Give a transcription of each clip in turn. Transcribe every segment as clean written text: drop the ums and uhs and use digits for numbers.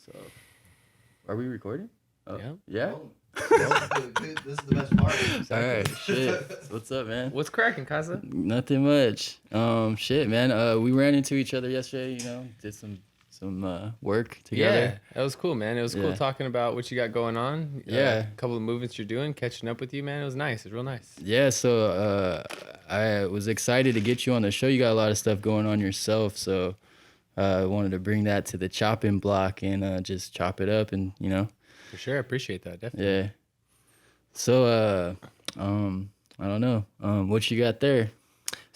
So, are we recording? Oh, Yeah. Yeah? This is the best part. All right, shit. What's up, man? What's cracking, Kasa? Nothing much. Shit, man. We ran into each other yesterday, did some work together. Yeah, that was cool, man. It was cool Yeah. talking about what you got going on. Yeah. A couple of movements you're doing, catching up with you, man. It was nice. It was real nice. Yeah, so I was excited to get you on the show. You got a lot of stuff going on yourself, so I wanted to bring that to the chopping block and just chop it up and, For sure. I appreciate that. Definitely. yeah. So, I don't know. What you got there?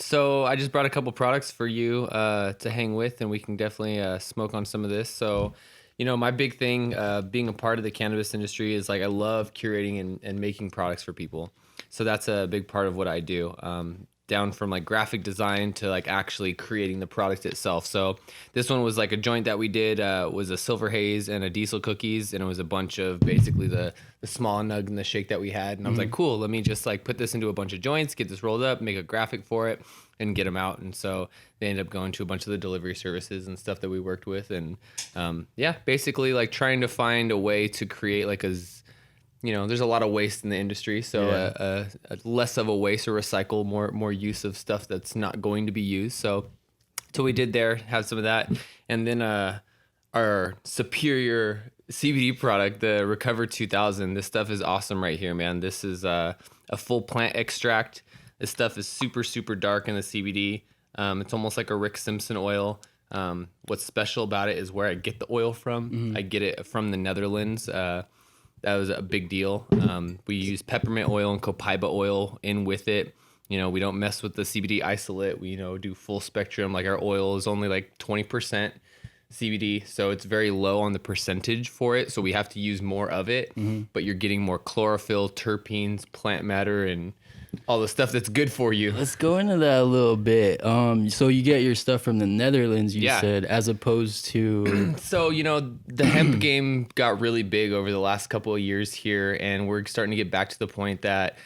So I just brought a couple products for you to hang with, and we can definitely smoke on some of this. So, my big thing being a part of the cannabis industry is like I love curating and making products for people. So that's a big part of what I do. Down from like graphic design to like actually creating the product itself. So this one was like a joint that we did was a silver haze and a diesel cookies, and it was a bunch of basically the small nug and the shake that we had. And I was like, cool, let me just like put this into a bunch of joints, get this rolled up, make a graphic for it, and get them out. And so they ended up going to a bunch of the delivery services and stuff that we worked with. And basically like trying to find a way to create like there's a lot of waste in the industry, so less of a waste or recycle, more use of stuff that's not going to be used. So we did there, have some of that, and then our superior CBD product, the Recover 2000. This stuff is awesome right here, man. This is a full plant extract. This stuff is super, super dark in the CBD. It's almost like a Rick Simpson oil. What's special about it is where I get the oil from. I get it from the Netherlands. That was a big deal. We use peppermint oil and copaiba oil in with it. We don't mess with the CBD isolate. We, do full spectrum. Like our oil is only like 20% CBD, so it's very low on the percentage for it. So we have to use more of it, but you're getting more chlorophyll, terpenes, plant matter, and all the stuff that's good for you. Let's go into that a little bit. So you get your stuff from the Netherlands, you said, as opposed to... So, the hemp game got really big over the last couple of years here, and we're starting to get back to the point that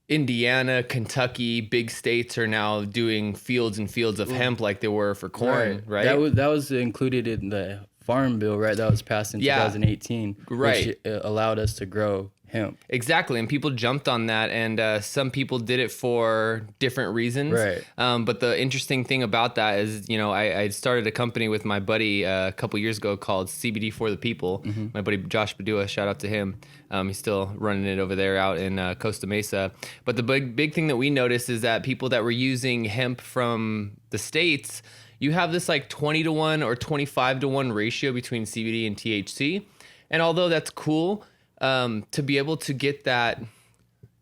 Indiana, Kentucky, big states are now doing fields and fields of hemp like they were for corn, right? That was included in the Farm Bill, right? That was passed in 2018, right? Which allowed us to grow hemp. Exactly, and people jumped on that, and some people did it for different reasons. Right. But the interesting thing about that is, I started a company with my buddy a couple years ago called CBD for the People. My buddy Josh Badua, shout out to him. He's still running it over there out in Costa Mesa. But the big thing that we noticed is that people that were using hemp from the States, you have this like 20-to-1 or 25-to-1 ratio between CBD and THC. And although that's cool, to be able to get that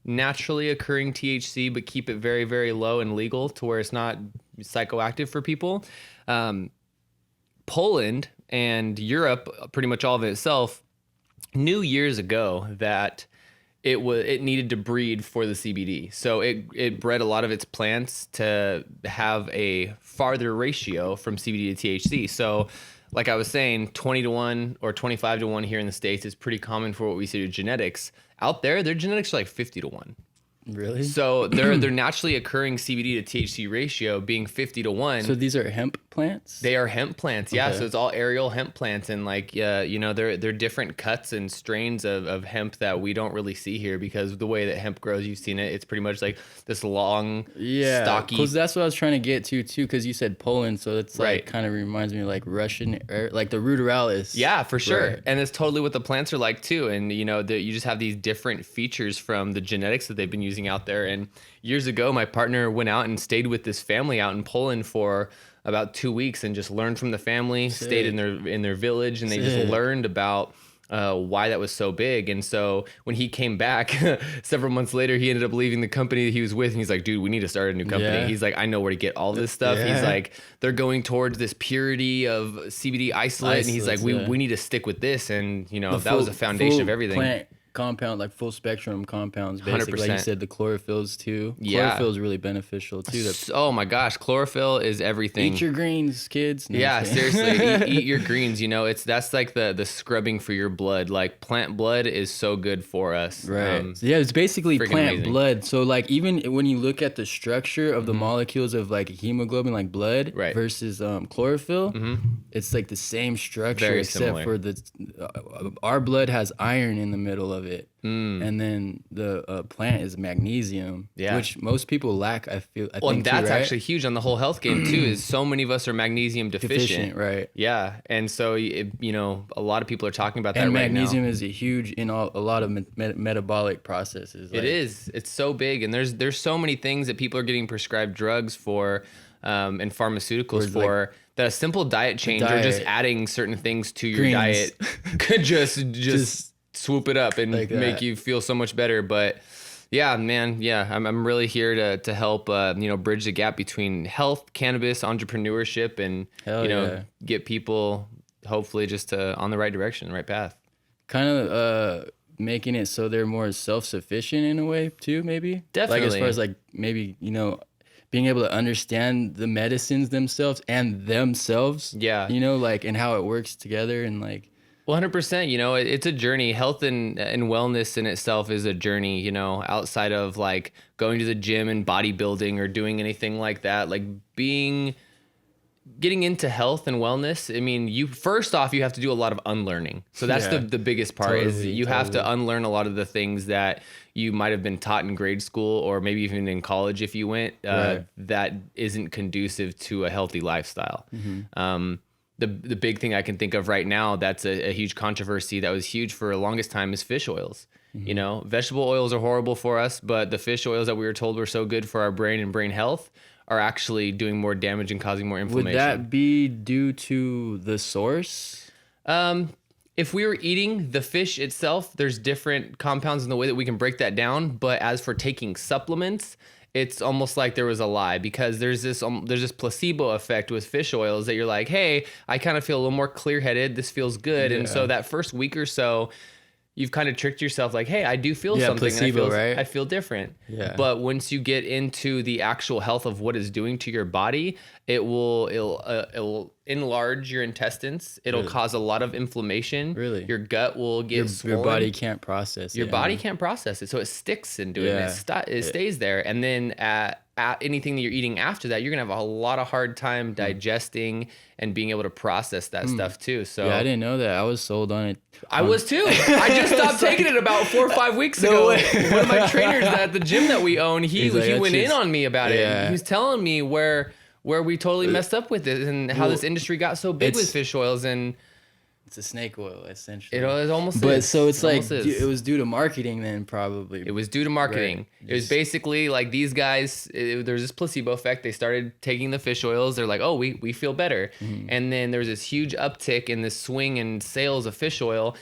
naturally occurring THC, but keep it very, very low and legal to where it's not psychoactive for people. Poland and Europe, pretty much all of it itself, knew years ago that it needed to breed for the CBD. So it bred a lot of its plants to have a farther ratio from CBD to THC. So like I was saying, 20-to-1 or 25-to-1 here in the States is pretty common for what we see with genetics. Out there, their genetics are like 50-to-1. Really? So they're naturally occurring CBD to THC ratio being 50-to-1. So these are hemp plants? They are hemp plants, yeah. Okay. So it's all aerial hemp plants, and like they're different cuts and strains of hemp that we don't really see here because the way that hemp grows, you've seen it. It's pretty much like this long, stocky. Because that's what I was trying to get to too. Because you said Poland, so it's like Right. kind of reminds me of like Russian, like the ruderalis. Yeah, for sure. Right. And it's totally what the plants are like too. And you just have these different features from the genetics that they've been using out there. And years ago, my partner went out and stayed with this family out in Poland for about 2 weeks and just learned from the family. Sick. Stayed in their village, and they Sick. just learned about why that was so big. And so when he came back several months later, he ended up leaving the company that he was with, and he's like, dude, we need to start a new company. Yeah. He's like, I know where to get all this stuff. Yeah. He's like, they're going towards this purity of CBD isolate, and he's like, Isolates, we need to stick with this. And that The was the foundation of everything. Plant compound, like full spectrum compounds, basically. Like you 100%. said, the chlorophylls too. Yeah. Chlorophyll is really beneficial too. Oh my gosh, chlorophyll is everything. Eat your greens, kids. No, I'm Yeah, just kidding. seriously, eat your greens. You know, that's like the scrubbing for your blood. Like plant blood is so good for us. Right. So yeah, it's basically freaking plant amazing. blood. So like even when you look at the structure of the molecules of like hemoglobin, like blood, Right. versus chlorophyll, it's like the same structure Very except similar. for our blood has iron in the middle of it, and then the plant is magnesium, Yeah. which most people lack. I Well, think and that's too, right? actually huge on the whole health game too. Is so many of us are magnesium deficient. right. Yeah, and so you know, a lot of people are talking about that And right now. magnesium is a huge in a lot of metabolic processes. It is. It's so big, and there's so many things that people are getting prescribed drugs for, and pharmaceuticals Or, for. That a simple diet change or just diet. adding certain things to your Greens. diet could just swoop it up and like that. make you feel so much better. But yeah, man, yeah, I'm really here to help you know, bridge the gap between health, cannabis, entrepreneurship, and Hell you know, yeah. get people hopefully just on the right direction, the right path. Kind of making it so they're more self-sufficient in a way too, maybe. Like as Definitely. far as like maybe, you know, being able to understand the medicines themselves and themselves. Yeah. You know, like, and how it works together, and like 100%. You know, it's a journey. Health and wellness in itself is a journey, you know, outside of like going to the gym and bodybuilding or doing anything like that. Like getting into health and wellness. I mean, you first off, you have to do a lot of unlearning. So that's Yeah. the biggest part is Totally, you have to unlearn a lot of the things that you might have been taught in grade school or maybe even in college if you went, Right. that isn't conducive to a healthy lifestyle. The big thing I can think of right now that's a huge controversy that was huge for the longest time is fish oils. You know, vegetable oils are horrible for us, but the fish oils that we were told were so good for our brain and brain health are actually doing more damage and causing more would inflammation. that be due to the source? If we were eating the fish itself, there's different compounds in the way that we can break that down. But as for taking supplements, it's almost like there was a lie because there's this placebo effect with fish oils that you're like, hey, I kind of feel a little more clear-headed. This feels good. And so that first week or so, you've kind of tricked yourself like, hey, I do feel something. Placebo, and right? I feel different. Yeah. But once you get into the actual health of what it's doing to your body, it'll enlarge your intestines. It'll cause a lot of inflation. Really? Your gut will get Your swollen. body can't process Your it. body can't process it, so it sticks into it. And it stays there, and then at anything that you're eating after that, you're gonna have a lot of hard time digesting and being able to process that stuff too. So Yeah, I didn't know that. I was sold on it. I was too. I just stopped taking it about 4 or 5 weeks ago. way. One of my trainers at the gym that we own, he He's like, he "That's went in just- on me about it. Yeah. He was telling me where we totally messed up with it and how this industry got so big with it's- fish oils, and It's a snake oil, essentially. it almost But is. so it's It like almost is. it was due to marketing then, probably. It was due to marketing. Right. It was basically like these guys, there's this placebo effect. They started taking the fish oils. They're like, oh, we feel better. And then there was this huge uptick in this swing in sales of fish oil.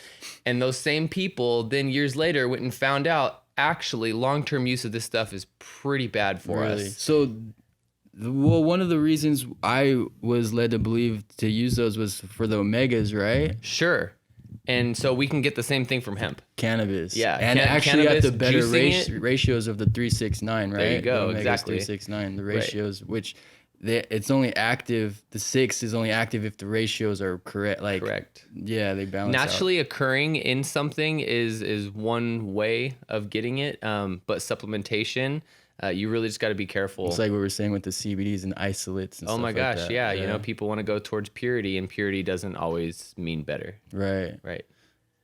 And those same people then years later went and found out actually long-term use of this stuff is pretty bad for us. So, well, one of the reasons I was led to believe to use those was for the omegas, right? Sure. And so we can get the same thing from hemp. Cannabis. Yeah, And actually got the cannabis, better juicing it. ratios of the 369, right? There you go, The omegas exactly. 369, the ratios, which it's only active, the 6 is only active if the ratios are correct. Like, Correct. Yeah, they balance out. Naturally occurring in something is one way of getting it, but supplementation, you really just got to be careful. It's like what we were saying with the CBDs and isolates and Oh stuff my like gosh, that. yeah. You know, people want to go towards purity, and purity doesn't always mean better. Right. Right.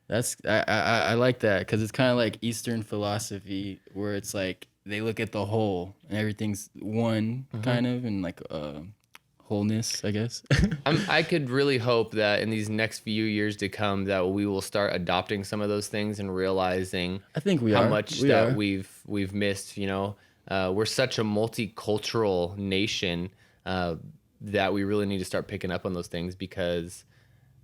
That's I like that because it's kind of like Eastern philosophy where it's like they look at the whole and everything's one kind of, and like wholeness, I guess. I could really hope that in these next few years to come that we will start adopting some of those things and realizing I think we how are. much We that are. we've missed. You know, we're such a multicultural nation that we really need to start picking up on those things because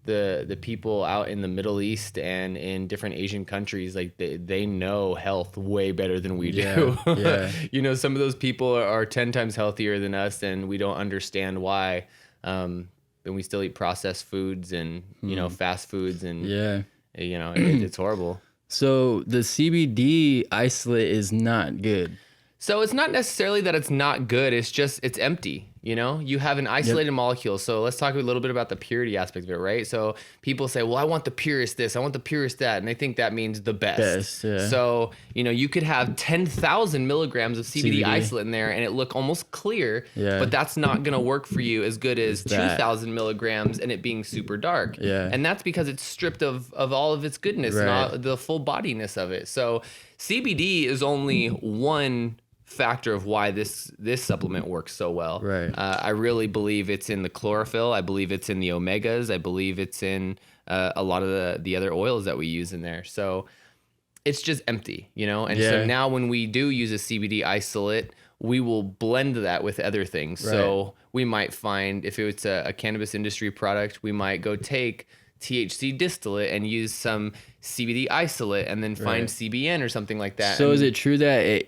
the people out in the Middle East and in different Asian countries, like they know health way better than we do. Yeah. You know, some of those people are 10 times healthier than us, and we don't understand why. And we still eat processed foods and, you know, fast foods, and, Yeah. you know, it's horrible. So the CBD isolate is not good. So it's not necessarily that it's not good. It's just it's empty. You know, you have an isolated molecule. So let's talk a little bit about the purity aspect of it, right? So people say, well, I want the purest this, I want the purest that. And they think that means the best. Yeah. So, you know, you could have 10,000 milligrams of CBD isolate in there and it look almost clear, but that's not going to work for you as good as 2,000 milligrams and it being super dark. And that's because it's stripped of all of its goodness and all, the full bodiness of it. So CBD is only one factor of why this supplement works so well. I really believe it's in the chlorophyll. I believe it's in the omegas. I believe it's in a lot of the other oils that we use in there. So it's just empty, you know? And so now when we do use a CBD isolate, we will blend that with other things. So we might find if it's a cannabis industry product, we might go take THC distillate and use some CBD isolate and then find CBN or something like that. So is it true that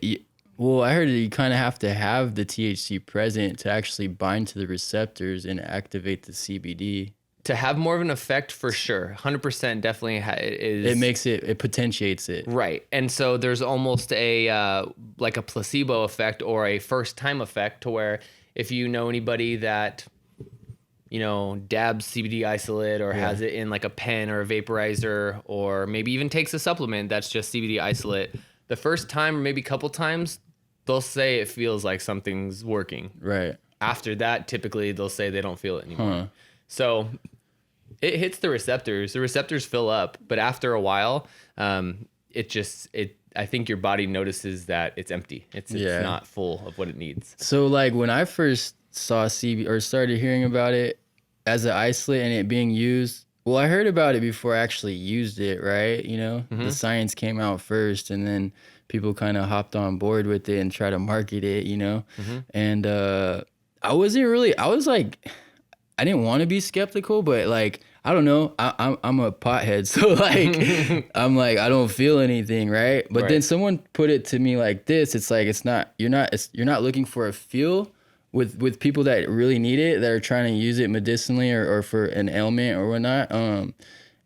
well, I heard that you kind of have to have the THC present to actually bind to the receptors and activate the CBD. To have more of an effect, for sure. 100% definitely is. It makes it potentiates it. Right. And so there's almost a like a placebo effect or a first time effect to where if you know anybody that, you know, dabs CBD isolate or has it in like a pen or a vaporizer or maybe even takes a supplement that's just CBD isolate, the first time or maybe a couple times, they'll say it feels like something's working. After that, typically they'll say they don't feel it anymore. So it hits the receptors. The receptors fill up, but after a while, I think your body notices that it's empty. It's not full of what it needs. So like when I first saw CBD or started hearing about it as an isolate and it being used, well, I heard about it before I actually used it, right? You know, the science came out first and then people kind of hopped on board with it and try to market it, you know? And I was like, I didn't want to be skeptical, but like, I don't know. I'm a pothead. So like, I'm like, I don't feel anything, right? But then someone put it to me like this. It's like, you're not looking for a feel with people that really need it, that are trying to use it medicinally or for an ailment or whatnot.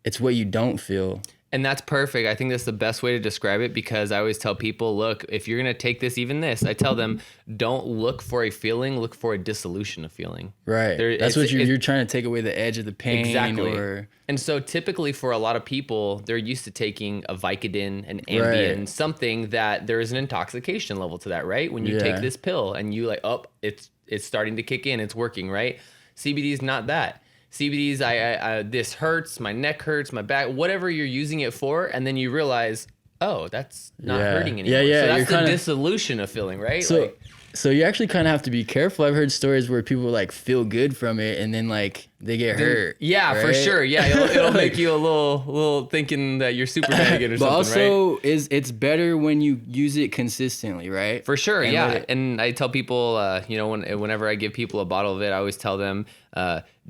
It's what you don't feel. And that's perfect. I think that's the best way to describe it because I always tell people, look, if you're going to take this, even this, I tell them, don't look for a feeling, look for a dissolution of feeling. That's what you're trying to take away the edge of the pain. Exactly. And so typically for a lot of people, they're used to taking a Vicodin, an Ambien, something that there is an intoxication level to that, right? When you take this pill and you like, oh, it's starting to kick in, it's working, right? CBD is not that. CBD's, this hurts, my neck hurts, my back, whatever you're using it for, and then you realize, oh, that's not hurting anymore. So that's the dissolution of feeling, right? So you actually kind of have to be careful. I've heard stories where people like feel good from it and then like they get hurt. Yeah, right? For sure. Yeah, it'll make you a little thinking that you're super negative or but something, also, right? it's better when you use it consistently, right? For sure, and I tell people, you know, whenever I give people a bottle of it, I always tell them,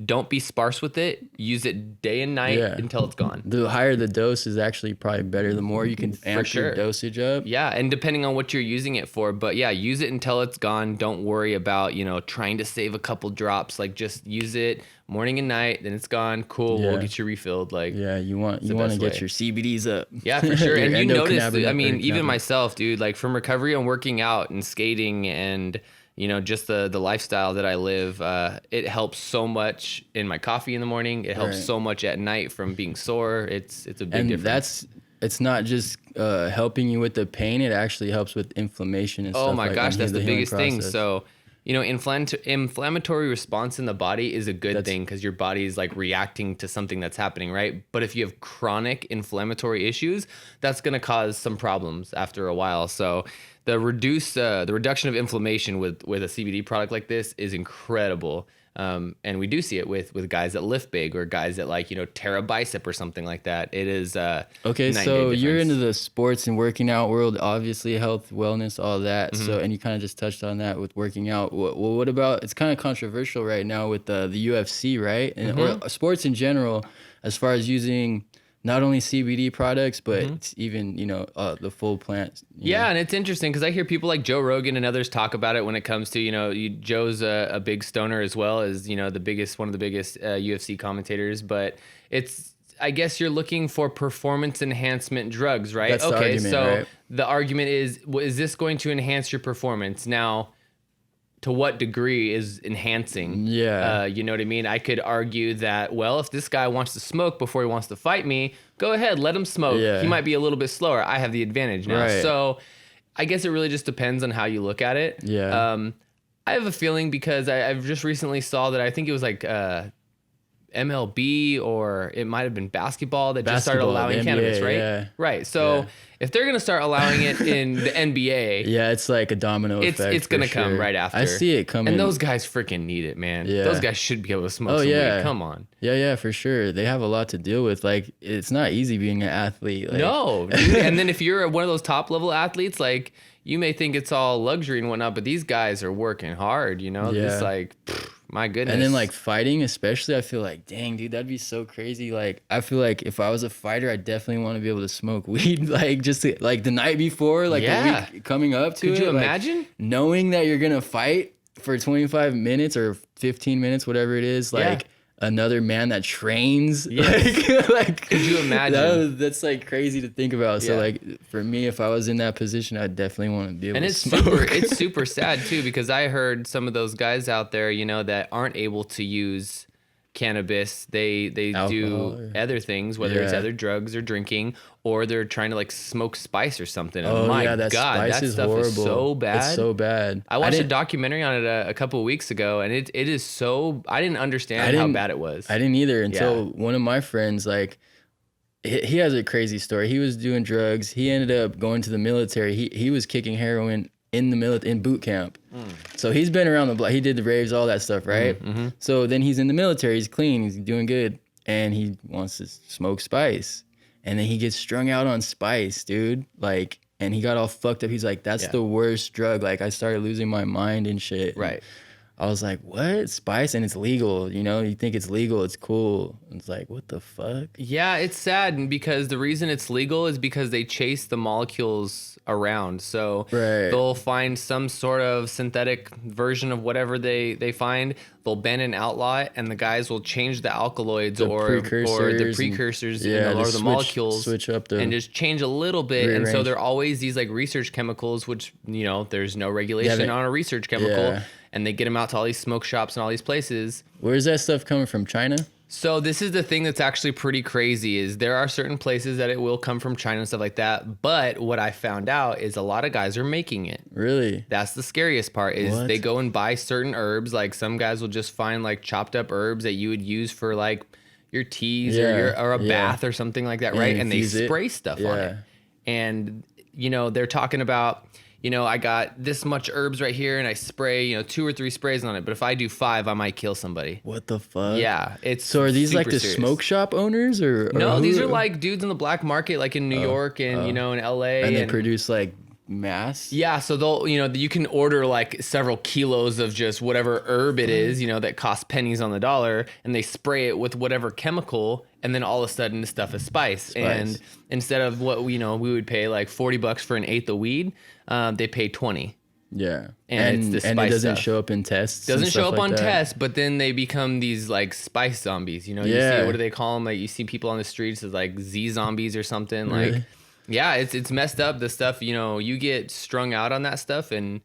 don't be sparse with it. Use it day and night until it's gone. The higher the dose is actually probably better. The more you can amp your dosage up. Yeah, and depending on what you're using it for. But yeah, use it until it's gone. Don't worry about, you know, trying to save a couple drops. Like just use it morning and night, then it's gone. Cool, we'll get you refilled. Like you want to get your CBDs up. Yeah, for sure. And you notice, I mean, even myself, dude, like from recovery and working out and skating and, you know, just the lifestyle that I live, it helps so much in my coffee in the morning. It helps so much at night from being sore. It's a big difference. It's not just helping you with the pain. It actually helps with inflammation and stuff. Oh my gosh, that's the biggest thing. Process. So, you know, inflammatory response in the body is a good thing because your body is like reacting to something that's happening, right? But if you have chronic inflammatory issues, that's going to cause some problems after a while. So the reduction of inflammation with a CBD product like this is incredible. And we do see it with guys that lift big or guys that like, you know, tear a bicep or something like that. It is okay. So you're into the sports and working out world, obviously health, wellness, all that. So, and you kind of just touched on that with working out. Well, what about, it's kind of controversial right now with the UFC, right? And or sports in general, as far as using not only CBD products, but it's even, you know, the full plant. Yeah, and it's interesting because I hear people like Joe Rogan and others talk about it when it comes to, you know, Joe's a big stoner as well as, you know, one of the biggest UFC commentators. But it's I guess you're looking for performance enhancement drugs, right? That's the okay, argument, so right? the argument is this going to enhance your performance? Now, to what degree is enhancing? Yeah. You know what I mean? I could argue that, well, if this guy wants to smoke before he wants to fight me, go ahead, let him smoke. Yeah. He might be a little bit slower. I have the advantage now. Right. So I guess it really just depends on how you look at it. Yeah. I have a feeling because I've just recently saw that I think it was like MLB or it might have been basketball that just started Basketball, allowing the cannabis, NBA, right? yeah. Right. So Yeah. if they're gonna start allowing it in the NBA, Yeah, it's like a domino effect. it's gonna for come sure. right after. I see it coming. And those guys freaking need it, man. Yeah. Those guys should be able to smoke Oh, some yeah. weed. Come on. Yeah, for sure. They have a lot to deal with. Like, it's not easy being an athlete. Like, No. Dude. And then if you're one of those top level athletes, like you may think it's all luxury and whatnot, but these guys are working hard, you know? Yeah. It's like, my goodness. And then like fighting, especially, I feel like, dang, dude, that'd be so crazy. Like, I feel like if I was a fighter, I definitely want to be able to smoke weed, like just like the night before, like Yeah. the week coming up to Could it. you like, imagine? knowing that you're gonna fight for 25 minutes or 15 minutes, whatever it is, Yeah. like another man that trains. Yes. Like Could you imagine? that's like crazy to think about. So Yeah. like for me, if I was in that position, I'd definitely want to be able And to it's smoke. super sad too, because I heard some of those guys out there, you know, that aren't able to use cannabis. They Alcohol, do other things, whether it's Yeah. other drugs or drinking, or they're trying to like smoke spice or something. And Oh my yeah, that God, spice that is stuff horrible. is so bad. It's so bad. I watched a didn't- documentary on it a couple of weeks ago, and it is so, I didn't understand how didn't- bad it was. I didn't either until one of my friends, like, he has a crazy story. He was doing drugs. He ended up going to the military. He was kicking heroin in in boot camp. So he's been around the block. He did the raves, all that stuff, right? So then he's in the military. He's clean. He's doing good, and he wants to smoke spice. And then he gets strung out on spice, dude. Like, and he got all fucked up. He's like, "That's Yeah. the worst drug." Like, I started losing my mind and shit. Right. I was like, what? Spice? And it's legal, you know? You think it's legal, it's cool. It's like, what the fuck? Yeah, it's sad and because the reason it's legal is because they chase the molecules around. So Right. they'll find some sort of synthetic version of whatever they find. They'll ban and outlaw it, and the guys will change the alkaloids or the precursors yeah, or the just molecules switch up the and just change a little bit. And so rearrange. there are always these like research chemicals, which, you know, there's no regulation they- on a research chemical. Yeah. And they get them out to all these smoke shops and all these places. Where's that stuff coming from? China? So this is the thing that's actually pretty crazy is there are certain places that it will come from China and stuff like that. But what I found out is a lot of guys are making it. Really? That's the scariest part is What? they go and buy certain herbs. Like some guys will just find like chopped up herbs that you would use for like your teas Yeah, or a yeah. bath or something like that, And right? And they infuse it. spray stuff on it. Yeah. And, you know, they're talking about, you know, I got this much herbs right here and I spray, you know, 2 or 3 sprays on it. But if I do 5, I might kill somebody. What the fuck? Yeah. It's So are these like super the serious. smoke shop owners or No, who- these are like dudes in the black market, like in New York and, you know, in LA. and they produce like mass? Yeah, so they'll, you know, you can order like several kilos of just whatever herb it is, you know, that costs pennies on the dollar, and they spray it with whatever chemical, and then all of a sudden the stuff is spice. And instead of what we would pay like $40 for an eighth of weed, they pay 20. Yeah. And it's the and it spice doesn't stuff. show up in tests. and Doesn't show stuff up like on that? tests, but then they become these like spice zombies. You know, you Yeah. see, what do they call them? Like you see people on the streets as like Z zombies or something. Like, Really? yeah, it's messed up. The stuff, you know, you get strung out on that stuff and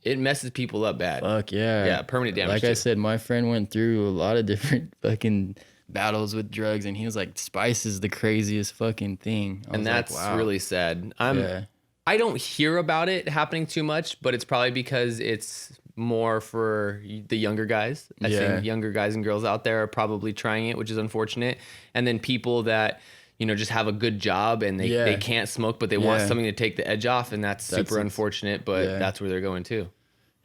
it messes people up bad. Fuck yeah. Yeah, permanent damage. Like I too. said, my friend went through a lot of different fucking battles with drugs, and he was like, spice is the craziest fucking thing. I And was like, that's wow. really sad. Yeah. I don't hear about it happening too much, but it's probably because it's more for the younger guys. I Yeah. think younger guys and girls out there are probably trying it, which is unfortunate. And then people that, you know, just have a good job and they Yeah. can't smoke, but they want Yeah. something to take the edge off. And that's super That's- unfortunate, but yeah. that's where they're going too.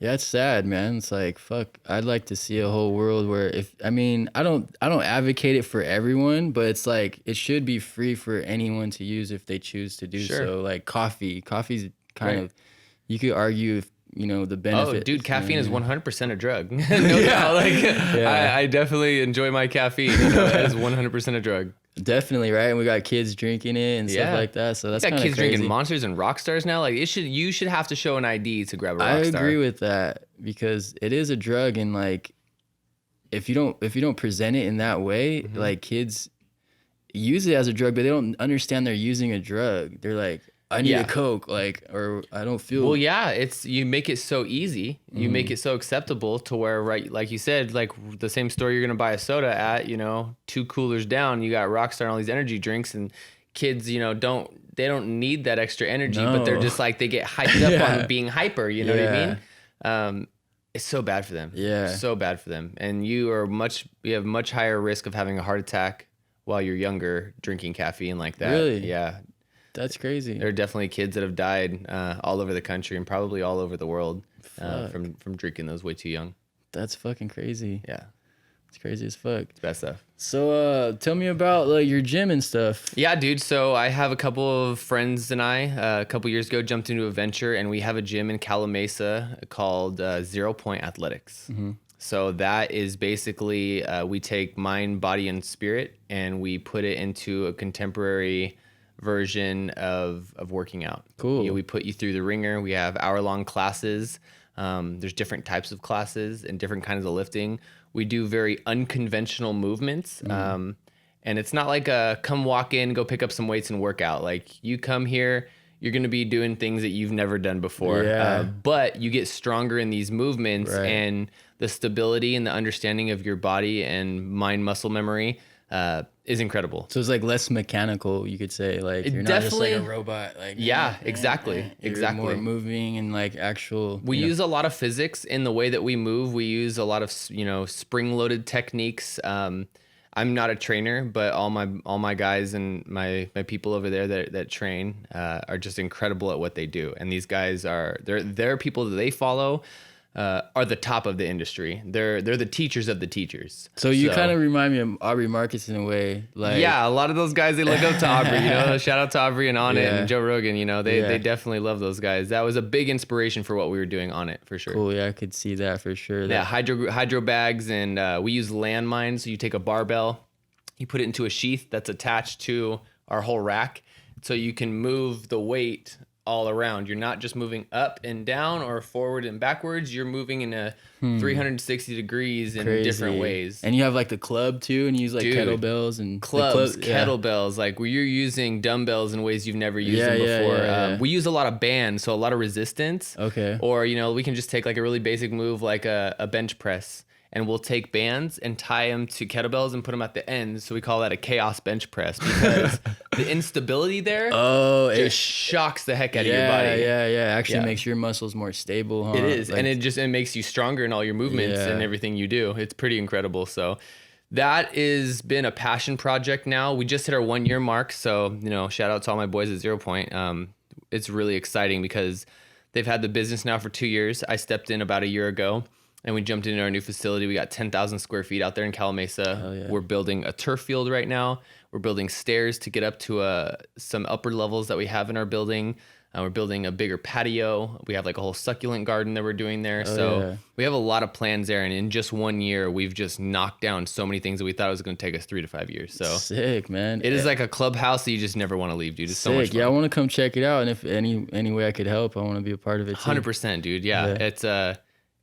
Yeah, it's sad, man. It's like, fuck, I'd like to see a whole world where I don't advocate it for everyone, but it's like it should be free for anyone to use if they choose to do Sure. so. Like coffee's kind Right. of, you could argue if, you know, the benefit. Oh, dude, caffeine is 100% a drug. No Yeah. doubt. Like, Yeah. I definitely enjoy my caffeine. You know, it is 100% a drug. Definitely, right? And we got kids drinking it and Yeah. stuff like that. So that's Got kind of kids crazy. drinking Monsters and Rockstars now. Like you should have to show an ID to grab a I Rockstar. agree with that because it is a drug, and like if you don't present it in that way, Mm-hmm. like kids, use it as a drug, but they don't understand they're using a drug. They're like, I need Yeah. a Coke, like, or I don't feel. Well, yeah, it's you make it so easy. You make it so acceptable to where, right, like you said, like the same store you're gonna buy a soda at, 2 coolers down, you got Rockstar and all these energy drinks, and kids, they don't need that extra energy, but they're No. just like they get hyped up Yeah. on being hyper. You know what I mean? It's so bad for them. Yeah. So bad for them, and you have much higher risk of having a heart attack while you're younger drinking caffeine like that. Really? Yeah. That's crazy. There are definitely kids that have died all over the country and probably all over the world from drinking those way too young. That's fucking crazy. Yeah, It's crazy as fuck. it's bad stuff. So, tell me about like your gym and stuff. Yeah, dude. So I have a couple of friends and I, a couple years ago, jumped into a venture, and we have a gym in Calamasa called 0 Point Athletics. So that is basically we take mind, body, and spirit, and we put it into a contemporary version of working out. Cool. We put you through the ringer. We have hour-long classes. There's different types of classes and different kinds of lifting. We do very unconventional movements. And it's not like come walk in, go pick up some weights and work out. Like you come here, you're going to be doing things that you've never done before. Yeah. But you get stronger in these movements, Right. and the stability and the understanding of your body and mind muscle memory is incredible. So it's like less mechanical, you could say. Like you're not just like a definitely- robot. Like Yeah, exactly. You're Exactly. more moving and like actual. We use a lot of physics in the way that we move. We use a lot of spring-loaded techniques. I'm not a trainer, but all my guys and my people over there that train are just incredible at what they do. And these guys they're people that they follow are the top of the industry. They're the teachers of the teachers. So you kind of remind me of Aubrey Marcus in a way. Like Yeah, a lot of those guys, they look up to Aubrey, shout out to Aubrey and On It Yeah. and Joe Rogan, they Yeah. definitely love those guys. That was a big inspiration for what we were doing on it, for sure. Cool. Yeah, I could see that for sure. Yeah, hydro bags, and we use landmines. So you take a barbell, you put it into a sheath that's attached to our whole rack, so you can move the weight all around. You're not just moving up and down or forward and backwards. You're moving in a 360 degrees in different Crazy. ways. And you have like the club too, and you use like Dude, kettlebells and the Clubs, yeah. kettlebells, like where you're using dumbbells in ways you've never used Yeah, them yeah, before. yeah. We use a lot of bands, so a lot of resistance. Okay. Or, we can just take like a really basic move like a bench press, and we'll take bands and tie them to kettlebells and put them at the ends. So we call that a chaos bench press, because the instability there Oh, just shocks the heck out of your body. Yeah. Actually Yeah. makes your muscles more stable, huh? It is, Like, and it makes you stronger in all your movements Yeah. and everything you do. It's pretty incredible. So that has been a passion project now. We just hit our 1 year mark. So, shout out to all my boys at 0 Point. It's really exciting because they've had the business now for 2 years. I stepped in about a year ago, and we jumped into our new facility. We got 10,000 square feet out there in Calamasa. Hell yeah. We're building a turf field right now. We're building stairs to get up to some upper levels that we have in our building. We're building a bigger patio. We have like a whole succulent garden that we're doing there. yeah. We have a lot of plans there. And in just 1 year, we've just knocked down so many things that we thought it was going to take us 3 to 5 years. So sick, man. it is like a clubhouse that you just never want to leave, dude. It's so much sick. fun. Yeah, I want to come check it out, and if any way I could help, I want to be a part of it too. 100%, dude. Yeah.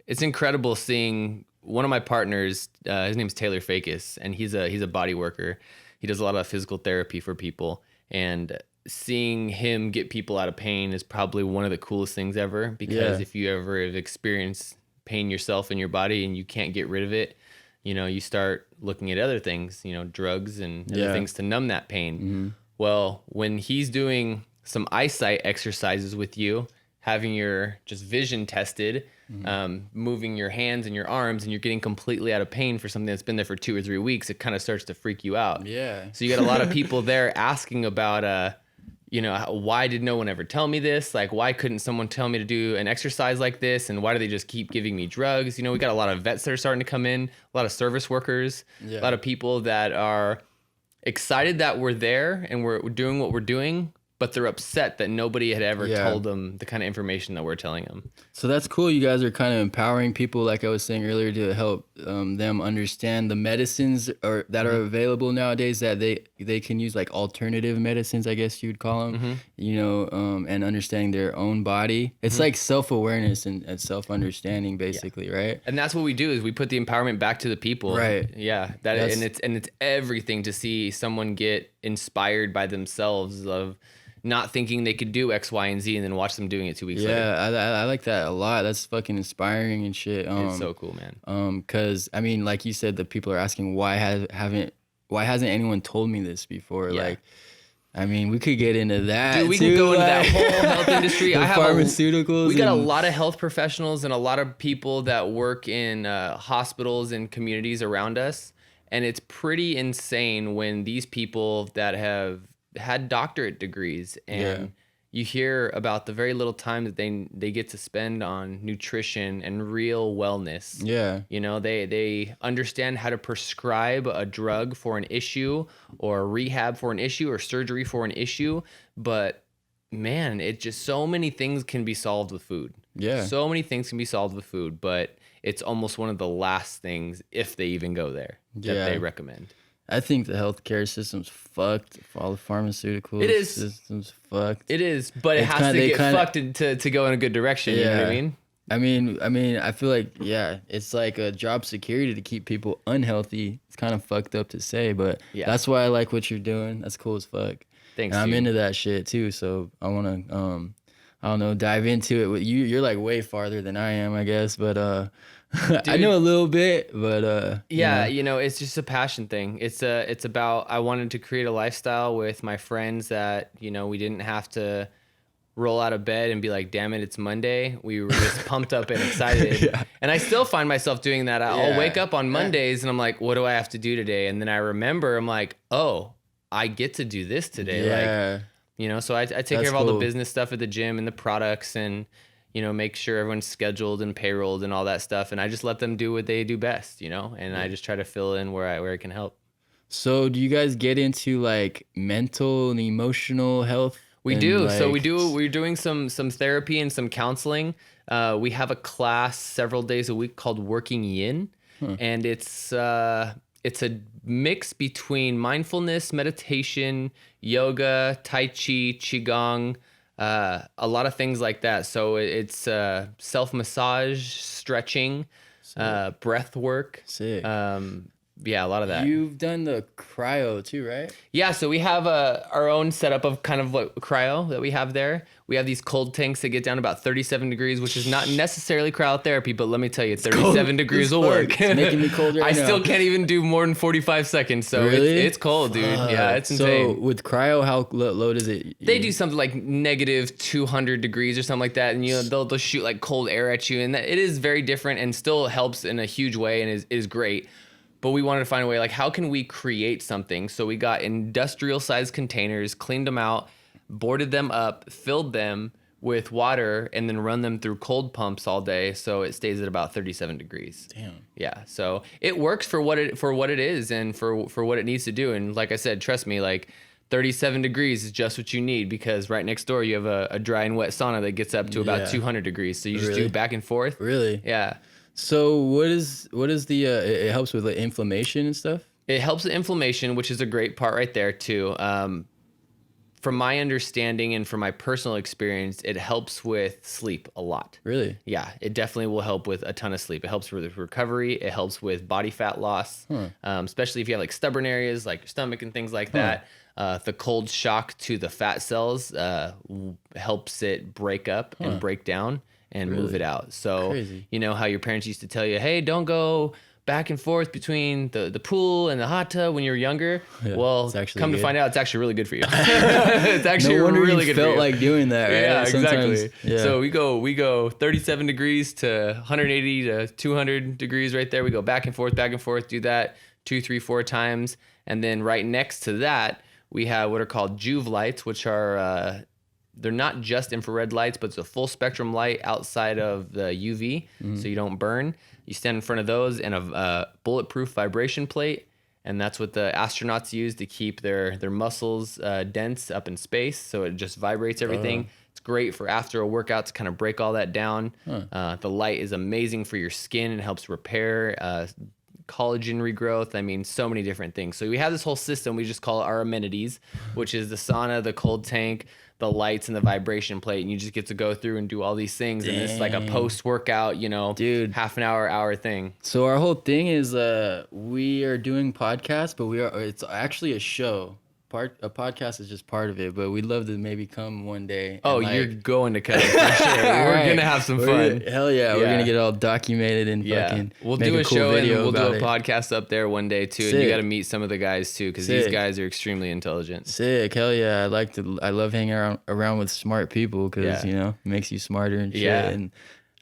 It's incredible seeing one of my partners. His name's Taylor Fakis, and he's a body worker. He does a lot of physical therapy for people, and seeing him get people out of pain is probably one of the coolest things ever, because Yeah. if you ever have experienced pain yourself in your body and you can't get rid of it, you start looking at other things, drugs and other Yeah. things to numb that pain. Well, when he's doing some eyesight exercises with you, having your just vision tested, moving your hands and your arms, and you're getting completely out of pain for something that's been there for 2 or 3 weeks, it kind of starts to freak you out. Yeah. So you got a lot of people there asking about, why did no one ever tell me this? Like, why couldn't someone tell me to do an exercise like this? And why do they just keep giving me drugs? We got a lot of vets that are starting to come in, a lot of service workers, Yeah. a lot of people that are excited that we're there and we're doing what we're doing, but they're upset that nobody had ever Yeah. told them the kind of information that we're telling them. So that's cool. You guys are kind of empowering people, like I was saying earlier, to help them understand the medicines that are available nowadays, that they can use, like alternative medicines, I guess you'd call them, and understanding their own body. It's like self-awareness and self-understanding, basically, right? And that's what we do, is we put the empowerment back to the people. Right. Yeah. And it's everything to see someone get inspired by themselves of not thinking they could do X, Y, and Z, and then watch them doing it 2 weeks later. Yeah, I like that a lot. That's fucking inspiring and shit. It's so cool, man. Cause I mean, like you said, the people are asking why hasn't anyone told me this before? Yeah. Like, I mean, we could get into that. Dude, we too, can go into that like, whole health industry. the I have pharmaceuticals. we got a and- lot of health professionals and a lot of people that work in hospitals and communities around us. And it's pretty insane when these people that have had doctorate degrees and you hear about the very little time that they get to spend on nutrition and real wellness. Yeah. You know, they understand how to prescribe a drug for an issue or rehab for an issue or surgery for an issue. But man, it just so many things can be solved with food. Yeah. So many things can be solved with food, but it's almost one of the last things, if they even go there, that they recommend. I think the healthcare system's fucked. For all the pharmaceutical It is. system's fucked. It is, but it It's has kinda- to they get kinda- fucked to go in a good direction. You know what I Yeah. mean? I mean, I feel like it's like a job security to keep people unhealthy. It's kind of fucked up to say, but that's why I like what you're doing. That's cool as fuck. Thanks. And I'm dude. into that shit too. So I want to I don't know, dive into it with you. You're like way farther than I am, I guess, but I know a little bit, but yeah, you know, it's just a passion thing. It's about I wanted to create a lifestyle with my friends that, you know, we didn't have to roll out of bed and be like, damn it, it's Monday. We were just pumped up and excited. And I still find myself doing that. I'll wake up on Mondays and I'm like, what do I have to do today? And then I remember, I'm like, oh, I get to do this today. Like, you know, so I take care of all the business stuff at the gym and the products and, you know, make sure everyone's scheduled and payrolled and all that stuff. And I just let them do what they do best, you know, and I just try to fill in where I can help. So do you guys get into like mental and emotional health? We and, do. like, So we're doing some therapy and some counseling. We have a class several days a week called Working Yin. And it's a mix between mindfulness, meditation, yoga, tai chi, qigong, a lot of things like that. So it's self-massage, stretching, breath work. Sick. Yeah, a lot of that. You've done the cryo too, right? Yeah, so we have our own setup of kind of what cryo that we have there. We have these cold tanks that get down about 37 degrees, which is not necessarily cryotherapy, but let me tell you, 37 degrees will work. It's making me cold right I now. still can't even do more than 45 seconds, so Really? it's cold, dude. Yeah, it's insane. So with cryo, how low does it? They do something like negative 200 degrees or something like that, and you know they'll shoot like cold air at you, and it is very different and still helps in a huge way and is great. But we wanted to find a way, like, how can we create something? So we got industrial sized containers, cleaned them out, boarded them up, filled them with water, and then run them through cold pumps all day. So it stays at about 37 degrees. Damn. Yeah. So it works for what it is and for what it needs to do. And like I said, trust me, like 37 degrees is just what you need, because right next door you have a dry and wet sauna that gets up to about 200 degrees. So you just do back and forth. Really? Yeah. So what is the it helps with like inflammation and stuff? It helps with inflammation, which is a great part right there too. From my understanding and from my personal experience, it helps with sleep a lot. Really? Yeah, it definitely will help with a ton of sleep. It helps with recovery. It helps with body fat loss, especially if you have like stubborn areas like your stomach and things like that. The cold shock to the fat cells helps it break up and break down and move it out. So, Crazy. you know how your parents used to tell you, hey, don't go back and forth between the pool and the hot tub when you were younger. Well, come to find out, it's actually really good for you. It's actually No wonder really you good for you. felt like doing that, right? Yeah, Sometimes- exactly. Yeah. So we go 37 degrees to 180 to 200 degrees right there. We go back and forth, do that 2, 3, 4 times. And then right next to that, we have what are called Juve lights, which are, they're not just infrared lights, but it's a full spectrum light outside of the UV, so you don't burn. You stand in front of those and a bulletproof vibration plate, and that's what the astronauts use to keep their muscles dense up in space, so it just vibrates everything. It's great for after a workout to kind of break all that down. The light is amazing for your skin and helps repair collagen regrowth. I mean, so many different things. So we have this whole system. We just call it our amenities, which is the sauna, the cold tank, the lights, and the vibration plate. And you just get to go through and do all these things. And it's like a post-workout, you know, Dude. half an hour thing. So our whole thing is we are doing podcasts, but it's actually a show. a podcast is just part of it, but we'd love to maybe come one day. Oh, and, you're like, going to come for sure. We're Right. gonna have some fun. Hell yeah, we're Yeah. gonna get all documented and fucking We'll make do a cool show and video we'll do about a it. podcast up there one day too. And Sick. you got to meet some of the guys too, because these Sick. guys are extremely intelligent. Sick, hell yeah! I love hanging around with smart people because Yeah. it makes you smarter and shit. Yeah. And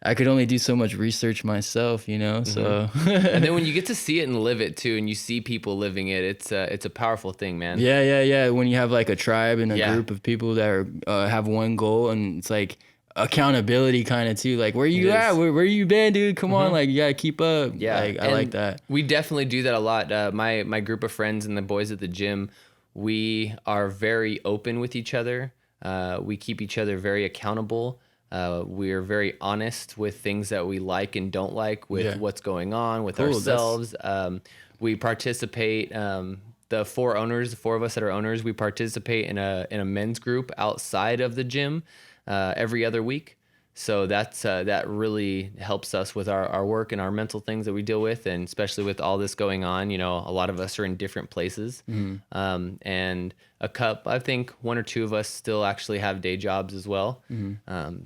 I could only do so much research myself, So And then when you get to see it and live it too, and you see people living it, it's a powerful thing, man. yeah. When you have like a tribe and a Yeah. group of people that are have one goal, and it's like accountability kind of too. Like, where you It at? is. Where you been, dude? Come on, like you gotta keep up. Yeah, like, I and like that. We definitely do that a lot. My group of friends and the boys at the gym, we are very open with each other. We keep each other very accountable. We are very honest with things that we like and don't like, with Yeah. what's going on with Cool, ourselves. We participate. The four of us that are owners, we participate in a men's group outside of the gym every other week. So that really helps us with our work and our mental things that we deal with, and especially with all this going on. A lot of us are in different places, and I think one or two of us still actually have day jobs as well.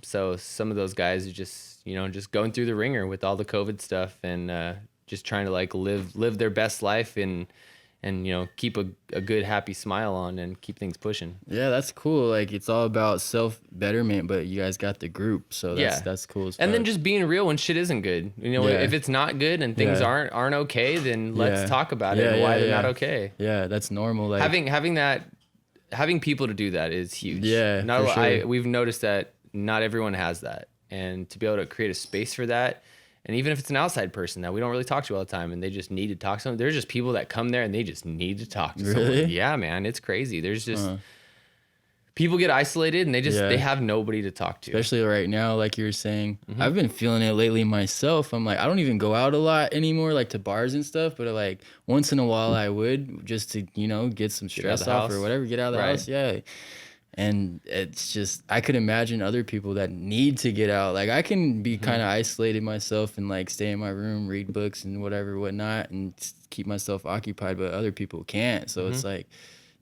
So some of those guys are just going through the ringer with all the COVID stuff, and just trying to like live their best life and keep a good happy smile on and keep things pushing. Yeah, that's cool. Like, it's all about self betterment, but you guys got the group, so Yeah. that's cool. As And then fuck. just being real when shit isn't good. Yeah. If it's not good and things Yeah. aren't okay, then let's Yeah. talk about it Yeah, and why yeah, they're not yeah. okay. Yeah, that's normal. Like, Having people to do that is huge. Yeah, Not for sure. we've noticed that not everyone has that, and to be able to create a space for that. And even if it's an outside person that we don't really talk to all the time and they just need to talk to someone, there's just people that come there and they just need to talk to someone. Really? Yeah, man, it's crazy. There's just people get isolated and they have nobody to talk to. especially right now, like you were saying, Mm-hmm. I've been feeling it lately myself. I'm like, I don't even go out a lot anymore, like to bars and stuff, but like once in a while I would, just to, get some out of stress the off house. or whatever, get out of the Right. house. Yeah. And it's just, I could imagine other people that need to get out. Like, I can be kind of isolated myself and like stay in my room, read books and whatnot, and keep myself occupied, but other people can't. So it's like,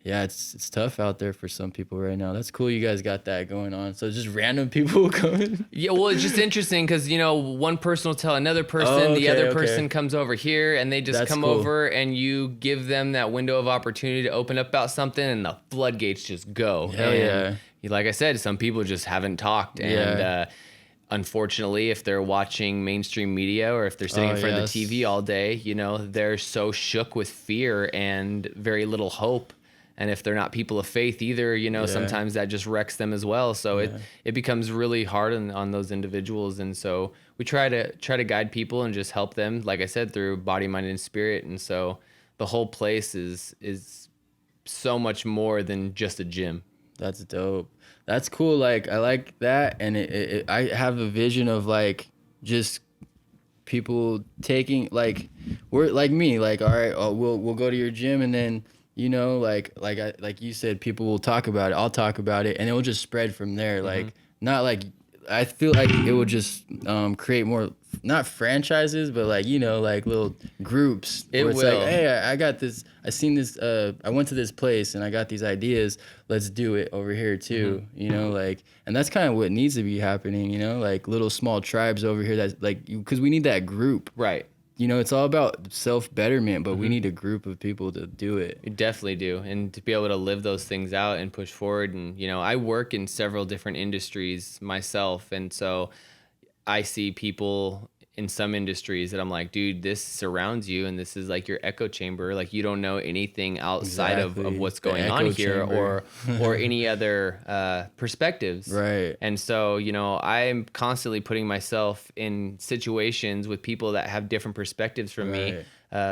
yeah, it's tough out there for some people right now. That's cool. You guys got that going on. So just random people coming. Yeah, well, it's just interesting because one person will tell another person, Oh, the other okay. person comes over here, and they just That's come cool. over, and you give them that window of opportunity to open up about something, and the floodgates just go. Hell and yeah. Like I said, some people just haven't talked, and Yeah. unfortunately, if they're watching mainstream media or if they're sitting in front yes. of the TV all day, they're so shook with fear and very little hope. And if they're not people of faith either, sometimes that just wrecks them as well. So it becomes really hard on those individuals. And so we try to guide people and just help them, like I said, through body, mind, and spirit. And so the whole place is so much more than just a gym. That's dope. That's cool. Like, I like that. And I have a vision of like just people taking, like, we're like me, like, all right, we'll go to your gym, and then like you said, people will talk about it. I'll talk about it, and it will just spread from there. Like, not like, I feel like it will just create more, not franchises, but like, like little groups. It where it's will. like, hey, I got this. I seen this. I went to this place and I got these ideas. Let's do it over here too. Like, and that's kind of what needs to be happening. Like little small tribes over here. That's like, because we need that group. Right. It's all about self-betterment, but we need a group of people to do it. We definitely do. And to be able to live those things out and push forward. And, I work in several different industries myself. And so I see people in some industries that I'm like, dude, this surrounds you and this is like your echo chamber. Like, you don't know anything outside of Exactly. what's The going echo on here chamber. or any other perspectives. Right. And so, I'm constantly putting myself in situations with people that have different perspectives from me.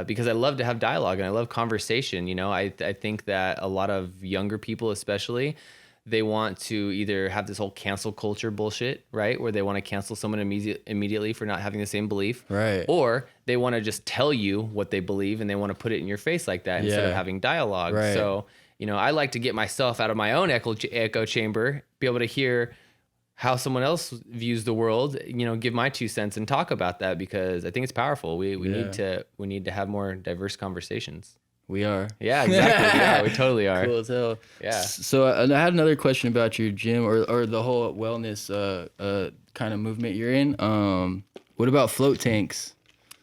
Because I love to have dialogue and I love conversation. I think that a lot of younger people, especially, they want to either have this whole cancel culture bullshit, right? Where they want to cancel someone immediately for not having the same belief. Right. Or they want to just tell you what they believe and they want to put it in your face like that instead of Yeah. having dialogue. Right. So, I like to get myself out of my own echo chamber, be able to hear how someone else views the world, give my 2 cents and talk about that because I think it's powerful. We Yeah. need to have more diverse conversations. We are. Yeah, exactly. Yeah, we totally are. Cool as hell. Yeah. So I had another question about your gym or the whole wellness kind of movement you're in. What about float tanks?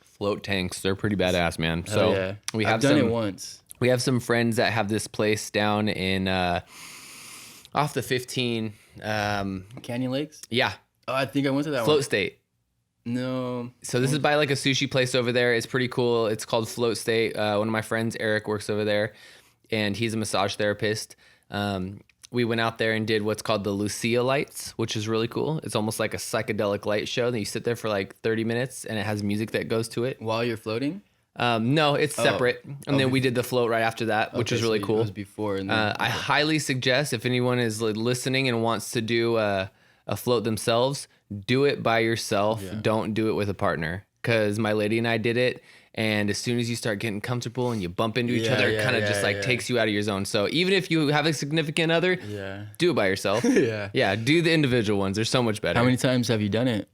Float tanks, they're pretty badass, man. Hell So yeah. we have I've done some, it once. We have some friends that have this place down in off the 15. Canyon Lakes? Yeah, Oh, I think I went to that Float one. State. No. So this is by like a sushi place over there. It's pretty cool. It's called Float State. One of my friends, Eric, works over there, and he's a massage therapist. We went out there and did what's called the Lucia lights, which is really cool. It's almost like a psychedelic light show. Then you sit there for like 30 minutes, and it has music that goes to it. While you're floating? No, it's separate. And then we did the float right after that, which Okay, is really so cool. It was before. And then, I highly suggest if anyone is listening and wants to do a float themselves, do it by yourself. Yeah. Don't do it with a partner. Because my lady and I did it. And as soon as you start getting comfortable and you bump into each other, it kind of just like takes you out of your zone. So even if you have a significant other, do it by yourself. Yeah, do the individual ones. They're so much better. How many times have you done it?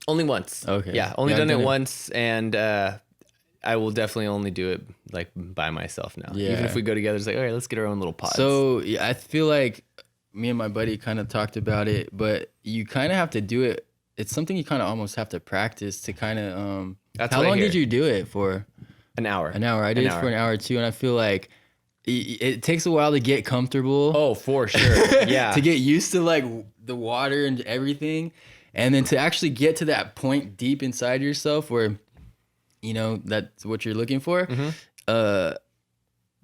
Only once. Okay. Yeah, only Yeah, I've done it done it. once. And I will definitely only do it like by myself now. Yeah. Even if we go together, it's like, all right, let's get our own little pods. So yeah, I feel like me and my buddy kind of talked about it, but you kind of have to do it. It's something you kind of almost have to practice to kind of. That's how what I long hear. did you do it for? An hour. An hour. I did it for an hour too, and I feel like it takes a while to get comfortable. Oh, for sure. Yeah. To get used to like the water and everything, and then to actually get to that point deep inside yourself where, you know, that's what you're looking for.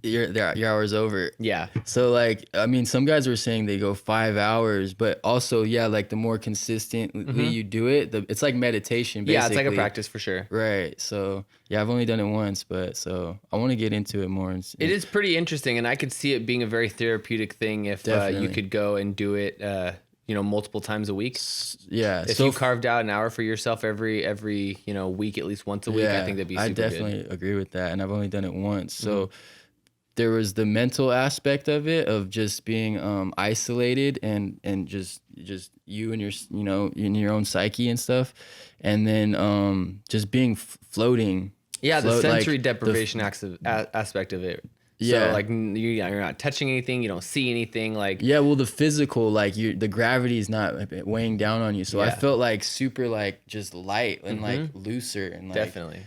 Your hour's over. Yeah. So like, I mean, some guys were saying they go 5 hours, but also, yeah, like the more consistently you do it, it's like meditation, basically. Yeah, it's like a practice for sure. Right. So yeah, I've only done it once, but so I want to get into it more. It is pretty interesting, and I could see it being a very therapeutic thing if you Definitely. could go and do it, multiple times a week. Yeah. If you carved out an hour for yourself every week, at least once a week, I think that'd be super I definitely agree with that, and I've only done it once. So there was the mental aspect of it, of just being isolated and just you and your in your own psyche and stuff, and then just being floating. Yeah, the sensory like, deprivation aspect of it. Yeah. So like you're not touching anything, you don't see anything. Like Yeah, well, the physical, like the gravity is not weighing down on you, so I felt like super like just light and like looser and like definitely.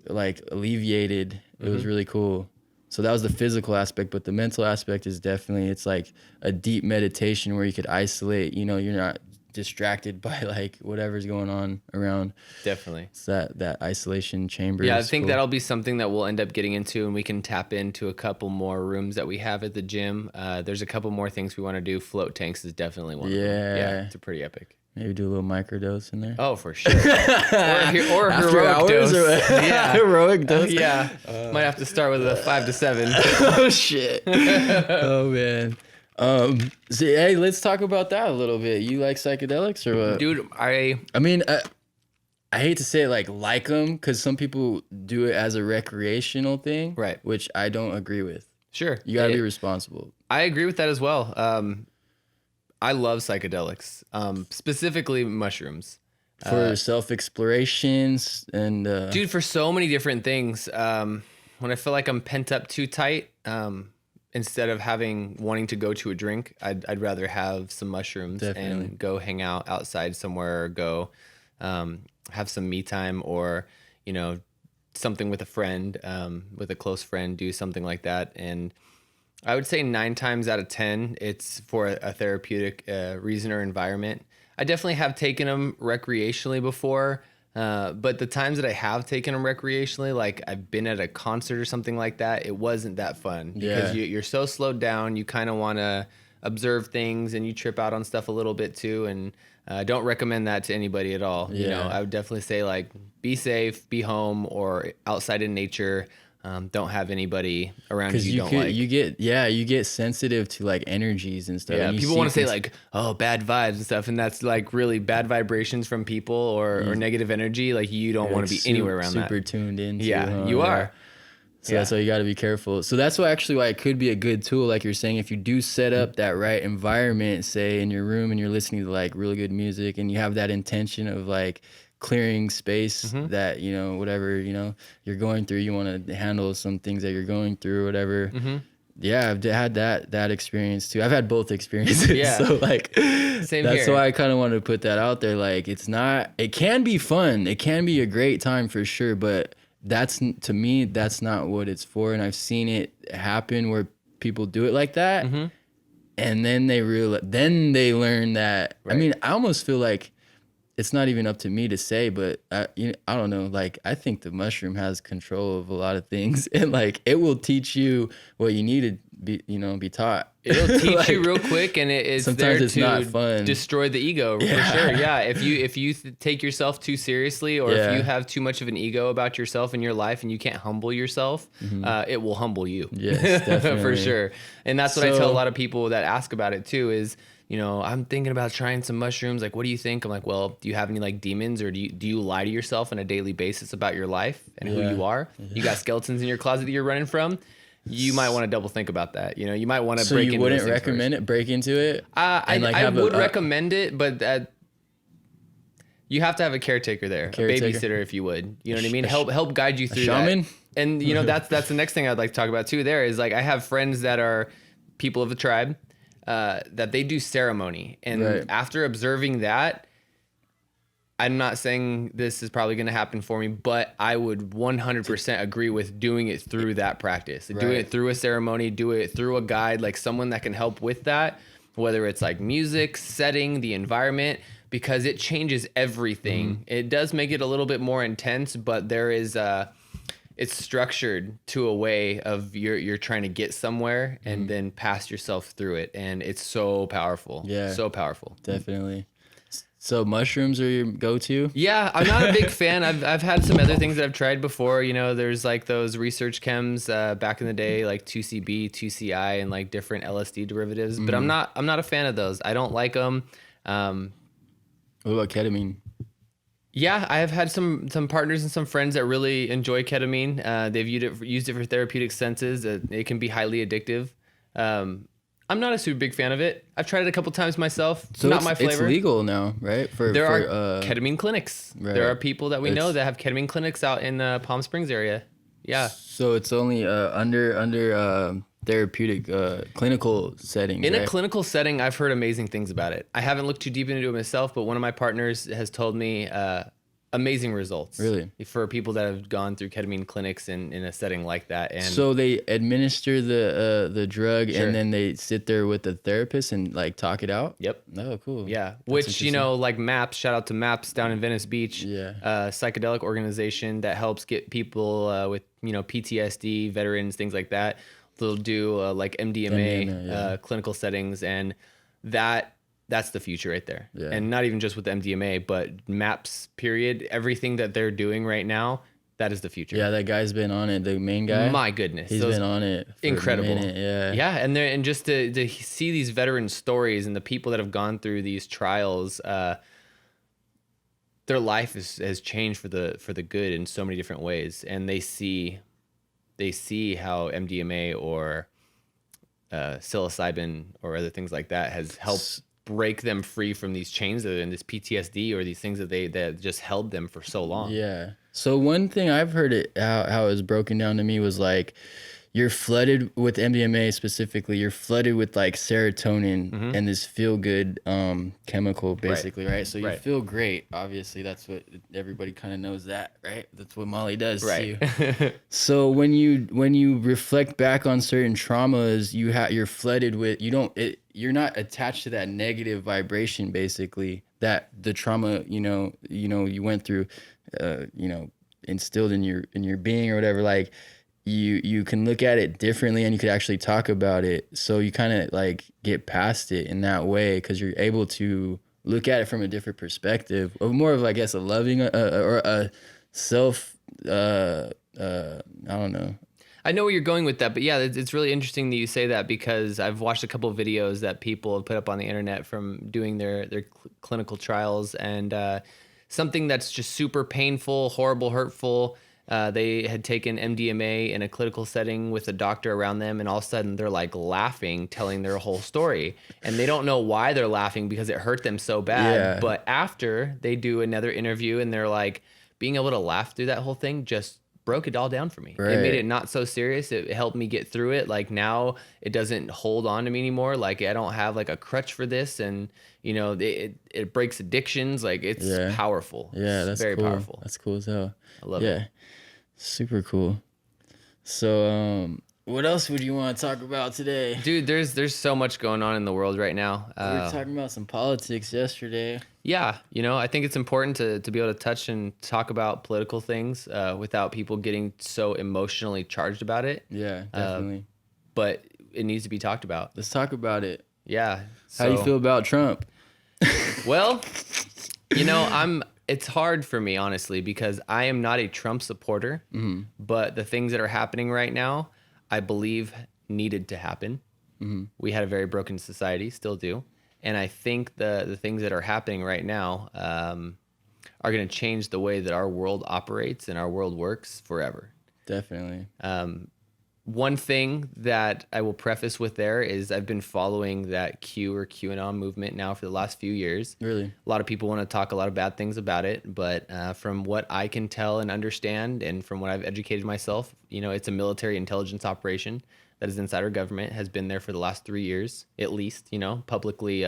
like alleviated. It was really cool. So that was the physical aspect, but the mental aspect is definitely, it's like a deep meditation where you could isolate, you're not distracted by like whatever's going on around. Definitely. It's that isolation chamber. Yeah, I is think cool. that'll be something that we'll end up getting into, and we can tap into a couple more rooms that we have at the gym. There's a couple more things we want to do. Float tanks is definitely one of them. Yeah, it's a pretty epic. Maybe do a little microdose in there. Oh, for sure. or a After heroic hours dose. or Yeah. heroic dose. Yeah. Might have to start with a 5 to 7. Oh shit. Oh man. So hey, let's talk about that a little bit. You like psychedelics or what? Dude, I mean, I hate to say it like them, because some people do it as a recreational thing, Right. Which I don't agree with. Sure. You gotta be responsible. I agree with that as well. I love psychedelics, specifically mushrooms. For self-explorations and Dude, for so many different things. When I feel like I'm pent up too tight, instead of wanting to go to a drink, I'd rather have some mushrooms and go hang out outside somewhere, or go have some me time, or something with a friend, with a close friend, do something like that. And I would say 9 times out of 10, it's for a therapeutic reason or environment. I definitely have taken them recreationally before, but the times that I have taken them recreationally, like I've been at a concert or something like that, it wasn't that fun because you're so slowed down. You kind of want to observe things, and you trip out on stuff a little bit too. And I don't recommend that to anybody at all. I would definitely say like be safe, be home or outside in nature. Don't have anybody around you don't like. You get sensitive to like energies and stuff. Yeah, and you people see want to say things- like, oh, bad vibes and stuff, and that's like really bad vibrations from people or negative energy. Like you don't want to be anywhere around that. super tuned in. Yeah, you are. So that's why you got to be careful. So that's why it could be a good tool, like you're saying, if you do set up that right environment, say in your room, and you're listening to like really good music, and you have that intention of like clearing space that, you know, whatever, you know, you're going through, you want to handle some things that you're going through or whatever. Yeah, I've had that experience too. I've had both experiences. Yeah. So like, Same that's here. why I kind of wanted to put that out there. Like, it can be fun. It can be a great time for sure. But to me, that's not what it's for. And I've seen it happen where people do it like that. And then then they learn that. Right. I mean, I almost feel like it's not even up to me to say, but I don't know. Like, I think the mushroom has control of a lot of things, and like it will teach you what you need to be taught. It'll teach Like, you real quick, and it's sometimes there it's to not fun. destroy the ego for sure. Yeah, if you take yourself too seriously, or if you have too much of an ego about yourself in your life, and you can't humble yourself, it will humble you. Yes, definitely. For sure. And that's what I So- tell a lot of people that ask about it too. Is, you know, I'm thinking about trying some mushrooms. Like, what do you think? I'm like, well, do you have any like demons, or do you lie to yourself on a daily basis about your life and who you are? You got skeletons in your closet that you're running from. You might want to double think about that. You know, you might want to So break you into wouldn't those things recommend it? Break into it? I would recommend it, but you have to have a caretaker there, a babysitter, if you would. You know what I mean? Help guide you through shaman? that. And you know, that's the next thing I'd like to talk about too. There is, like, I have friends that are people of the tribe that they do ceremony, and after observing that, I'm not saying this is probably going to happen for me, but I would 100% agree with doing it through that practice. Do it through a ceremony, do it through a guide, like someone that can help with that, whether it's like music, setting, the environment, because it changes everything. It does make it a little bit more intense, but there is it's structured to a way of you're trying to get somewhere and then pass yourself through it. And it's so powerful. Yeah. So powerful. Definitely. So mushrooms are your go-to? Yeah, I'm not a big fan. I've had some other things that I've tried before. You know, there's like those research chems back in the day, like 2CB, 2CI, and like different LSD derivatives. But I'm not a fan of those. I don't like them. What about ketamine? Yeah, I have had some partners and some friends that really enjoy ketamine. They've used it for therapeutic senses. It can be highly addictive. I'm not a super big fan of it. I've tried it a couple times myself. It's not my flavor. It's legal now, right? There are ketamine clinics. Right. There are people that we know that have ketamine clinics out in the Palm Springs area. Yeah. So it's only under therapeutic clinical settings. In right? a clinical setting, I've heard amazing things about it. I haven't looked too deep into it myself, but one of my partners has told me amazing results. Really? For people that have gone through ketamine clinics in a setting like that. And so they administer the drug Sure. and then they sit there with the therapist and like talk it out? Yep. Oh, cool. Yeah, That's which, you interesting. know, like MAPS, shout out to MAPS down in Venice Beach, Yeah. psychedelic organization that helps get people with, you know, PTSD, veterans, things like that. They'll do like MDMA, MDMA, yeah. clinical settings, and that's the future right there. Yeah. And not even just with MDMA, but MAPS, period. Everything that they're doing right now, that is the future. Yeah, that guy's been on it. The main guy. My goodness. He's been on it. For Incredible. A minute, yeah. Yeah, and just to see these veteran stories and the people that have gone through these trials, their life has changed for the good in so many different ways, and they see how MDMA or psilocybin or other things like that has helped break them free from these chains and this PTSD or these things that just held them for so long. Yeah. So one thing I've heard how it was broken down to me was like, you're flooded with MDMA specifically. You're flooded with like serotonin and this feel good chemical basically, right? So you feel great. Obviously, that's what everybody kind of knows that, right? That's what Molly does to you. So when you reflect back on certain traumas, you're flooded with you're not attached to that negative vibration basically that the trauma you went through instilled in your being or whatever. Like you can look at it differently and you could actually talk about it, so you kind of like get past it in that way because you're able to look at it from a different perspective, or more of, I guess, a loving or a self I don't know. I know where you're going with that, but yeah, it's really interesting that you say that, because I've watched a couple of videos that people have put up on the internet from doing their clinical trials, and something that's just super painful, horrible, hurtful, They had taken MDMA in a clinical setting with a doctor around them, and all of a sudden they're like laughing, telling their whole story. And they don't know why they're laughing because it hurt them so bad. Yeah. But after they do another interview and they're like, being able to laugh through that whole thing just broke it all down for me. Right. It made it not so serious. It helped me get through it. Like now it doesn't hold on to me anymore. Like I don't have like a crutch for this, and you know, it breaks addictions. Like it's powerful. Yeah, It's that's very cool. powerful. That's cool as hell. I love it. Super cool. So, what else would you want to talk about today? Dude, there's so much going on in the world right now. We were talking about some politics yesterday. Yeah, you know, I think it's important to be able to touch and talk about political things without people getting so emotionally charged about it. Yeah, definitely. But it needs to be talked about. Let's talk about it. Yeah. How do you feel about Trump? Well, you know, it's hard for me, honestly, because I am not a Trump supporter, but the things that are happening right now, I believe needed to happen. We had a very broken society, still do. And I think the things that are happening right now are going to change the way that our world operates and our world works forever. Definitely. One thing that I will preface with there is I've been following that Q or QAnon movement now for the last few years. Really? A lot of people want to talk a lot of bad things about it, but from what I can tell and understand, and from what I've educated myself, you know, it's a military intelligence operation that is inside our government, has been there for the last 3 years, at least, you know, publicly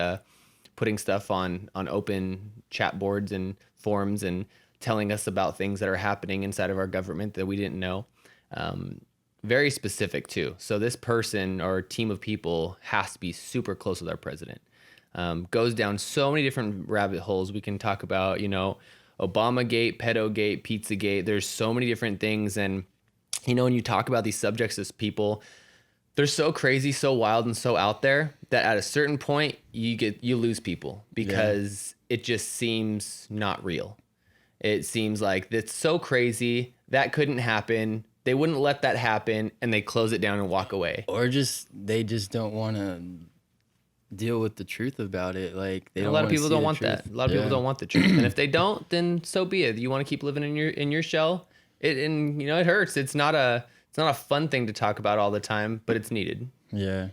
putting stuff on open chat boards and forums and telling us about things that are happening inside of our government that we didn't know. Very specific too. So this person or team of people has to be super close with our president. Goes down so many different rabbit holes. We can talk about, you know, Obamagate, Pedogate, Pizzagate. There's so many different things. And, you know, when you talk about these subjects as people, they're so crazy, so wild, and so out there that at a certain point you lose people because it just seems not real. It seems like it's so crazy that couldn't happen. They wouldn't let that happen, and they close it down and walk away. Or they just don't want to deal with the truth about it. Like a lot of people don't want that. A lot of people don't want the truth, and if they don't, then so be it. You want to keep living in your shell. And you know, it hurts. It's not a fun thing to talk about all the time, but it's needed. Yeah.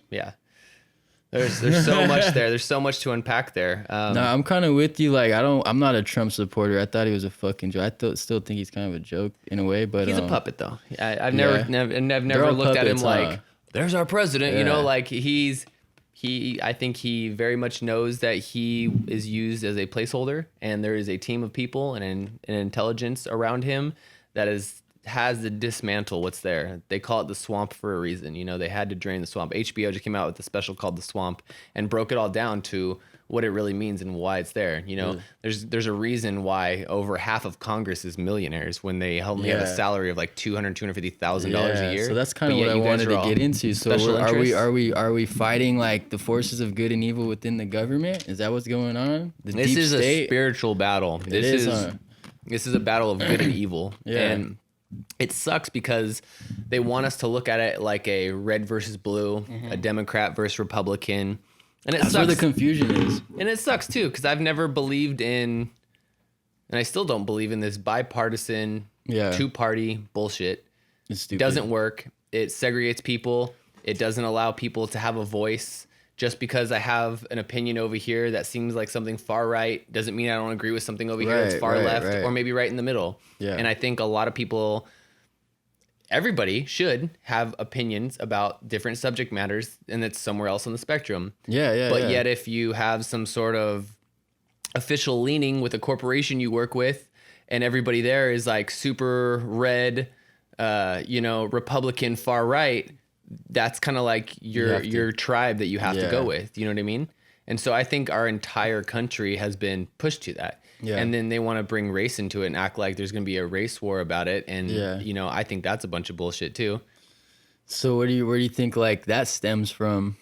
There's so much there. There's so much to unpack there. No, I'm kind of with you. Like, I'm not a Trump supporter. I thought he was a fucking joke. I still think he's kind of a joke in a way, but he's a puppet though. I've never looked at him like, there's our president. You know, like I think he very much knows that he is used as a placeholder, and there is a team of people and an intelligence around him that has to dismantle what's there. They call it the swamp for a reason. You know, they had to drain the swamp. HBO just came out with a special called The Swamp and broke it all down to what it really means and why it's there. You know, there's a reason why over half of Congress is millionaires when they only have a salary of like $250,000 a year. So that's kind of what I wanted to get into. So are we fighting like the forces of good and evil within the government? Is that what's going on? This is a spiritual battle. This is a battle of good and evil. And it sucks because they want us to look at it like a red versus blue, a Democrat versus Republican. And that's where the confusion is. And it sucks too, because I've never believed in, and I still don't believe in this bipartisan, two-party bullshit. It's stupid. It doesn't work. It segregates people. It doesn't allow people to have a voice. Just because I have an opinion over here that seems like something far right doesn't mean I don't agree with something over here that's far left or maybe right in the middle. Yeah. And I think a lot of people, everybody should have opinions about different subject matters, and it's somewhere else on the spectrum. But yet if you have some sort of official leaning with a corporation you work with, and everybody there is like super red, Republican far right, that's kind of like your tribe that you have to go with. You know what I mean? And so I think our entire country has been pushed to that. Yeah. And then they want to bring race into it and act like there's going to be a race war about it. And, I think that's a bunch of bullshit too. So where do you think like that stems from?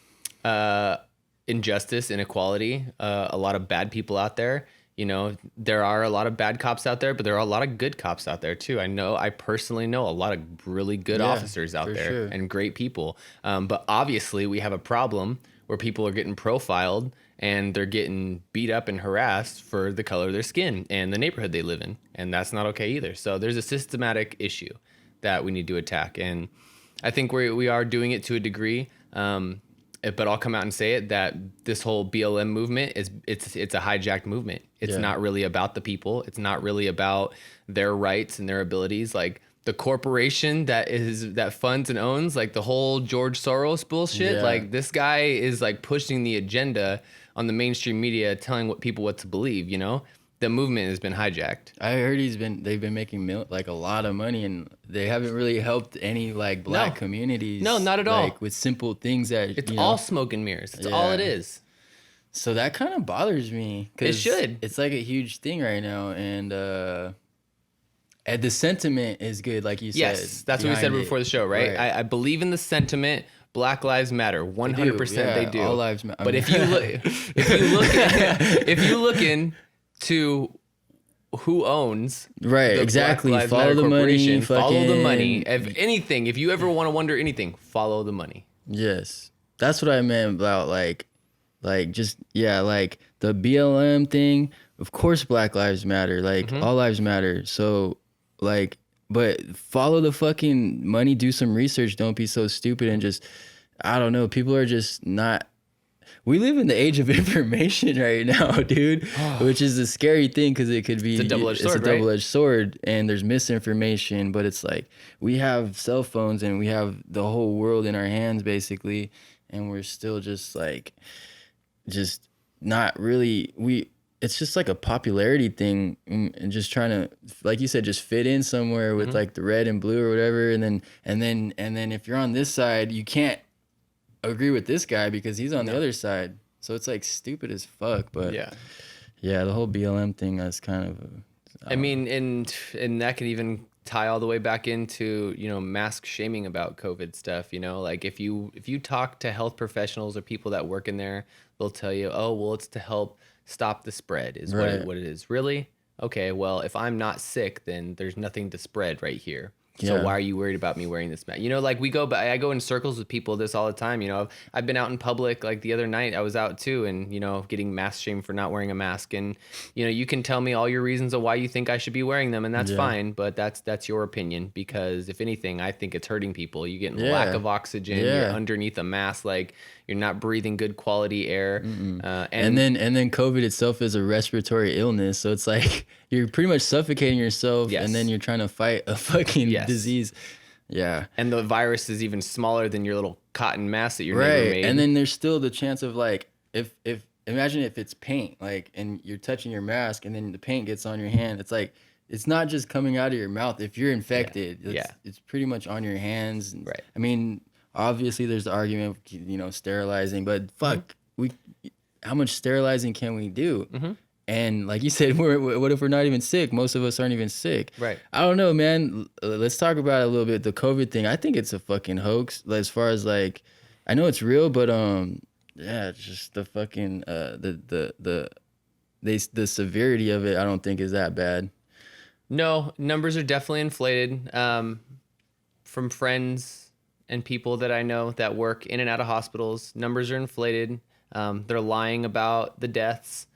Injustice, inequality, a lot of bad people out there. You know, there are a lot of bad cops out there, but there are a lot of good cops out there too. I personally know a lot of really good officers out there and great people. But obviously we have a problem where people are getting profiled and they're getting beat up and harassed for the color of their skin and the neighborhood they live in. And that's not okay either. So there's a systematic issue that we need to attack. And I think we are doing it to a degree. But I'll come out and say it, that this whole BLM movement it's a hijacked movement. It's not really about the people. It's not really about their rights and their abilities. Like the corporation that funds and owns, like the whole George Soros bullshit. Like this guy is like pushing the agenda on the mainstream media, telling people what to believe. The movement has been hijacked. I heard they've been making like a lot of money, and they haven't really helped any like black communities. No, not at all. Like with simple things that it's all smoke and mirrors. That's all it is. So that kind of bothers me. It should. It's like a huge thing right now, and the sentiment is good, like you said. Yes, that's what we said before the show, right? I believe in the sentiment. Black lives matter. 100% they do. All lives matter. But if you look into who owns right, exactly. Black Lives Follow Matter the money. follow the money. If you ever want to wonder anything, follow the money. Yes, that's what I meant about like just like the BLM thing. Of course, Black Lives Matter. Like all lives matter. So like, but follow the fucking money. Do some research. Don't be so stupid and just, I don't know. People are just not. We live in the age of information right now, dude, which is a scary thing because it could be it's a double-edged sword, and there's misinformation. But it's like we have cell phones and we have the whole world in our hands basically, and we're still just not really it's just like a popularity thing and just trying to, like you said, just fit in somewhere with like the red and blue or whatever, and then if you're on this side, you can't agree with this guy because he's on the other side. So it's like stupid as fuck. But yeah, the whole BLM thing is kind of I mean, and that can even tie all the way back into mask shaming about COVID stuff. Like if you talk to health professionals or people that work in there, they'll tell you, oh well, it's to help stop the spread is what it is. Really? Okay, well, if I'm not sick, then there's nothing to spread right here. So why are you worried about me wearing this mask? Like I go in circles with people this all the time. I've been out in public, like the other night I was out too, and getting mask shamed for not wearing a mask. And you can tell me all your reasons of why you think I should be wearing them, and that's fine. But that's your opinion, because if anything, I think it's hurting people. You get lack of oxygen. You're underneath a mask, like you're not breathing good quality air. And then COVID itself is a respiratory illness, so it's like you're pretty much suffocating yourself, and then you're trying to fight a fucking disease. And the virus is even smaller than your little cotton mask that your neighbor made. And then there's still the chance of like if imagine if it's paint, like, and you're touching your mask and then the paint gets on your hand. It's like it's not just coming out of your mouth. If you're infected, it's pretty much on your hands. Right. I mean, obviously there's the argument of sterilizing, but fuck, how much sterilizing can we do? And like you said, what if we're not even sick? Most of us aren't even sick. Right. I don't know, man. Let's talk about it a little bit. The COVID thing, I think it's a fucking hoax. As far as like, I know it's real, but it's just the fucking the severity of it, I don't think is that bad. No, numbers are definitely inflated. From friends and people that I know that work in and out of hospitals, numbers are inflated. They're lying about the deaths.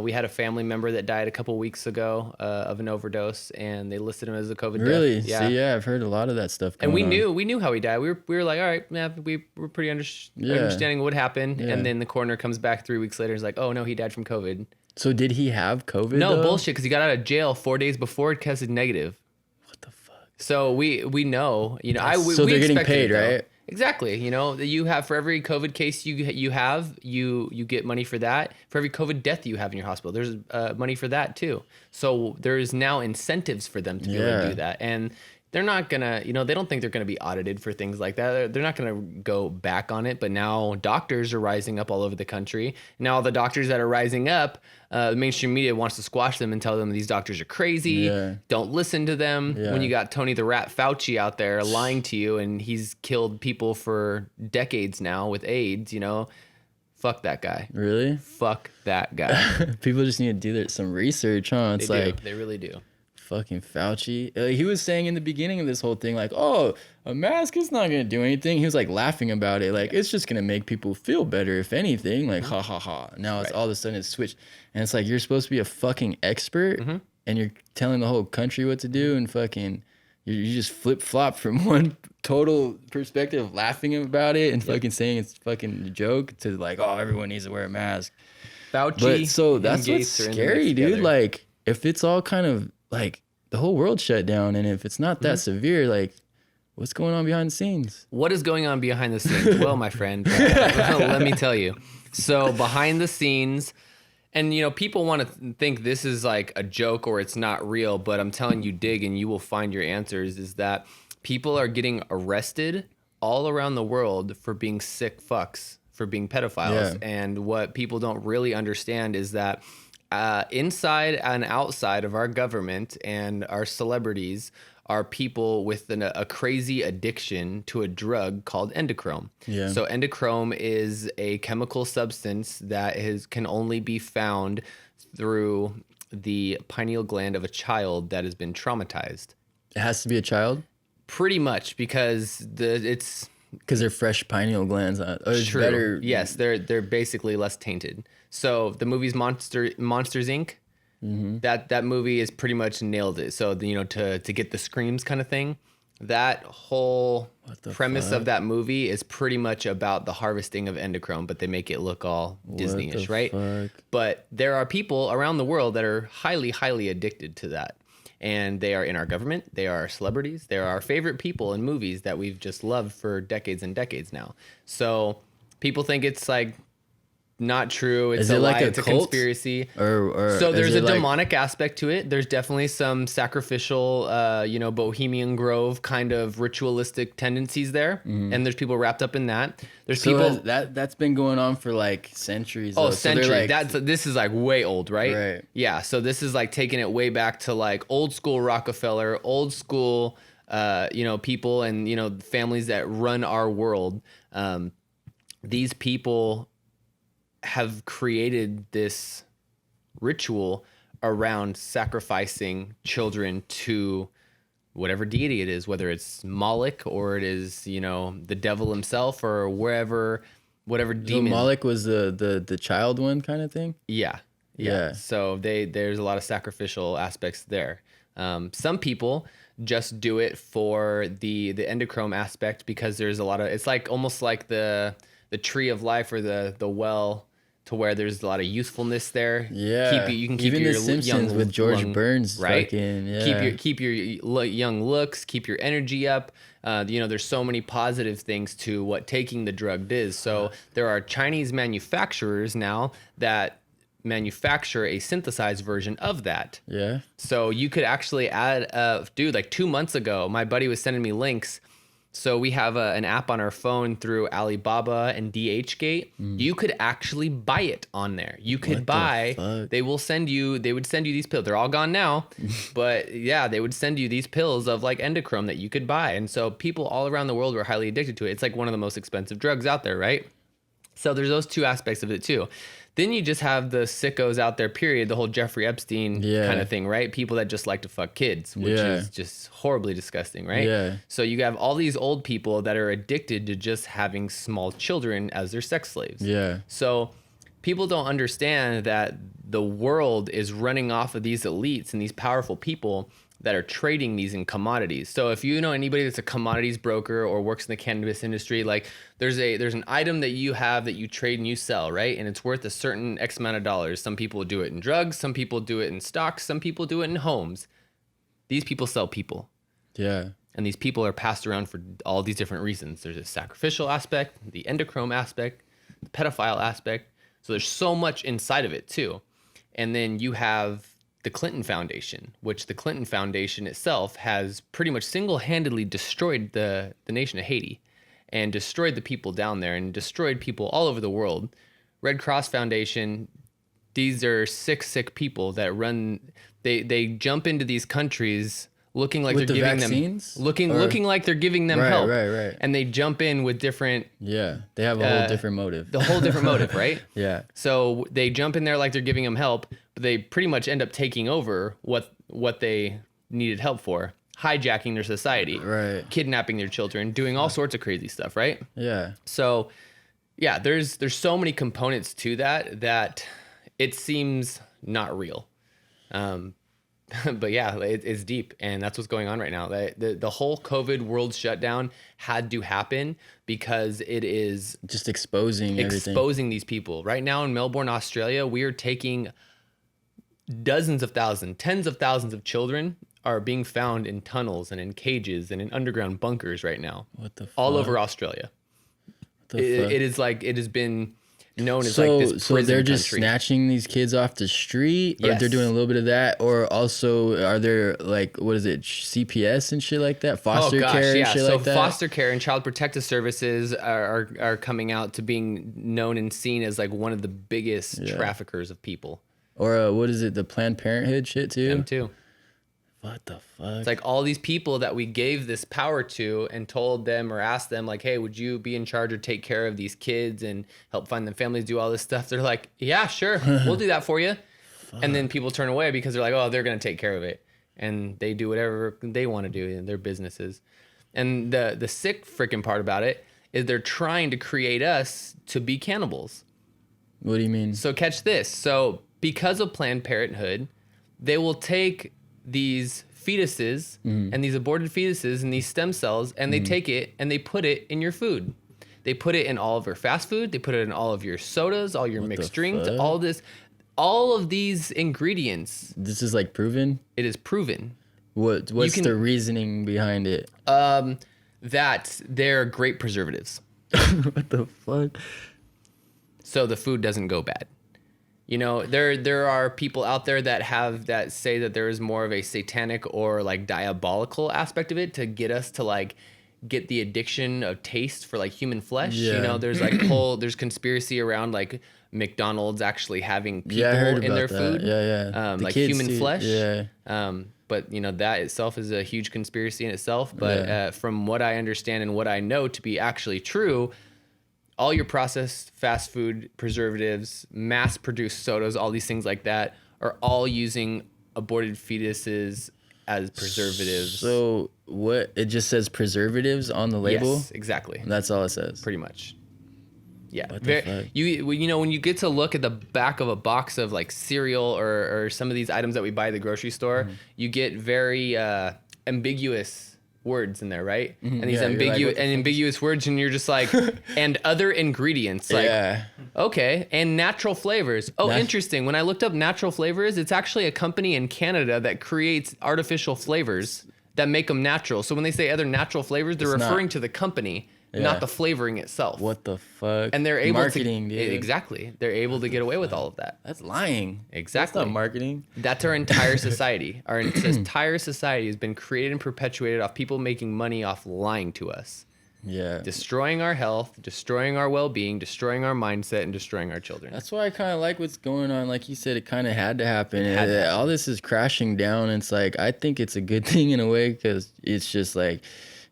We had a family member that died a couple weeks ago of an overdose, and they listed him as a COVID death. Really? Yeah. I've heard a lot of that stuff. And we knew how he died. We were like, all right, we were pretty understanding what happened. Yeah. And then the coroner comes back 3 weeks later and is like, oh no, he died from COVID. So did he have COVID? No, though? bullshit, because he got out of jail 4 days before it tested negative. What the fuck? So we know, so they're getting paid, right? Exactly. You have, for every COVID case you have, you get money for that. For every COVID death you have in your hospital, there's money for that too. So there's now incentives for them to be able to do that. And they're not gonna, they don't think they're gonna be audited for things like that. They're not gonna go back on it. But now doctors are rising up all over the country. Now the doctors that are rising up, the mainstream media wants to squash them and tell them these doctors are crazy. Yeah. Don't listen to them. Yeah. When you got Tony the Rat Fauci out there lying to you, and he's killed people for decades now with AIDS, fuck that guy. Really? Fuck that guy. People just need to do some research, huh? It's they really do. fucking Fauci. He was saying in the beginning of this whole thing, like, oh, a mask is not gonna do anything. He was like laughing about it, like it's just gonna make people feel better, if anything. Like, ha ha ha. Now it's all of a sudden it's switched, and it's like you're supposed to be a fucking expert, and you're telling the whole country what to do, and fucking you just flip flop from one total perspective of laughing about it and fucking saying it's fucking a joke to like, oh, everyone needs to wear a mask. Fauci. But so and that's what's Gates are in the mix scary, dude. together. Like, if it's all kind of like the whole world shut down, and if it's not that severe, like, what's going on behind the scenes? What is going on behind the scenes? Well, my friend, let me tell you. So behind the scenes, and you know, people want to think this is like a joke or it's not real, but I'm telling you, dig and you will find your answers. Is that people are getting arrested all around the world for being sick fucks, for being pedophiles. Yeah. And what people don't really understand is that inside and outside of our government and our celebrities are people with a crazy addiction to a drug called endochrome. Yeah. So endochrome is a chemical substance that can only be found through the pineal gland of a child that has been traumatized. It has to be a child Pretty much, because it's because they're fresh pineal glands. It's true. better. Yes, they're basically less tainted. So the movie's Monsters Inc. That movie is pretty much nailed it. So you know, to get the screams kind of thing, that whole premise of that movie is pretty much about the harvesting of endochrome, but they make it look all Disney-ish, right? Fuck? But there are people around the world that are highly, highly addicted to that. And they are in our government. They are our celebrities. They are our favorite people in movies that we've just loved for decades and decades now. So people think it's like not true. It's Is a it lie. like a It's a cult? conspiracy. Or So is there's it a like- demonic aspect to it. There's definitely some sacrificial, Bohemian Grove kind of ritualistic tendencies there. And there's people wrapped up in that. There's So people. that's been going on for like centuries. Oh, though. So they're, century. like, This is like way old, right? Right. Yeah. So this is like taking it way back to like old school Rockefeller, old school, people and families that run our world. These people have created this ritual around sacrificing children to whatever deity it is, whether it's Moloch or it is, the devil himself or whatever So demon. Moloch was the child one kind of thing. Yeah. Yeah. So there's a lot of sacrificial aspects there. Some people just do it for the endochrome aspect because there's a lot of, it's like almost like the tree of life or the well, to where there's a lot of youthf's there. Yeah. You can keep Even your The Simpsons young with George lung, Burns, right? fucking, yeah. Keep your young looks, keep your energy up. There's so many positive things to what taking the drug does. So there are Chinese manufacturers now that manufacture a synthesized version of that. Yeah. So you could actually add, like 2 months ago, my buddy was sending me links. So we have an app on our phone through Alibaba and DHgate. You could actually buy it on there. You could buy, fuck? they would send you these pills. They're all gone now, but yeah, they would send you these pills of like endochrome that you could buy. And so people all around the world were highly addicted to it. It's like one of the most expensive drugs out there, right? So there's those two aspects of it too. Then you just have the sickos out there, period, the whole Jeffrey Epstein kind of thing, right? People that just like to fuck kids, which is just horribly disgusting, right? Yeah. So you have all these old people that are addicted to just having small children as their sex slaves. Yeah. So people don't understand that the world is running off of these elites and these powerful people that are trading these in commodities. So if you know anybody that's a commodities broker or works in the cannabis industry, like there's an item that you have that you trade and you sell, right? And it's worth a certain X amount of dollars. Some people do it in drugs, some people do it in stocks, some people do it in homes. These people sell people. Yeah. And these people are passed around for all these different reasons. There's a sacrificial aspect, the endochrome aspect, the pedophile aspect. So there's so much inside of it too. And then you have the Clinton Foundation, which the Clinton Foundation itself has pretty much single-handedly destroyed the nation of Haiti and destroyed the people down there and destroyed people all over the world. Red Cross Foundation, these are sick people that they jump into these countries looking like With they're the giving vaccines? them looking like they're giving them Right, help. right. And they jump in with different Yeah. They have a whole different motive. the whole different motive, right? Yeah. So they jump in there like they're giving them help, but they pretty much end up taking over what they needed help for, hijacking their society, Right. kidnapping their children, doing all sorts of crazy stuff, right? Yeah. So, yeah, there's so many components to that it seems not real. But yeah, it's deep, and that's what's going on right now. The whole COVID world shutdown had to happen because it is Just exposing everything. exposing these people. Right now in Melbourne, Australia, we are taking dozens of thousands, tens of thousands of children are being found in tunnels and in cages and in underground bunkers right now. What the fuck? All over Australia. What the fuck? It is like, it has been known as So, like this so prison they're just country. snatching these kids off the street, or Yes. they're doing a little bit of that, or also are there like what is it, CPS and shit like that, foster care and shit so like that? foster care and child protective services are coming out to being known and seen as like one of the biggest traffickers of people. Or what is it, the Planned Parenthood shit too? Them too. What the fuck? It's like all these people that we gave this power to and told them or asked them like, hey, would you be in charge or take care of these kids and help find them families, do all this stuff? They're like, yeah, sure, we'll do that for you. And then people turn away because they're like, oh, they're going to take care of it. And they do whatever they want to do in their businesses. And the sick freaking part about it is they're trying to create us to be cannibals. What do you mean? So catch this. So because of Planned Parenthood, they will take these fetuses and these aborted fetuses and these stem cells, and they take it and they put it in your food. They put it in all of your fast food. They put it in all of your sodas, all your mixed drinks, fuck? all of these ingredients. This is like proven? It is proven What's the reasoning behind it? that they're great preservatives. What the fuck? So the food doesn't go bad. You know, there are people out there that say that there is more of a satanic or like diabolical aspect of it to get us to like get the addiction of taste for like human flesh. Yeah. You know, there's like there's conspiracy around like McDonald's actually having people I heard in their about food. that. Yeah. The Like kids human too. flesh. Yeah. But you know, that itself is a huge conspiracy in itself. But from what I understand and what I know to be actually true, all your processed fast food, preservatives, mass-produced sodas, all these things like that are all using aborted fetuses as preservatives. So what? It just says preservatives on the label? Yes, exactly. That's all it says. Pretty much. Yeah. What the fuck? You know, when you get to look at the back of a box of like cereal or some of these items that we buy at the grocery store, you get very ambiguous words in there, right? And these Yeah, you're like, what the ambiguous words, and you're just like, and other ingredients, like, Yeah. okay, and natural flavors. Oh, interesting. When I looked up natural flavors, it's actually a company in Canada that creates artificial flavors that make them natural. So when they say other natural flavors, they're It's referring not. to the company, Yeah. not the flavoring itself. What the fuck? And they're able marketing, to dude. exactly. They're able to get away with all of that. That's lying. Exactly. That's not marketing. That's our entire society. Our entire society has been created and perpetuated off people making money off lying to us, Yeah. destroying our health, destroying our well-being, destroying our mindset, and destroying our children. That's why I kind of like what's going on. Like you said, it kind of had to happen. had to happen. All this is crashing down. And it's like, I think it's a good thing in a way because it's just like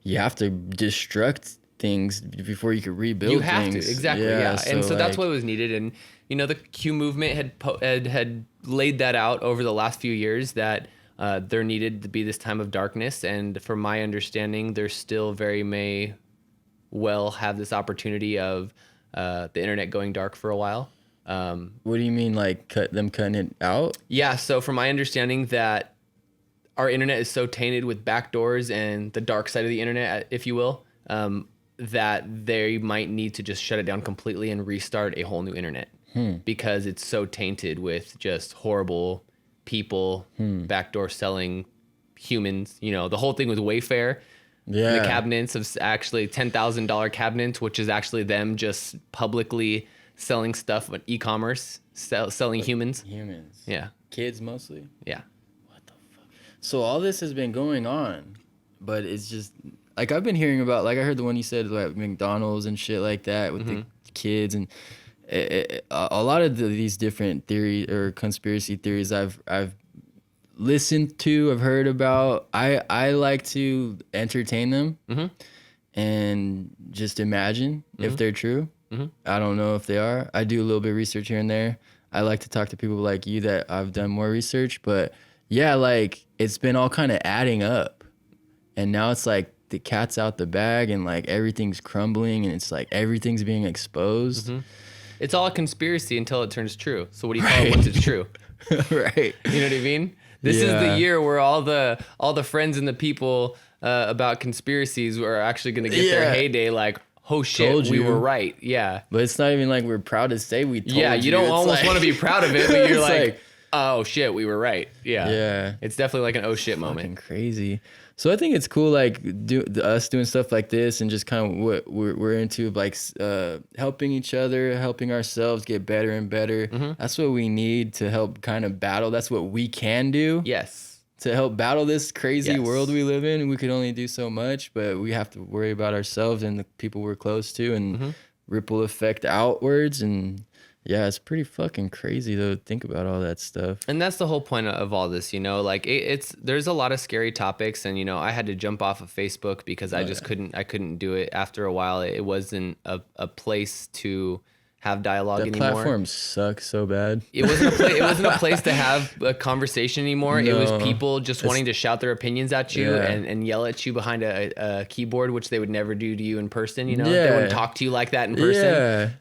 you have to destruct things before you can rebuild You have things. to, exactly, yeah. And so that's like, what was needed. And you know, the Q movement had laid that out over the last few years that there needed to be this time of darkness. And from my understanding, there still very may well have this opportunity of the internet going dark for a while. What do you mean, like cutting it out? Yeah, so from my understanding that our internet is so tainted with backdoors and the dark side of the internet, if you will, that they might need to just shut it down completely and restart a whole new internet because it's so tainted with just horrible people backdoor selling humans. You know, the whole thing with Wayfair. Yeah. The cabinets of actually $10,000 cabinets, which is actually them just publicly selling stuff on e-commerce, selling humans. Humans. Yeah. Kids mostly. Yeah. So all this has been going on, but it's just like I've been hearing about. Like I heard the one you said, like McDonald's and shit like that with the kids, and a lot of these different theories or conspiracy theories I've listened to, I've heard about. I like to entertain them and just imagine if they're true. I don't know if they are. I do a little bit of research here and there. I like to talk to people like you that I've done more research, but yeah, like it's been all kind of adding up, and now it's like the cat's out the bag, and like everything's crumbling, and it's like everything's being exposed. It's all a conspiracy until it turns true. So what do you call it once it's true? Right. You know what I mean? This is Yeah. the year where all the friends and the people about conspiracies are actually going to get their Yeah. heyday. Like, oh shit, Told we you. were right. Yeah. But it's not even like we're proud to say we told you. Yeah, you don't It's almost like- want to be proud of it, but you're It's like, oh shit, we were right. Yeah. Yeah. It's definitely like an oh shit Fucking moment. crazy. So I think it's cool, like us doing stuff like this, and just kind of what we're into, like helping each other, helping ourselves get better and better. That's what we need to help kind of battle. That's what we can do Yes. to help battle this crazy Yes. world we live in. We could only do so much, but we have to worry about ourselves and the people we're close to, and ripple effect outwards. And yeah, it's pretty fucking crazy to think about all that stuff. And that's the whole point of all this, you know, like there's a lot of scary topics, and, you know, I had to jump off of Facebook because I just couldn't do it after a while. It wasn't a place to have dialogue That anymore. platform sucks so bad. It wasn't a place to have a conversation anymore. It was No. people just wanting to shout their opinions at you Yeah. and yell at you behind a keyboard, which they would never do to you in person. You know, they Yeah. wouldn't talk to you like that in person.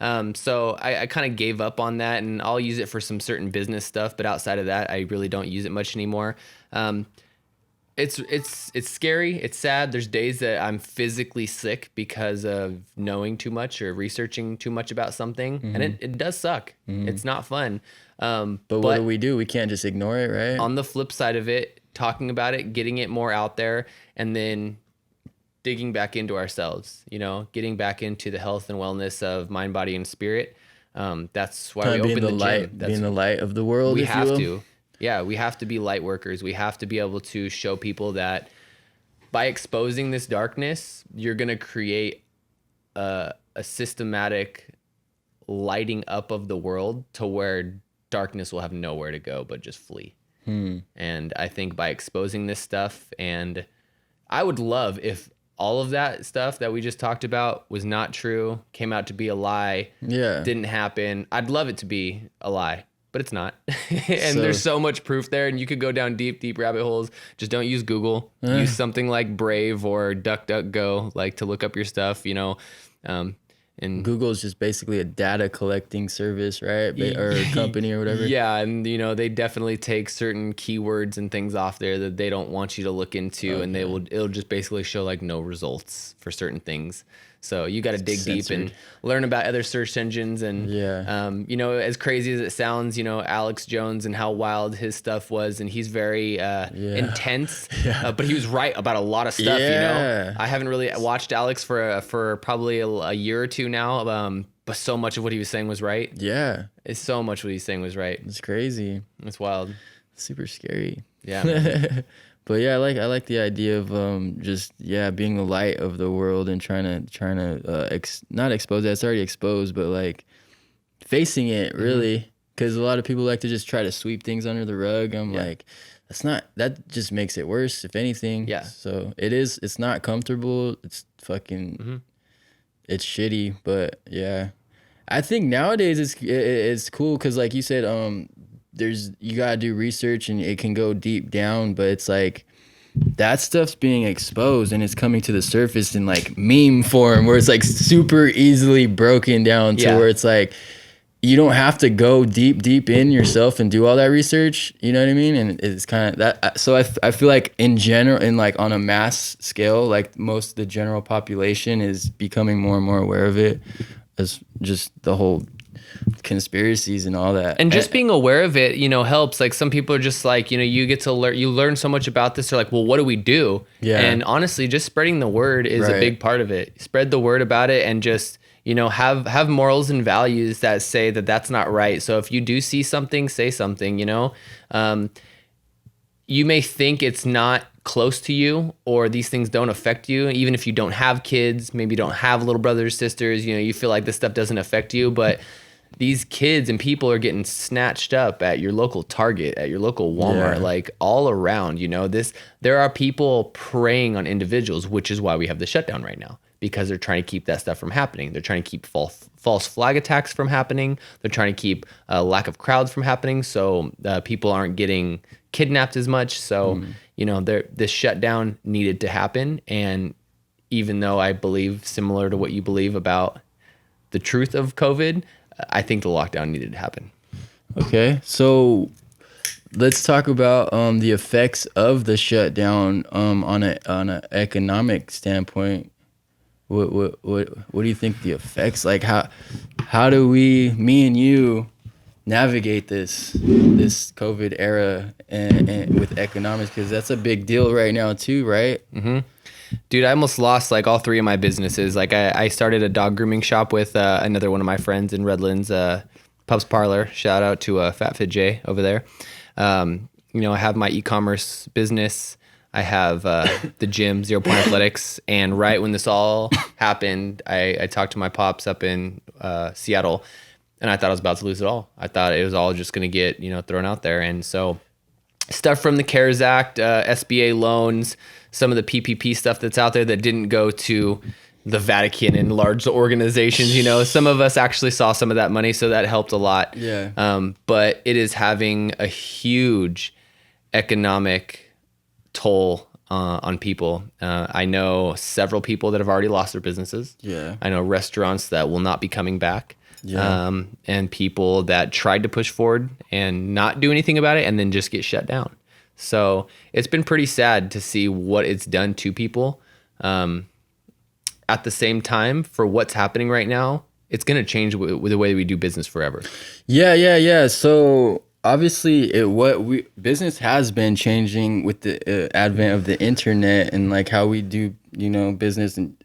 Yeah. So I kind of gave up on that, and I'll use it for some certain business stuff. But outside of that, I really don't use it much anymore. It's scary. It's sad. There's days that I'm physically sick because of knowing too much or researching too much about something, and it does suck. It's not fun. But what do? We can't just ignore it, right? On the flip side of it, talking about it, getting it more out there, and then digging back into ourselves, you know, getting back into the health and wellness of mind, body, and spirit. That's why we Kinda being opened the the light, gym. That's being the light of the world. we if you have will. to. Yeah, we have to be light workers. We have to be able to show people that by exposing this darkness, you're going to create a systematic lighting up of the world to where darkness will have nowhere to go but just flee. And I think by exposing this stuff, and I would love if all of that stuff that we just talked about was not true, came out to be a lie, Yeah. didn't happen. I'd love it to be a lie, but it's not. And So- there's so much proof there, and you could go down deep rabbit holes. Just don't use Google. Use something like Brave or DuckDuckGo, like to look up your stuff, you know. And Google is just basically a data collecting service, right? Or company or whatever. yeah, and you know, they definitely take certain keywords and things off there that they don't want you to look into, and it'll just basically show like no results for certain things. So you got to dig deep and censored. learn about other search engines. And Yeah. you know, as crazy as it sounds, you know, Alex Jones and how wild his stuff was, and he's very intense, but he was right about a lot of stuff. You Yeah. know, I haven't really watched Alex for probably a year or two now, but so much of what he was saying was right. Yeah. It's so much what he's saying was right. It's crazy. It's wild. Super scary. Yeah. Man. But yeah, I like the idea of just being the light of the world and trying to not expose that. It's already exposed, but like facing it really, because a lot of people like to just try to sweep things under the rug. I'm like, that just makes it worse, if anything. Yeah. So it's not comfortable. It's fucking it's shitty, but yeah. I think nowadays it's cool because like you said, you gotta do research and it can go deep down, but it's like that stuff's being exposed and it's coming to the surface in like meme form where it's like super easily broken down to where it's like you don't have to go deep in yourself and do all that research, you know what I mean? And it's kind of that. So I feel like in general, in like on a mass scale, like most of the general population is becoming more and more aware of it, as just the whole conspiracies and all that. And just being aware of it, you know, helps. Like some people are just like, you know, you learn so much about this. They're like, well, what do we do? Yeah. And honestly, just spreading the word is a Right. big part of it. Spread the word about it and just, you know, have morals and values that say that that's not right. So if you do see something, say something, you know. You may think it's not close to you or these things don't affect you, even if you don't have kids, maybe you don't have little brothers, sisters, you know, you feel like this stuff doesn't affect you, but these kids and people are getting snatched up at your local Target, at your local Walmart, like all around, you know, there are people preying on individuals, which is why we have the shutdown right now. because they're trying to keep that stuff from happening. They're trying to keep false flag attacks from happening. They're trying to keep lack of crowds from happening, so people aren't getting kidnapped as much. So this shutdown needed to happen. And even though I believe similar to what you believe about the truth of COVID, I think the lockdown needed to happen. Okay, so let's talk about the effects of the shutdown on a economic standpoint. What do you think the effects, like how do me and you navigate this COVID era and with economics, because that's a big deal right now too, right? Mm-hmm. Dude, I almost lost like all three of my businesses. Like I started a dog grooming shop with another one of my friends in Redlands, Pups Parlor. Shout out to Fat Fit J over there. I have my e-commerce business. I have the gym, 0 Point Athletics. And right when this all happened, I talked to my pops up in Seattle, and I thought I was about to lose it all. I thought it was all just going to get, thrown out there. And so stuff from the CARES Act, SBA loans, some of the PPP stuff that's out there that didn't go to the Vatican and large organizations, some of us actually saw some of that money. So that helped a lot. Yeah. But it is having a huge economic toll on people. I know several people that have already lost their businesses. Yeah. I know restaurants that will not be coming back. Yeah. And people that tried to push forward and not do anything about it and then just get shut down. So it's been pretty sad to see what it's done to people. At the same time, for what's happening right now, it's going to change with the way we do business forever. Yeah. So obviously, business has been changing with the advent of the internet and like how we do, business, and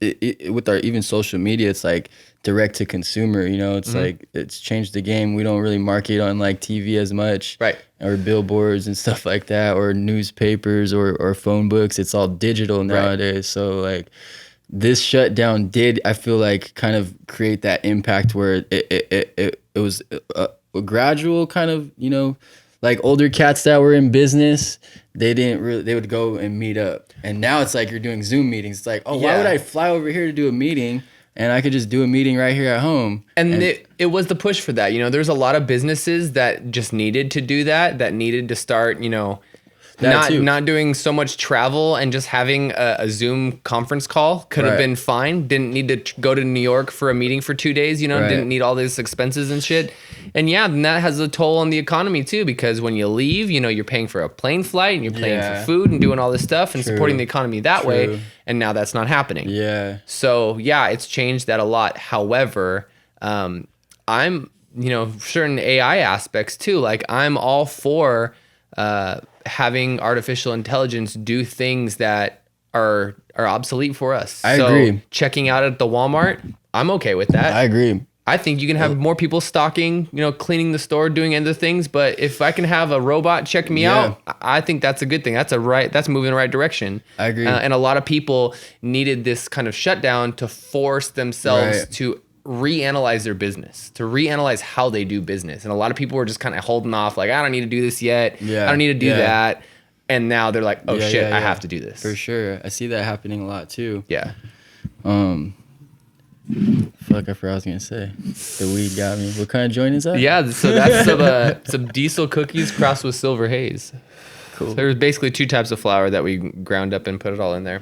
with our even social media. It's like direct to consumer. It's like it's changed the game. We don't really market on like TV as much, right? Or billboards and stuff like that, or newspapers or phone books. It's all digital nowadays. Right. So like, this shutdown did, I feel like, kind of create that impact where it was a gradual kind of, like older cats that were in business, they would go and meet up. And now it's like you're doing Zoom meetings. It's like, why would I fly over here to do a meeting and I could just do a meeting right here at home? And it was the push for that. There's a lot of businesses that just needed to do that needed to start, not doing so much travel, and just having a Zoom conference call could have been fine. Didn't need to go to New York for a meeting for 2 days, didn't need all these expenses and shit. And then that has a toll on the economy too, because when you leave, you're paying for a plane flight and you're paying for food and doing all this stuff and supporting the economy that way. And now that's not happening. Yeah. So it's changed that a lot. However, I'm, certain AI aspects too. Like I'm all for, having artificial intelligence do things that are obsolete for us. I agree. Checking out at the Walmart, I'm okay with that. I agree. I think you can have more people stocking, cleaning the store, doing other things. But if I can have a robot check me out, I think that's a good thing. That's moving in the right direction. I agree. And a lot of people needed this kind of shutdown to force themselves to reanalyze their business, to reanalyze how they do business. And a lot of people were just kind of holding off, like, I don't need to do this yet. I don't need to do that. And now they're like, oh shit, I have to do this. For sure. I see that happening a lot too. Yeah. Fuck, I forgot what I was gonna say. The weed got me. What kind of joint is that? Yeah, so that's some diesel cookies crossed with silver haze. Cool. So there's basically 2 types of flour that we ground up and put it all in there.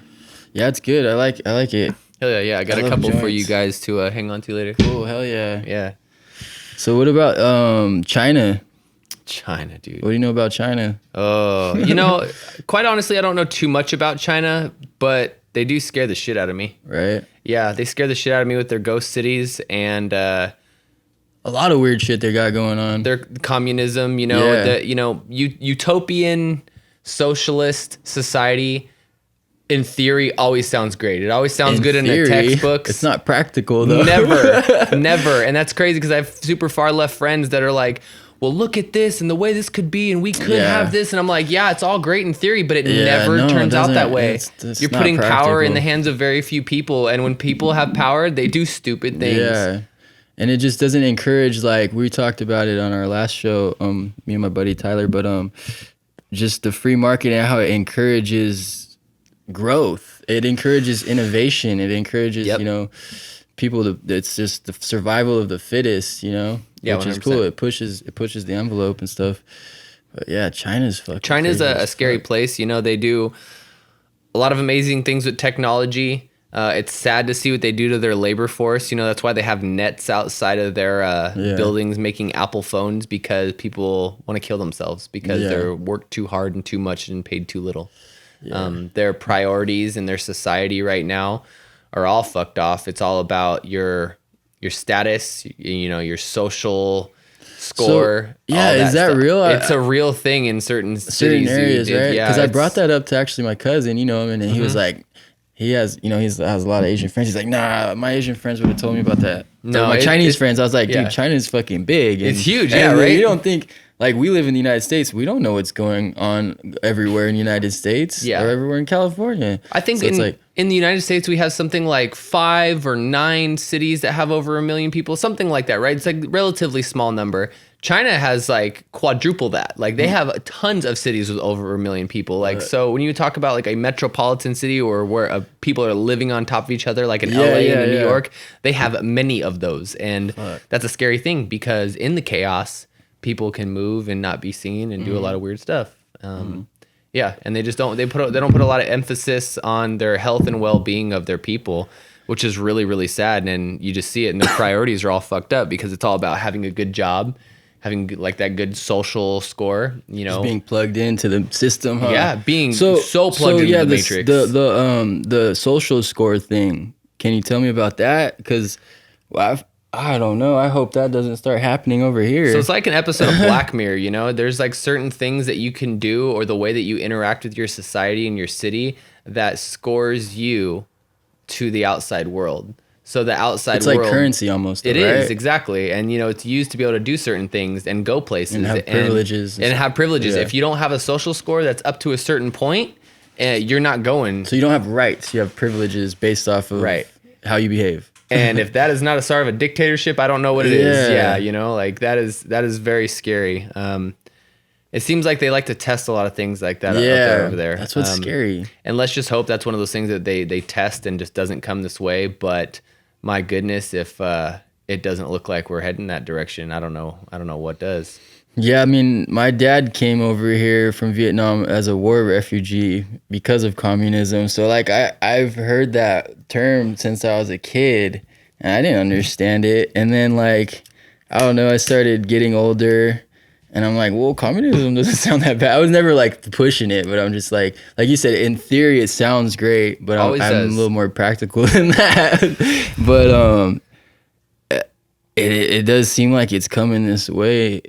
Yeah, it's good. I like it. Hell yeah. I got a couple for you guys to hang on to later. Cool. Hell yeah. Yeah. So what about China? China, dude. What do you know about China? Oh, quite honestly, I don't know too much about China, but they do scare the shit out of me. Right? Yeah, they scare the shit out of me with their ghost cities and a lot of weird shit they got going on. Their communism, the utopian socialist society. In theory, always sounds great. It always sounds good in the textbooks. It's not practical though. Never. And that's crazy because I have super far left friends that are like, well, look at this and the way this could be, and we could have this. And I'm like, yeah, it's all great in theory, but it never turns out that way. You're putting power in the hands of very few people. And when people have power, they do stupid things. Yeah. And it just doesn't encourage, like we talked about it on our last show, me and my buddy Tyler, but just the free market and how it encourages growth. it encourages innovation. It encourages, Yep. you know, people to, it's just the survival of the fittest, you know, Yeah, which is 100%. cool. It pushes the envelope and stuff. But yeah, China's fucking China's crazy a as scary fuck. place. You know, they do a lot of amazing things with technology. It's sad to see what they do to their labor force. You know, that's why they have nets outside of their Yeah. buildings making Apple phones, because people want to kill themselves because Yeah. they're worked too hard and too much and paid too little. Yeah. Their priorities in their society right now are all fucked off. It's all about your status, you know, your social score. yeah, all is that stuff. real? It's a real thing in certain certain cities, areas, dude. right? Yeah, Because I brought it's- that up to actually my cousin, you know him, and he was like, he has, you know, has a lot of Asian friends. He's like, nah, my Asian friends would have told me about that. No, No, my Chinese friends, I was like, yeah. dude, China's fucking big. It's huge, and yeah, right? You don't think, like, we live in the United States, we don't know what's going on everywhere in the United States Yeah. or everywhere in California. I think So it's like, in the United States, we have something like 5 or 9 cities that have over 1 million people, something like that, right? It's like a relatively small number. China has like quadruple that. Like they have tons of cities with over 1 million people. Like, so when you talk about like a metropolitan city or where people are living on top of each other, like in LA and in New York, they have many of those. And that's a scary thing because in the chaos, people can move and not be seen and do a lot of weird stuff. Yeah, and they just don't they don't put a lot of emphasis on their health and well-being of their people, which is really, really sad. And you just see it, and their priorities are all fucked up because it's all about having a good job, having like that good social score, you know. just being plugged into the system, huh? Yeah, being so plugged into the matrix. The social score thing. Can you tell me about that? Because I don't know. I hope that doesn't start happening over here. So it's like an episode of Black Mirror, you know? There's like certain things that you can do or the way that you interact with your society and your city that scores you to the outside world. So the outside it's world, like currency almost. It though, is, right? exactly. And, you know, it's used to be able to do certain things and go places. And have privileges and And stuff. have privileges. Yeah. If you don't have a social score that's up to a certain point, you're not going. So you don't have rights. You have privileges based off of Right. how you behave. And if that is not a start of a dictatorship, I don't know what it is. Yeah. Yeah, you know, like that is very scary. It seems like they like to test a lot of things like that out there over there. That's what's scary. And let's just hope that's one of those things that they test and just doesn't come this way. But my goodness, if it doesn't look like we're heading that direction, I don't know what does. Yeah, I mean, my dad came over here from Vietnam as a war refugee because of communism. So like I've heard that term since I was a kid and I didn't understand it. And then like, I don't know, I started getting older and I'm like, well, communism doesn't sound that bad. I was never like pushing it, but I'm just like you said, in theory it sounds great, but I'm Always a does. little more practical than that. But it does seem like it's coming this way.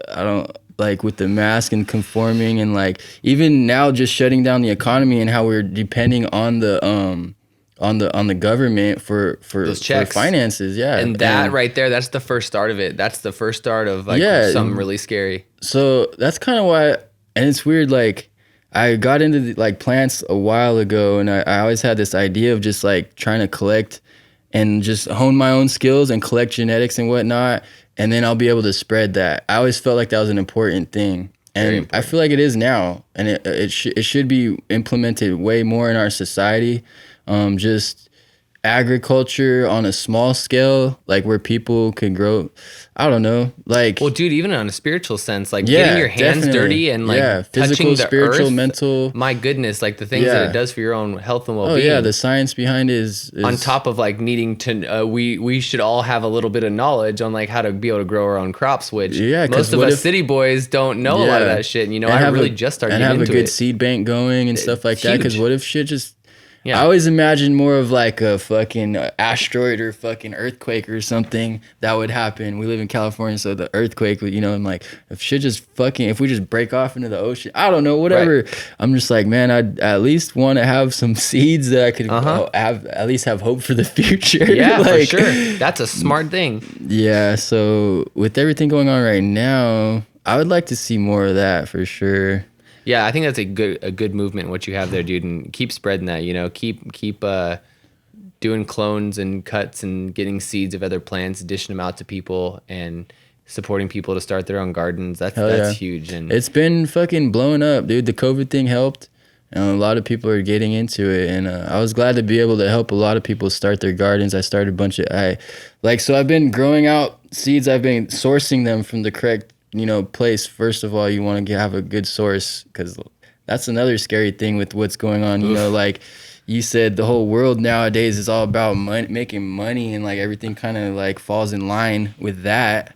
I don't like with the mask and conforming and like even now just shutting down the economy and how we're depending on the government for Those checks. for finances. Yeah. And that right there, that's the first start of it. That's the first start of like Yeah, something and- really scary. So that's kind of why, and it's weird, like I got into like plants a while ago and I always had this idea of just like trying to collect and just hone my own skills and collect genetics and whatnot. And then I'll be able to spread that. I always felt like that was an important thing. And I feel like it is now. And it should be implemented way more in our society. Just agriculture on a small scale, like where people can grow. I don't know. Like, Well, dude, even on a spiritual sense, like yeah, getting your hands definitely. dirty and like Yeah, touching physical, the spiritual, earth, mental. my goodness, like the things that Yeah. it does for your own health and Oh well-being. yeah, the science behind it is on top of like needing to we should all have a little bit of knowledge on like how to be able to grow our own crops, which Yeah, 'cause most of what us if- city boys don't know a lot of Yeah. that shit. And, you know, and I have really a- just started and getting have into a good it. seed bank going and stuff like that. Because huge. what if shit just Yeah. I always imagine more of like a fucking asteroid or fucking earthquake or something that would happen. We live in California, so the earthquake would, you know, I'm like, if shit just fucking, if we just break off into the ocean, I don't know, whatever. I'm just like, man, I'd at least want to have some seeds that I could have, at least have hope for the future. Yeah, for Like, sure. That's a smart thing. Yeah, so with everything going on right now, I would like to see more of that for sure. Yeah, I think that's a good movement what you have there, dude, and keep spreading that. You know, keep doing clones and cuts and getting seeds of other plants, dishing them out to people, and supporting people to start their own gardens. That's yeah. huge. And It's been fucking blowing up, dude. The COVID thing helped. And a lot of people are getting into it, and I was glad to be able to help a lot of people start their gardens. I started a bunch of so I've been growing out seeds. I've been sourcing them from the correct place. First of all, you want to have a good source, because that's another scary thing with what's going on. Like you said, the whole world nowadays is all about making money, and like everything kind of like falls in line with that.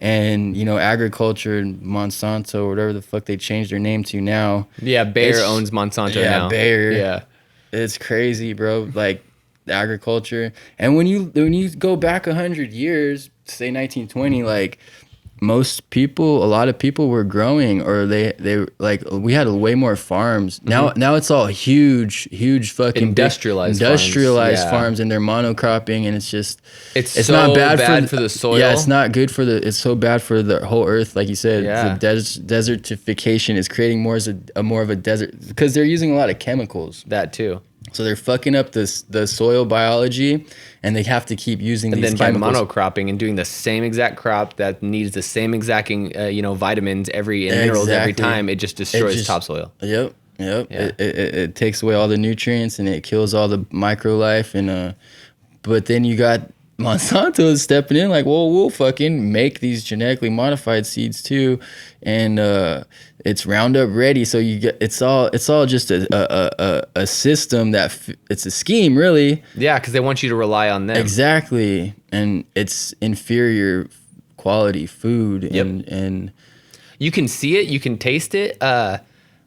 And agriculture and Monsanto, or whatever the fuck they changed their name to now. Yeah, Bayer owns Monsanto now. Yeah, Bayer. Yeah, it's crazy, bro. Like agriculture, and when you go back 100 years, say 1920, like a lot of people were growing, or they like we had way more farms. Now it's all huge fucking industrialized farms, and they're monocropping, and it's so not bad for the soil. Yeah, it's not good it's so bad for the whole earth, like you said. Yeah. The desertification is creating more of a desert, because they're using a lot of chemicals. That too. So they're fucking up the soil biology, and they have to keep using these chemicals. And then by monocropping and doing the same exact crop that needs the same exact vitamins and minerals every time, it just destroys topsoil. Yep. Yeah. It takes away all the nutrients, and it kills all the microlife. And but then you got Monsanto is stepping in, like, well, we'll fucking make these genetically modified seeds too, and it's Roundup ready. So you get it's all just a system it's a scheme, really. Yeah, because they want you to rely on them. Exactly, and it's inferior quality food. Yep. And you can see it, you can taste it.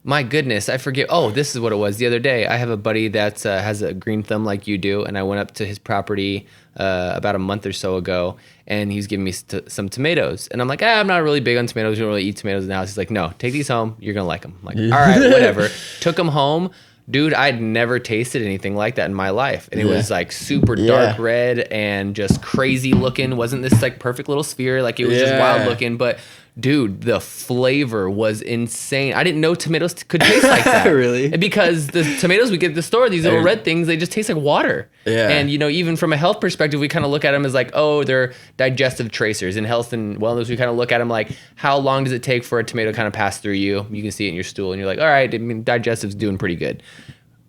My goodness, I forget. Oh, this is what it was the other day. I have a buddy that has a green thumb like you do, and I went up to his property about a month or so ago, and he was giving me some tomatoes. And I'm like, I'm not really big on tomatoes. We don't really eat tomatoes in the house. He's like, no, take these home. You're going to like them. I'm like, all right, whatever. Took them home. Dude, I'd never tasted anything like that in my life. And it was like super dark red and just crazy looking. Wasn't this like perfect little sphere. Like it was just wild looking. But dude, the flavor was insane. I didn't know tomatoes could taste like that. Really? And because the tomatoes we get at the store, these little red things, they just taste like water. Yeah. And, even from a health perspective, we kind of look at them as like, oh, they're digestive tracers. In health and wellness, we kind of look at them like, how long does it take for a tomato to kind of pass through you? You can see it in your stool, and you're like, all right, digestive's doing pretty good.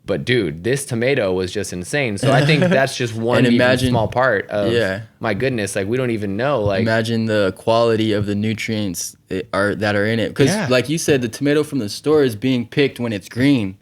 But dude, this tomato was just insane. So I think that's just one small part of my goodness. Like we don't even know. Like imagine the quality of the nutrients that are in it. Because like you said, the tomato from the store is being picked when it's green.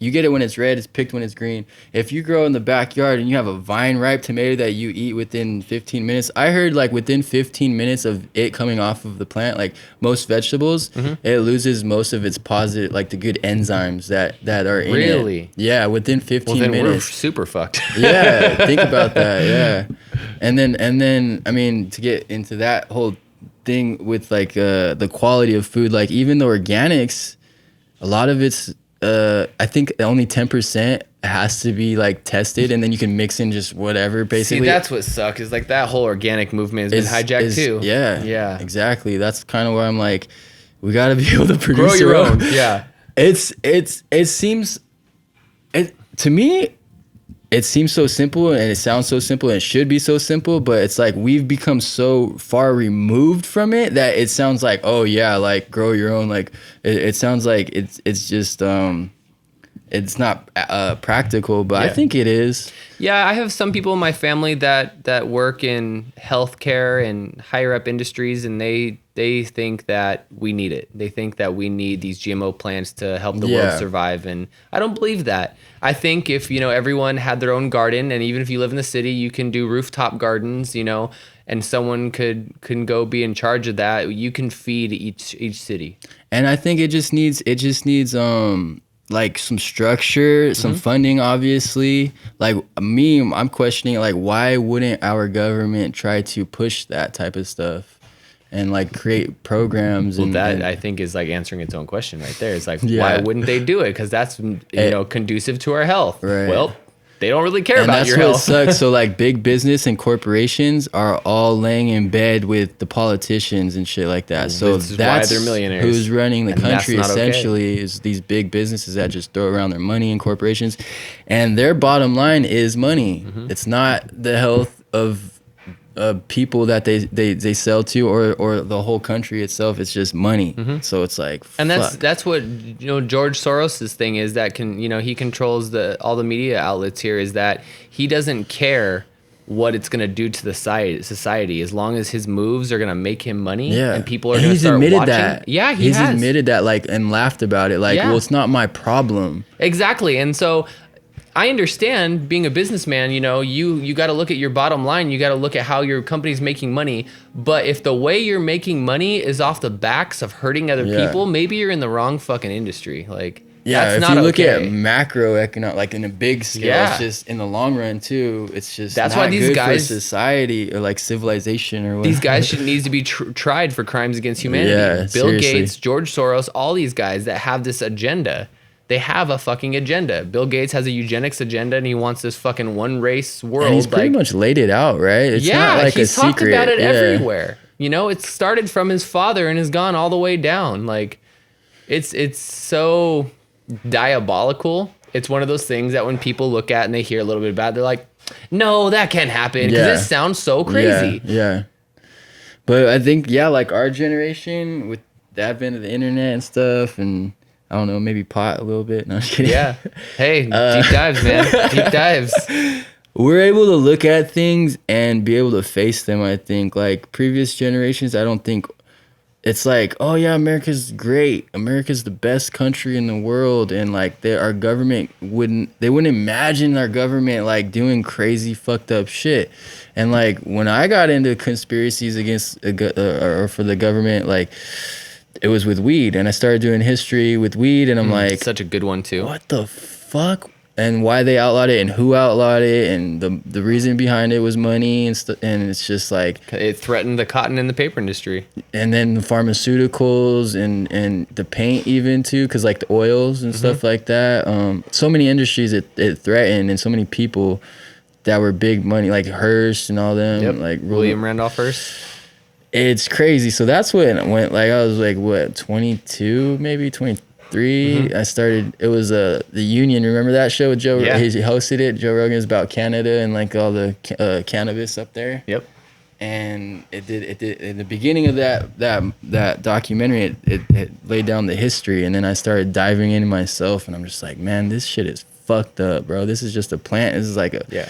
You get it when it's red, it's picked when it's green. If you grow in the backyard and you have a vine ripe tomato that you eat within 15 minutes, I heard like within 15 minutes of it coming off of the plant, like most vegetables, it loses most of its positive, like the good enzymes that are in it. Really? Yeah, within 15 minutes. We're super fucked. Yeah, think about that. Yeah, and then I mean, to get into that whole thing with like the quality of food, like even the organics, a lot of it's I think only 10% has to be like tested, and then you can mix in just whatever, basically. See, that's what sucks, is like that whole organic movement has been hijacked too. Yeah, exactly. That's kind of where I'm like, we got to be able to produce grow your own. Yeah, it seems to me. It seems so simple, and it sounds so simple, and it should be so simple, but it's like we've become so far removed from it that it sounds like, oh yeah, like grow your own. Like it sounds like it's just it's not practical, but I think it is. Yeah, I have some people in my family that work in healthcare and higher up industries, and they think that we need it. They think that we need these GMO plants to help the world survive, and I don't believe that. I think if everyone had their own garden, and even if you live in the city, you can do rooftop gardens, and someone can go be in charge of that. You can feed each city. And I think it just needs like some structure, some funding, obviously. Like I'm questioning, like, why wouldn't our government try to push that type of stuff and like create programs? Well, I think is like answering its own question right there. It's like, why wouldn't they do it? Because that's conducive to our health. Right. Well, they don't really care about your health. That's what sucks. So like big business and corporations are all laying in bed with the politicians and shit like that. So that's why they're millionaires. Who's running the country essentially is these big businesses that just throw around their money in corporations, and their bottom line is money. It's not the health of people that they sell to, or the whole country itself. It's just money. So it's like, And fuck. that's what George Soros's thing is, that he controls all the media outlets here, is that he doesn't care what it's gonna do to the society as long as his moves are gonna make him money, Yeah, and people are and gonna he's start admitted watching. that. Yeah, he's has admitted that, like, and laughed about it. Like, Yeah. well, it's not my problem. Exactly. And so I understand, being a businessman, you got to look at your bottom line. You got to look at how your company's making money. But if the way you're making money is off the backs of hurting other Yeah. people, maybe you're in the wrong fucking industry. Like, Yeah, that's if not you look okay. at macroeconomic, like in a big scale, Yeah. it's just in the long run too. It's just That's not why these good guys- for society or like civilization or whatever. These guys needs to be tried for crimes against humanity. Yeah, Bill seriously. Gates, George Soros, all these guys that have this agenda. They have a fucking agenda. Bill Gates has a eugenics agenda, and he wants this fucking one race world. And he's pretty much laid it out, right? It's not like he's a talked secret. about it Yeah. everywhere. It started from his father and has gone all the way down. Like, it's so diabolical. It's one of those things that when people look at and they hear a little bit about it, they're like, no, that can't happen, because Yeah. it sounds so crazy. Yeah. But I think, like our generation with the advent of the internet and stuff, and I don't know, maybe pot a little bit. No, I'm just kidding. Yeah. Hey, deep dives, man. Deep dives. We're able to look at things and be able to face them. I think, like previous generations, I don't think it's like, oh yeah, America's great. America's the best country in the world, and like our government wouldn't imagine our government like doing crazy fucked up shit. And like when I got into conspiracies against or for the government, like it was with weed, and I started doing history with weed, and I'm like, Such a good one, too. what the fuck? And why they outlawed it, and who outlawed it, and the reason behind it was money and stuff. And it's just like, It threatened the cotton and the paper industry. and then the pharmaceuticals and the paint even too, because like the oils and stuff like that. So many industries it threatened, and so many people that were big money, like Hearst and all them. Yep. Like William Randolph Hearst. it's crazy. So that's when it went, like I was like, what, 22, maybe 23. I started, it was the Union. Remember that show with Joe? Yeah. He hosted it. Joe Rogan. Is about Canada and like all the cannabis up there. Yep. And it did in the beginning of that documentary, it laid down the history, and then I started diving into myself, and I'm just like, man, this shit is fucked up, bro. This is just a plant. This is like a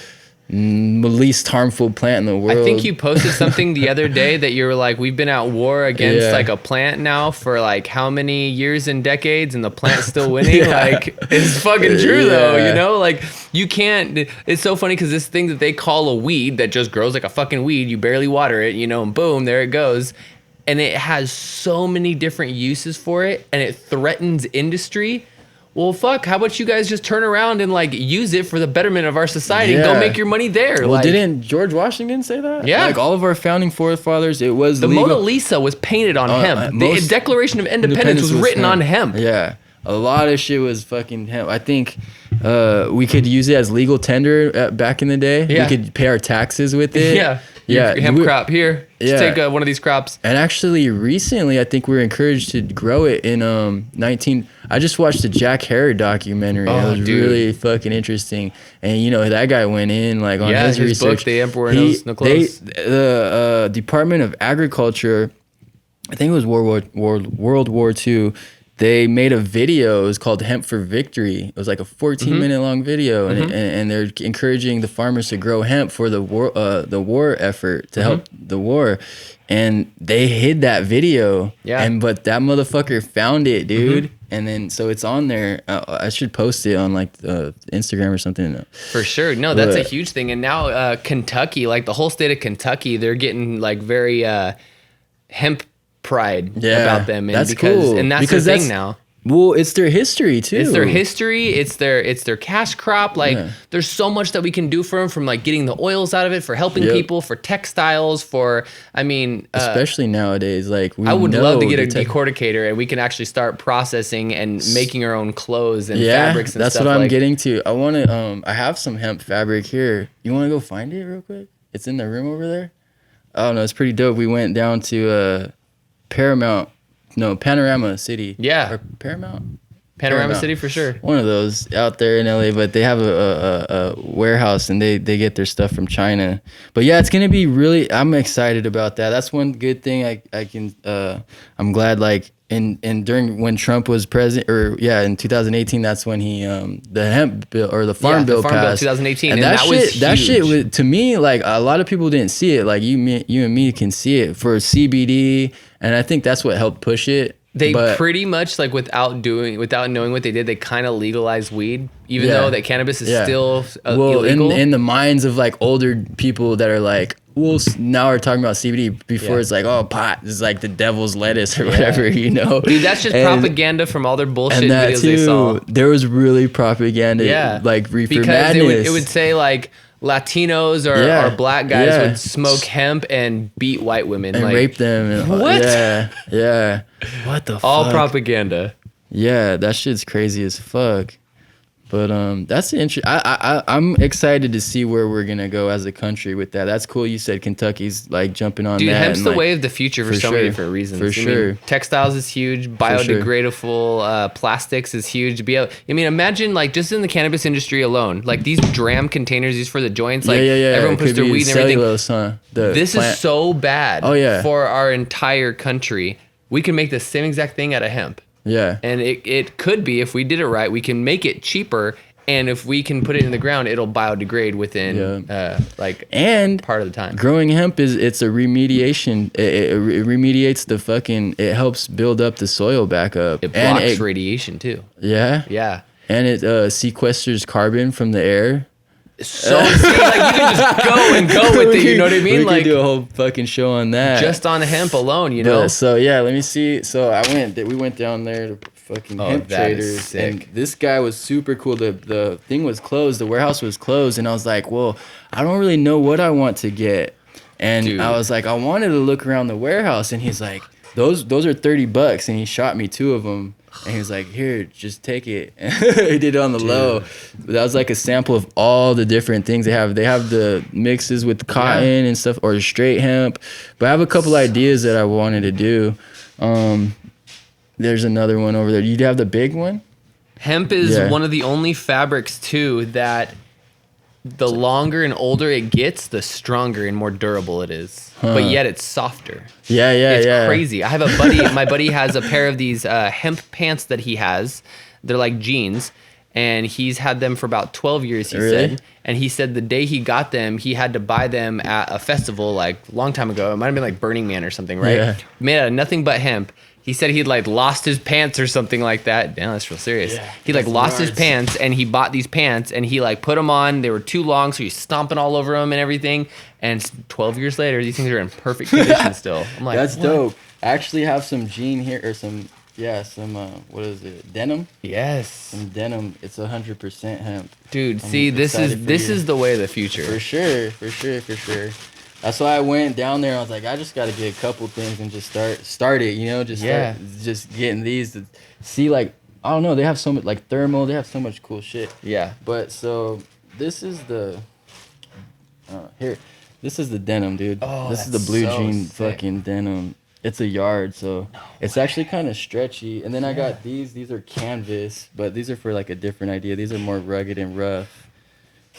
least harmful plant in the world. I think you posted something the other day that you were like, we've been at war against Yeah. like a plant now for like how many years and decades, and the plant's still winning. Yeah. Like, it's fucking true though, Yeah. like you can't, it's so funny because this thing that they call a weed that just grows like a fucking weed, you barely water it, and boom, there it goes. And it has so many different uses for it, and it threatens industry. Well, fuck, how about you guys just turn around and like use it for the betterment of our society and go Yeah. make your money there? Well, like, didn't George Washington say that? Yeah. Like all of our founding forefathers, it was the legal. Mona Lisa was painted on hemp. The most Declaration of Independence was written on hemp. Yeah. A lot of shit was fucking hemp. I think we could use it as legal tender back in the day. Yeah. We could pay our taxes with it. Yeah. Yeah. Your hemp crop here. Just Yeah. take one of these crops. And actually, recently, I think we were encouraged to grow it in I just watched the Jack Herod documentary. Oh, It was dude. really fucking interesting. And that guy went in like on Yeah, his his research. book, The Emperor Knows No Clothes. The Department of Agriculture, I think it was World War II. They made a video. It was called "Hemp for Victory." It was like a 14-minute long video, and they're encouraging the farmers to grow hemp for the war effort to help the war. And they hid that video. Yeah. But that motherfucker found it, dude. And then so it's on there. I should post it on like Instagram or something. For sure. No, that's a But- huge thing. And now Kentucky, like the whole state of Kentucky, they're getting like very hemp pride about them. And that's cool. And that's Because their that's- thing now. Well, it's their history too. It's their history. It's their cash crop. Like there's so much that we can do for them, from like getting the oils out of it, for helping Yep. people, for textiles, for, Especially nowadays. Like I would love to get a the tech- decorticator, and we can actually start processing and making our own clothes and Yeah, fabrics and that's stuff. what I'm like, getting to. I want to. I have some hemp fabric here. You want to go find it real quick? It's in the room over there. Oh no, it's pretty dope. We went down to Panorama City. Yeah. Or Paramount. Panorama no. City for sure. One of those out there in LA, but they have a warehouse and they get their stuff from China. But yeah, it's gonna be really. I'm excited about that. That's one good thing I can. I'm glad like in during when Trump was president, or yeah, in 2018, that's when he the hemp bill or the farm bill passed. 2018, and that was shit that shit huge. was, to me, like a lot of people didn't see it. Like you and me can see it for CBD, and I think that's what helped push it. They But- pretty much like without knowing what they did, they kind of legalized weed, even Yeah. though that cannabis is Yeah. still well illegal. in the minds of like older people that are like, well, now we're talking about CBD. Before Yeah. it's like, oh, pot is like the devil's lettuce or whatever, you know. Dude, that's just And- propaganda from all their bullshit And that videos they saw. too, there was really propaganda, Yeah, like Reefer because Madness. it would say like Latinos or, Yeah. or black guys Yeah. would smoke hemp and beat white women, and like rape them. And, What? Yeah. What the all fuck? propaganda. Yeah, that shit's crazy as fuck. But that's interesting. I'm excited to see where we're gonna go as a country with that. That's cool. You said Kentucky's like jumping on Dude, that. hemp's and, the like, way of the future for so many sure. different reasons. For I mean, sure. textiles is huge. Biodegradable plastics is huge. I mean, imagine like just in the cannabis industry alone, like these dram containers used for the joints. Like yeah. everyone It puts could their be weed and everything. cellulose, huh? The This plant. is so bad. Oh, yeah. For our entire country, we can make the same exact thing out of hemp. Yeah. And it could be, if we did it right, we can make it cheaper. And if we can put it in the ground, it'll biodegrade within like And part of the time. growing hemp it's a remediation. It remediates the fucking. It helps build up the soil back up. It and blocks radiation too. Yeah. Yeah. And it sequesters carbon from the air. So see, like you can just go and go with it. You know what I mean? We Like could do a whole fucking show on that. just on hemp alone, you know? So yeah, let me see. So we went down there to fucking hemp that is traders, sick. and this guy was super cool. The thing was closed, the warehouse was closed, and I was like, well, I don't really know what I want to get, and Dude. I was like, I wanted to look around the warehouse, and he's like, those are $30, and he shot me 2 of them. And he was like, here, just take it. He did it on the low. But that was like a sample of all the different things they have. They have the mixes with cotton and stuff, or straight hemp. But I have a couple ideas that I wanted to do. There's another one over there. You have the big one? Hemp is Yeah. one of the only fabrics too that the longer and older it gets, the stronger and more durable it is. But yet it's softer. Yeah, It's crazy. I have a buddy. My buddy has a pair of these hemp pants that he has. They're like jeans, and he's had them for about 12 years. He Really? said, and he said the day he got them, he had to buy them at a festival like a long time ago. It might have been like Burning Man or something, right? Yeah. Made out of nothing but hemp. He said he'd like lost his pants or something like that. Damn, that's real serious. Yeah, he like that's lost his nuts. pants and he bought these pants and he like put them on. They were too long, so he's stomping all over them and everything. And 12 years later, these things are in perfect condition still. I'm like, That's what? dope. I actually have some jean here, or some what is it? Denim? Yes, Some denim. It's 100% hemp. dude. I'm See, this excited for this you. is the way of the future. For sure. That's why I went down there. I was like, I just got to get a couple things and just start it, you know, just getting these to see, like, I don't know. They have so much, like, thermal. They have so much cool shit. Yeah. But so this is the, here, this is the denim, dude. Oh, this is the that's blue so jean sick. fucking denim. It's a yard, so it's actually kind of stretchy. And then I got these. These are canvas, but these are for like a different idea. These are more rugged and rough.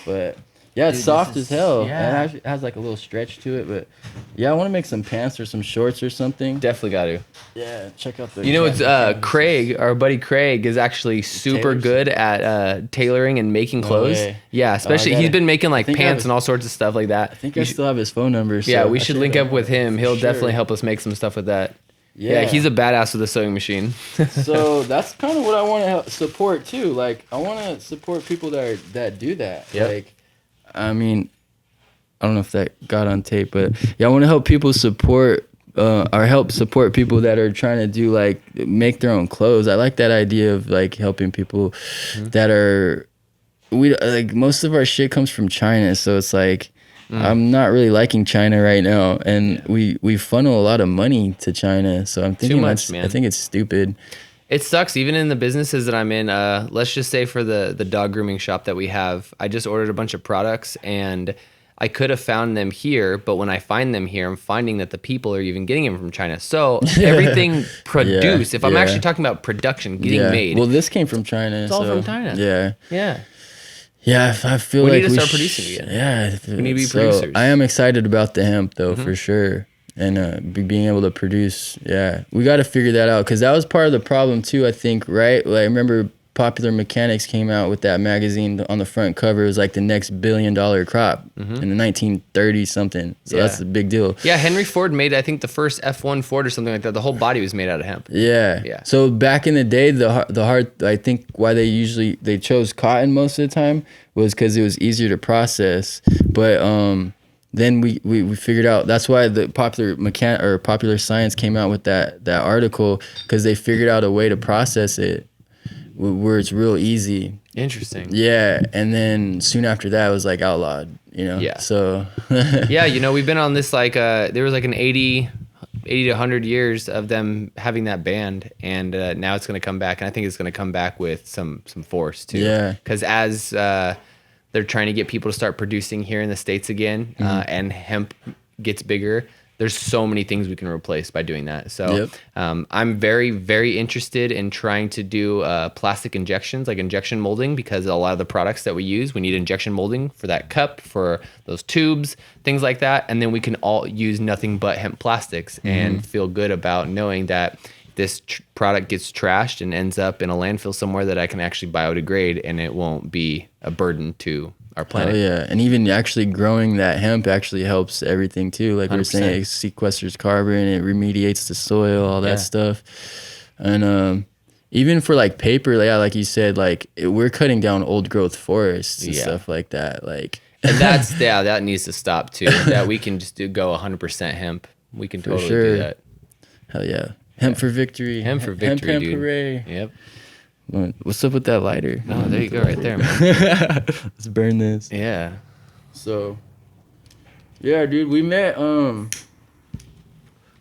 But yeah, it's Dude, this soft is- as hell. yeah. And it actually has like a little stretch to it. But yeah, I want to make some pants or some shorts or something. Definitely got to. Yeah, check out the. You know, it's canvas. Craig, our buddy Craig, is actually super tailors? good at tailoring and making No clothes. way. Yeah, especially gotta- he's been making like think I pants have and all sorts of stuff like that. I think We I should- still have his phone number. yeah, so we I should link up with him. He'll Sure. definitely help us make some stuff with that. Yeah, he's a badass with a sewing machine. So that's kind of what I want to support too. Like I want to support people that do that. Yep. Like, I mean, I don't know if that got on tape, but yeah, I want to help people support or help support people that are trying to do like make their own clothes. I like that idea of like helping people that are like most of our shit comes from China, so it's like. I'm not really liking China right now, and we funnel a lot of money to China. So I'm thinking much, I man. think it's stupid. It sucks, even in the businesses that I'm in. Let's just say for the dog grooming shop that we have, I just ordered a bunch of products, and I could have found them here, but when I find them here, I'm finding that the people are even getting them from China. So everything produced, if I'm actually talking about production, getting made, Well, this came from China. it's all from China. Yeah. Yeah. Yeah, I feel We like need to start producing again. Yeah, We need to be so producers. I am excited about the hemp though, for sure, and being able to produce. Yeah, we got to figure that out because that was part of the problem too. I think, right? Like, I remember Popular Mechanics came out with that magazine on the front cover. It was like the next $1 billion crop in the 1930s something. So that's a big deal. Yeah, Henry Ford made, I think, the first F1 Ford or something like that. The whole body was made out of hemp. Yeah. Yeah. So back in the day, the hard, I think why they chose cotton most of the time was because it was easier to process. But then we figured out that's why the Popular Science came out with that article, because they figured out a way to process it where it's real easy. Interesting. Yeah, and then soon after that it was like outlawed, Yeah. So Yeah, we've been on this there was like an 80 to 100 years of them having that banned, and now it's going to come back, and I think it's going to come back with some force too. Yeah. Because as they're trying to get people to start producing here in the States again, and hemp gets bigger, there's so many things we can replace by doing that. So I'm very, very interested in trying to do plastic injections, like injection molding, because a lot of the products that we use, we need injection molding for that cup, for those tubes, things like that. And then we can all use nothing but hemp plastics and feel good about knowing that this product gets trashed and ends up in a landfill somewhere that I can actually biodegrade, and it won't be a burden to our planet. Oh yeah, and even actually growing that hemp actually helps everything too. Like we were saying, it sequesters carbon, it remediates the soil, all that stuff. And even for like paper, like you said, like we're cutting down old growth forests and stuff like that. Like, and that needs to stop too. That we can just go 100% hemp. We can totally do that. Hell yeah. Hemp for victory. Hemp for victory, hemp, dude. Hooray. Yep. What's up with that lighter? Oh, there you go, right there, man. Let's burn this. Yeah. So, yeah, dude, we met a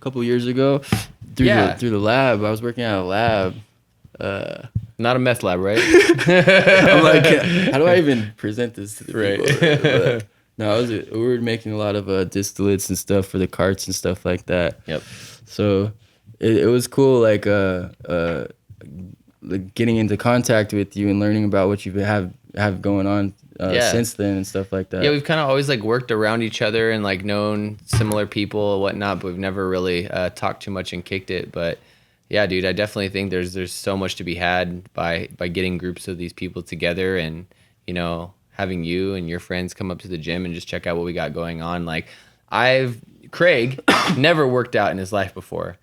couple years ago through the lab. I was working at a lab. Not a meth lab, right? I'm like, how do I even present this to the people? Right. No, we were making a lot of distillates and stuff for the carts and stuff like that. Yep. So it was cool, like getting into contact with you and learning about what you have going on since then and stuff like that. Yeah, we've kind of always like worked around each other and like known similar people and whatnot, but we've never really talked too much and kicked it. But yeah, dude, I definitely think there's so much to be had by getting groups of these people together, and having you and your friends come up to the gym and just check out what we got going on. Like Craig never worked out in his life before.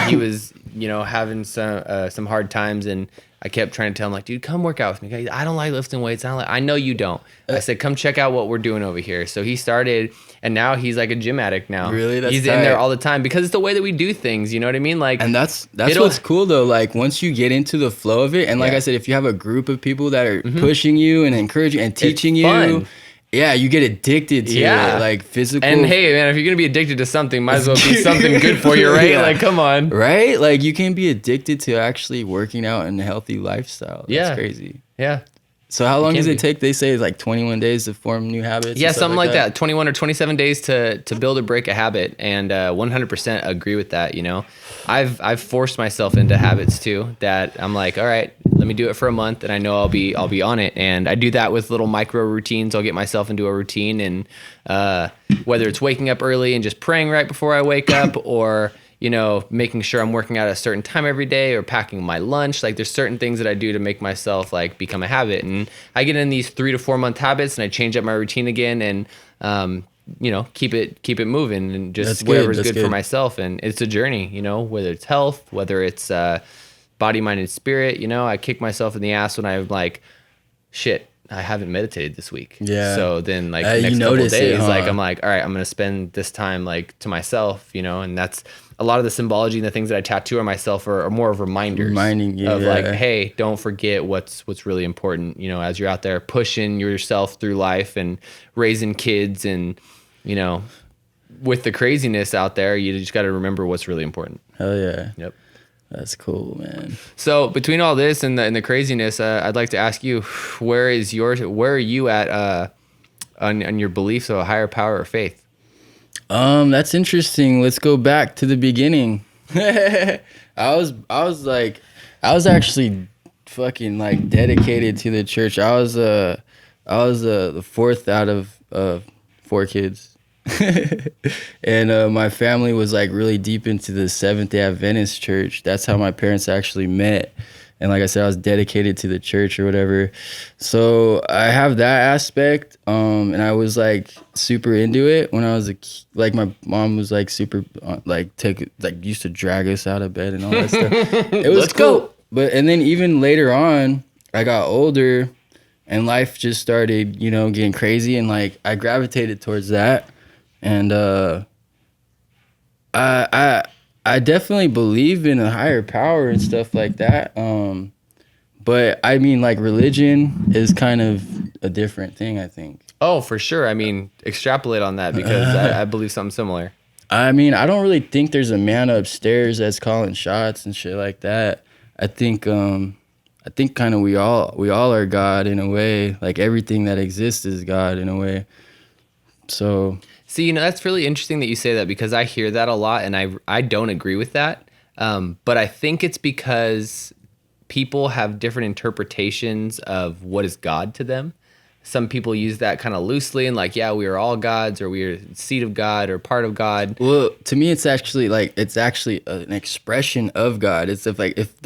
He was, having some hard times, and I kept trying to tell him, like, dude, come work out with me. I don't like lifting weights. I know you don't. I said, come check out what we're doing over here. So he started, and now he's like a gym addict now. Really? That's he's tight. in there all the time because it's the way that we do things. You know what I mean? Like, and that's what's cool though. Like once you get into the flow of it, and like I said, if you have a group of people that are pushing you and encouraging and teaching you. Fun. Yeah, you get addicted to it, like physical. And hey, man, if you're gonna be addicted to something, might as well be something good for you, right? Like, come on, right? Like you can be addicted to actually working out and a healthy lifestyle. That's crazy. Yeah. So how long does it take? They say it's like 21 days to form new habits. Yeah, something like that. 21 or 27 days to build or break a habit, and 100% agree with that. I've forced myself into habits too. That I'm like, all right, let me do it for a month, and I know I'll be on it. And I do that with little micro routines. I'll get myself into a routine, and whether it's waking up early and just praying right before I wake up, or making sure I'm working out at a certain time every day, or packing my lunch. Like there's certain things that I do to make myself like become a habit. And I get in these 3 to 4 month habits, and I change up my routine again, and keep it moving, and just whatever's good for myself. And it's a journey, whether it's health, whether it's body, mind, and spirit. I kick myself in the ass when I'm like, shit, I haven't meditated this week. Yeah. So then like the next couple of days, it, huh? like I'm like, all right, I'm going to spend this time like to myself, and that's a lot of the symbology and the things that I tattoo on myself are more of reminders. Reminding you of like, hey, don't forget what's really important, as you're out there pushing yourself through life and raising kids, and, with the craziness out there, you just got to remember what's really important. Hell yeah. Yep. That's cool, man. So between all this and the craziness, I'd like to ask you, where are you at on your beliefs of a higher power or faith? That's interesting. Let's go back to the beginning. I was actually fucking like dedicated to the church. I was the fourth out of four kids. And my family was like really deep into the Seventh-day Adventist church. That's how my parents actually met. And like I said, I was dedicated to the church or whatever. So I have that aspect. And I was like super into it when I was like my mom was like super used to drag us out of bed and all that stuff. It was Let's cool. go. But and then even later on, I got older and life just started, getting crazy, and like I gravitated towards that. And I definitely believe in a higher power and stuff like that. But I mean, like, religion is kind of a different thing, I think. Oh, for sure. I mean, extrapolate on that because I believe something similar. I mean, I don't really think there's a man upstairs that's calling shots and shit like that. I think kind of we all are God in a way. Like everything that exists is God in a way. So See, that's really interesting that you say that because I hear that a lot and I don't agree with that. But I think it's because people have different interpretations of what is God to them. Some people use that kind of loosely and like, yeah, we are all gods or we are seed of God or part of God. well, to me, it's actually an expression of God. It's if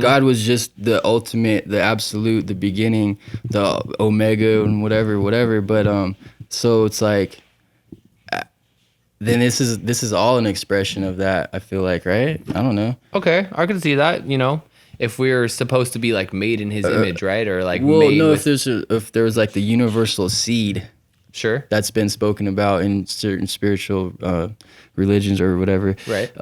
God was just the ultimate, the absolute, the beginning, the omega and whatever. But so it's like, then this is all an expression of that. I feel like, right? I don't know. Okay, I can see that. If we're supposed to be like made in His image, right? Or like Well, made no, with... if there was like the universal seed Sure. that's been spoken about in certain spiritual religions or whatever, Right.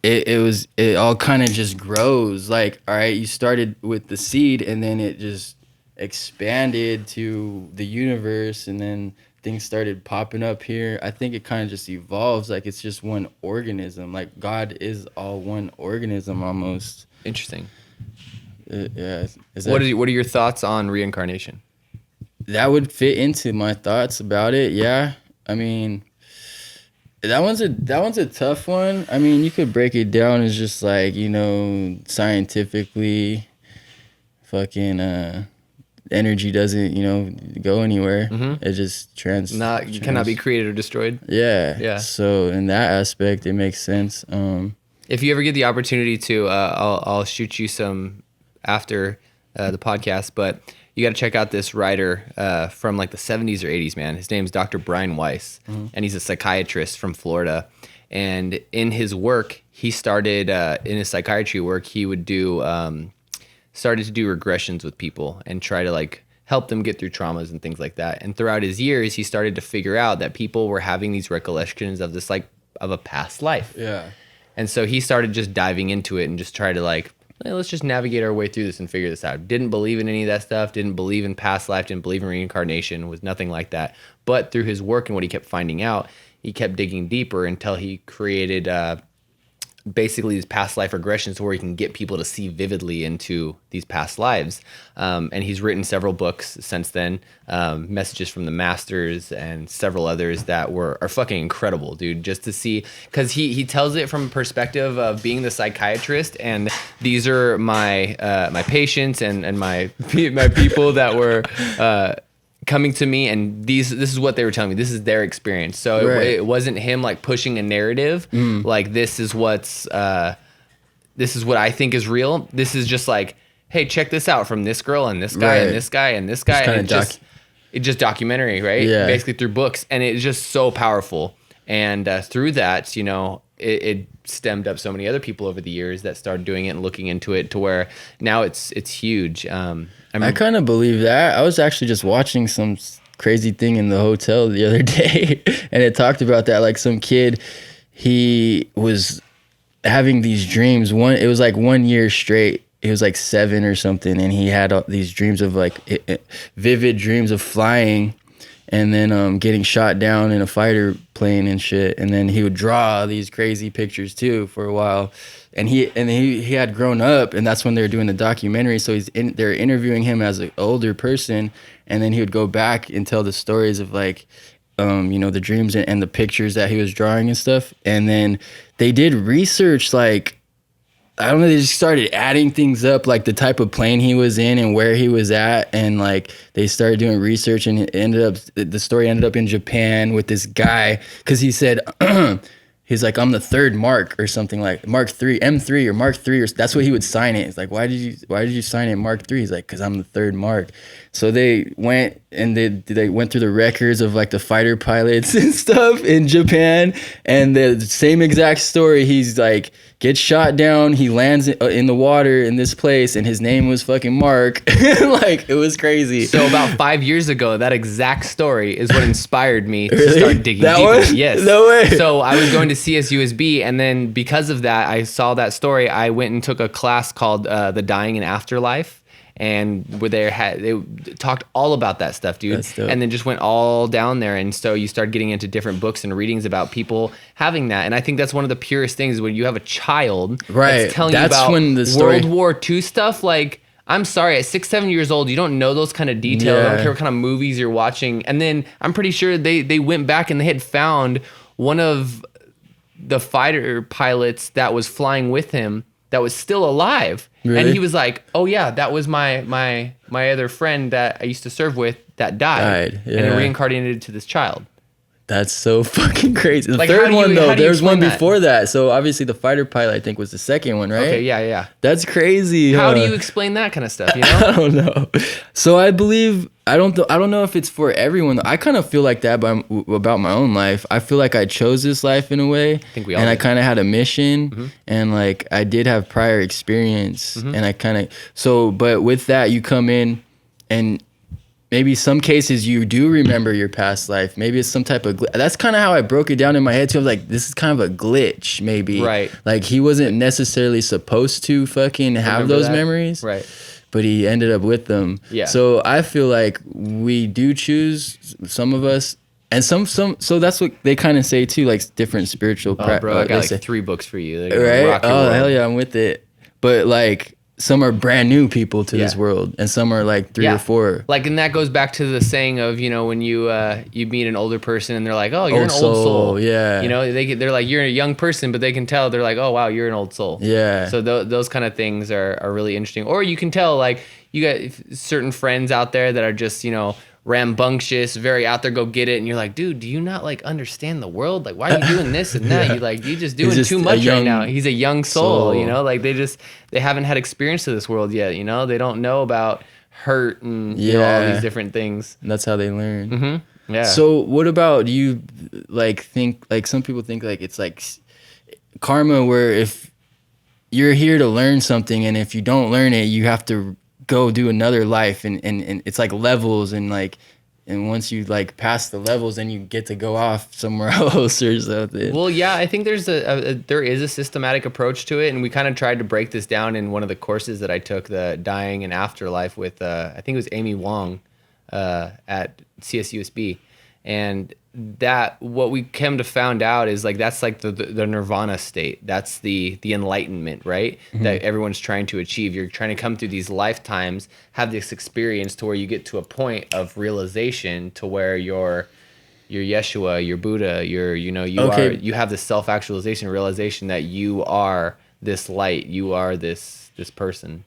It all kind of just grows. Like, all right, you started with the seed and then it just expanded to the universe, and then things started popping up here. I think it kind of just evolves. Like, it's just one organism. Like, God is all one organism almost. Interesting. Yeah. What are your thoughts on reincarnation? That would fit into my thoughts about it. Yeah. I mean, that one's a tough one. I mean, you could break it down as just like, scientifically, fucking energy doesn't, go anywhere. Mm-hmm. It just Cannot be created or destroyed. Yeah. Yeah. So in that aspect, it makes sense. If you ever get the opportunity to, I'll shoot you some after the podcast, but you got to check out this writer from like the 70s or 80s, man. His name's Dr. Brian Weiss, and he's a psychiatrist from Florida. And in his work, he started, in his psychiatry work, he would started to do regressions with people and try to like help them get through traumas and things like that. And throughout his years, he started to figure out that people were having these recollections of this like of a past life. Yeah. And so he started just diving into it and just try to like, hey, let's just navigate our way through this and figure this out. Didn't believe in any of that stuff. Didn't believe in past life. Didn't believe in reincarnation. Was nothing like that. But through his work and what he kept finding out, he kept digging deeper until he created basically these past life regressions where he can get people to see vividly into these past lives. And he's written several books since then, Messages from the Masters and several others that are fucking incredible, dude, just to see, because he tells it from a perspective of being the psychiatrist, and these are my my patients and my people that were coming to me, and this is what they were telling me. This is their experience. So Right. it wasn't him like pushing a narrative, like this is what I think is real. This is just like, hey, check this out from this girl and this guy Right. and this guy and this guy. kinda And it's just documentary, right? Yeah. Basically through books, and it's just so powerful. And through that, it stemmed up so many other people over the years that started doing it and looking into it to where now it's huge. I kind of believe that. I was actually just watching some crazy thing in the hotel the other day, and it talked about that. Like some kid, he was having these dreams. It was like 1 year straight. He was like 7 or something, and he had all these dreams of like vivid dreams of flying, and then getting shot down in a fighter plane and shit. And then he would draw these crazy pictures too for a while. And he had grown up, and that's when they were doing the documentary. So they're interviewing him as an older person, and then he would go back and tell the stories of like, the dreams and the pictures that he was drawing and stuff. And then they did research, like, I don't know, they just started adding things up, like the type of plane he was in and where he was at. And like they started doing research, and the story ended up in Japan with this guy. Cause he said, he's like, I'm the third Mark or something, like Mark 3, M3 or Mark 3, or that's what he would sign it. It's like, why did you sign it Mark 3? He's like, cause I'm the third Mark. So they went and they went through the records of like the fighter pilots and stuff in Japan, and the same exact story. He's like, gets shot down, he lands in the water in this place, and his name was fucking Mark. Like, it was crazy. So about 5 years ago, that exact story is what inspired me to start digging that deeper. one? Yes. No way. So I was going to CSUSB, and then because of that, I saw that story. I went and took a class called The Dying and Afterlife. And where they talked all about that stuff, dude, and then just went all down there. And so you start getting into different books and readings about people having that. And I think that's one of the purest things when you have a child that's telling you about when the story... World War II stuff. Like, I'm sorry, at 6, 7 years old, you don't know those kind of details. I don't care what kind of movies you're watching. And then I'm pretty sure they went back and they had found one of the fighter pilots that was flying with him that was still alive. Really? And he was like, oh yeah, that was my other friend that I used to serve with that died. Yeah. And it reincarnated to this child. That's so fucking crazy. The like, third one, though, there's one that? before that. So obviously the fighter pilot, I think, was the second one, right? Okay, yeah. That's crazy. How do you explain that kind of stuff, you know? I don't know. So I believe, I don't know if it's for everyone. I kind of feel like that about my own life. I feel like I chose this life in a way. I think we all did. I kind of had a mission, and like I did have prior experience, and I kind of, but with that, you come in and maybe some cases you do remember your past life. Maybe it's some type of that's kind of how I broke it down in my head too. I was like, this is kind of a glitch, maybe. Right. Like he wasn't necessarily supposed to fucking have those memories. Right. But he ended up with them. Yeah. So I feel like we do choose, some of us, and some. So that's what they kind of say too, like different spiritual. Oh, bro, I got like 3 books for you. Right? Rock your world. Hell yeah, I'm with it. But like, some are brand new people to this world, and some are like 3 or 4. Like, and that goes back to the saying of, you know, when you meet an older person and they're like, oh, you're an old soul. Yeah. You know, they're like, you're a young person, but they can tell, they're like, oh wow, you're an old soul. Yeah. So those kind of things are really interesting. Or you can tell, like, you got certain friends out there that are just, you know, rambunctious, very out there, go get it, and you're like, dude, do you not like understand the world? Like, why are you doing this and that? You just doing too much right now. He's a young soul, you know, like they haven't had experience of this world yet, you know, they don't know about hurt and you know, all these different things. And that's how they learn. Mm-hmm. Yeah. So what about you? Like, think like some people think like it's like karma, where if you're here to learn something, and if you don't learn it, you have to go do another life, and it's like levels, and like, and once you like pass the levels, then you get to go off somewhere else or something. Well, yeah, I think there is a systematic approach to it, and we kind of tried to break this down in one of the courses that I took, the Dying and Afterlife, with I think it was Amy Wong at CSUSB, and that what we came to found out is like that's like the nirvana state. That's the enlightenment, right? That everyone's trying to achieve. You're trying to come through these lifetimes, have this experience to where you get to a point of realization to where you're Yeshua, you're Buddha, you have this self-actualization, realization that you are this light, you are this person.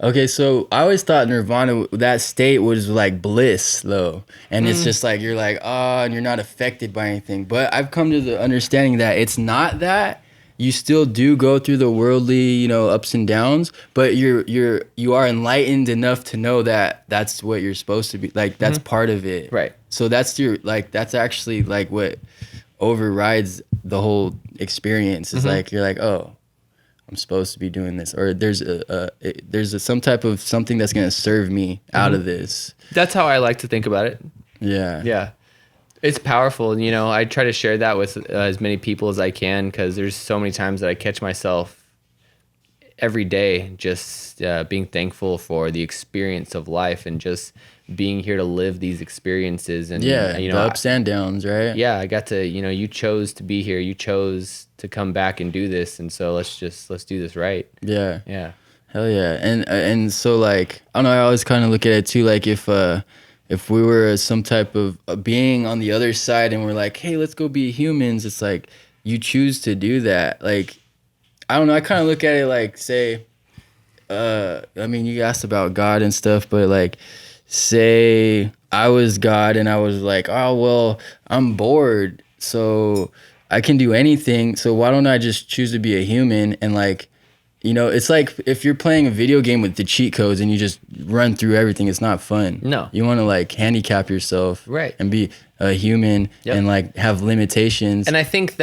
Okay, so I always thought nirvana, that state was like bliss though, and it's just like you're like, and you're not affected by anything. But I've come to the understanding that it's not that. You still do go through the worldly, you know, ups and downs, but you are enlightened enough to know that that's what you're supposed to be. Like that's part of it. Right. So that's that's actually like what overrides the whole experience. Is like you're like, oh, I'm supposed to be doing this, or there's some type of something that's gonna serve me out of this. That's how I like to think about it. Yeah. Yeah. It's powerful. You know, I try to share that with as many people as I can, because there's so many times that I catch myself every day, just being thankful for the experience of life and just being here to live these experiences. And Yeah, you the know, ups and downs, right? yeah, I got to, you know, you chose to be here, you chose to come back and do this, and so let's do this right. Yeah. Yeah. Hell yeah. And so like I don't know, I always kind of look at it too, like if we were some type of a being on the other side and we're like, hey, let's go be humans, it's like you choose to do that. Like I don't know, I kind of look at it like, say, I mean, you asked about God and stuff, but like, say I was God and I was like, oh, well, I'm bored, so I can do anything. So why don't I just choose to be a human and like, you know, it's like if you're playing a video game with the cheat codes and you just run through everything, it's not fun. No. You want to like handicap yourself, Right. and be a human. Yep. And like have limitations. And I think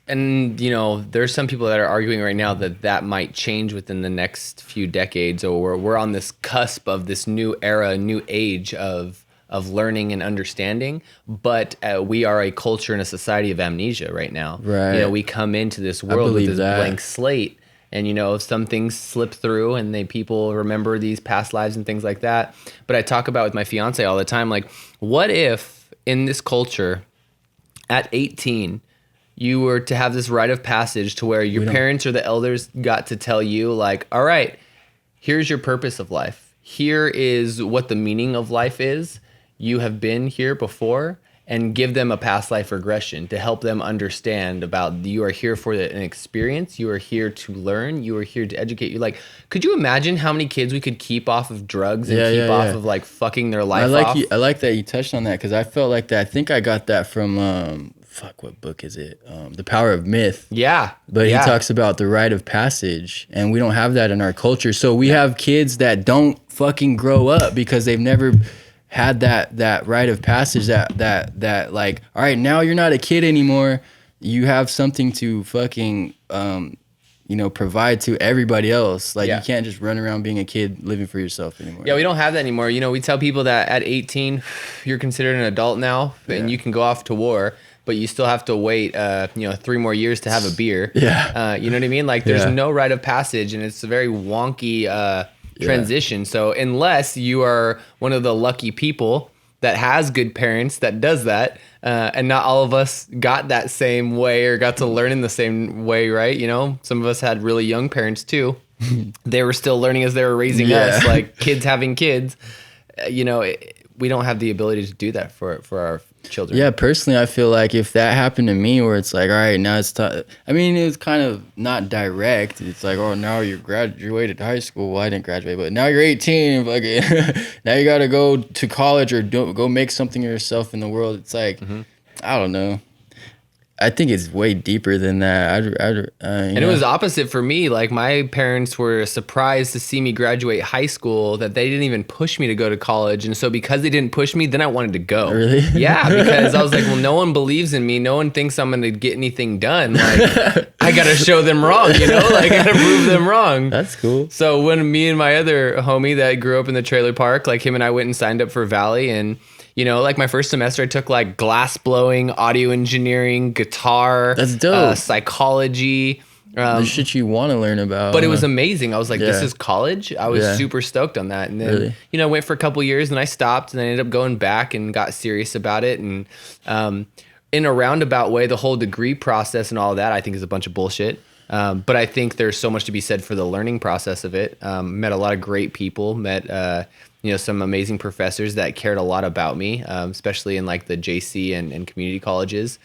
and you know, there's some people that are arguing right now that might change within the next few decades, or we're on this cusp of this new era, new age of learning and understanding. But we are a culture and a society of amnesia right now. Right. You know, we come into this world with believe this that. blank slate. And, you know, some things slip through and people remember these past lives and things like that. But I talk about with my fiance all the time, like, what if in this culture at 18, you were to have this rite of passage to where your parents or the elders got to tell you, like, all right, here's your purpose of life. Here is what the meaning of life is. You have been here before. And give them a past life regression to help them understand about you are here for an experience. You are here to learn. You are here to educate you. Like, could you imagine how many kids we could keep off of drugs and keep off of like fucking their life off? I like that you touched on that, because I felt like that. I think I got that from what book is it? The Power of Myth. Yeah. But he talks about the rite of passage, and we don't have that in our culture. So we have kids that don't fucking grow up because they've never had that rite of passage, that like, all right, now you're not a kid anymore. You have something to fucking you know, provide to everybody else. Like you can't just run around being a kid living for yourself anymore. Yeah, we don't have that anymore. You know, we tell people that at 18, you're considered an adult now, and you can go off to war, but you still have to wait, 3 more years to have a beer. Yeah. You know what I mean? Like there's no rite of passage, and it's a very wonky transition. So unless you are one of the lucky people that has good parents that does that, and not all of us got that same way or got to learn in the same way, right? You know, some of us had really young parents too. They were still learning as they were raising us, like kids having kids. We don't have the ability to do that for our children. Yeah, personally, I feel like if that happened to me, where it's like, all right, now it's time. I mean, it was kind of not direct. It's like, oh, now you graduated high school. Well, I didn't graduate, but now you're 18. Like, now you got to go to college or go make something of yourself in the world. It's like, I don't know. I think it's way deeper than that. And it was opposite for me. Like my parents were surprised to see me graduate high school, that they didn't even push me to go to college. And so because they didn't push me, then I wanted to go. Really? Yeah, because I was like, well, no one believes in me. No one thinks I'm going to get anything done. Like I got to show them wrong, you know? Like I got to prove them wrong. That's cool. So when me and my other homie that grew up in the trailer park, like him and I went and signed up for Valley, and you know, like my first semester, I took like glass blowing, audio engineering, guitar. That's dope. Psychology. The shit you want to learn about. But it was amazing. I was like, this Yeah. is college. I was super stoked on that. And then, Really? you know, went for a couple years and I stopped, and I ended up going back and got serious about it. And in a roundabout way, the whole degree process and all of that, I think is a bunch of bullshit. But I think there's so much to be said for the learning process of it. Met a lot of great people, met some amazing professors that cared a lot about me, especially in like the JC and community colleges.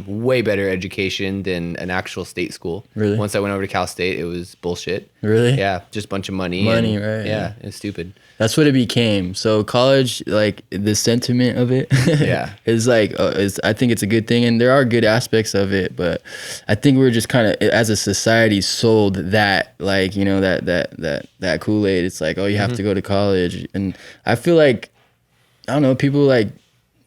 Way better education than an actual state school. Really? Once I went over to Cal State, it was bullshit. Really? Yeah, just a bunch of money. Money, and, right, Yeah, yeah. it's stupid. That's what it became. So college, like the sentiment of it, Yeah. is like, I think it's a good thing, and there are good aspects of it. But I think we're just kind of, as a society, sold that, like, you know, that Kool-Aid. It's like, oh, you have to go to college, and I feel like, I don't know, people like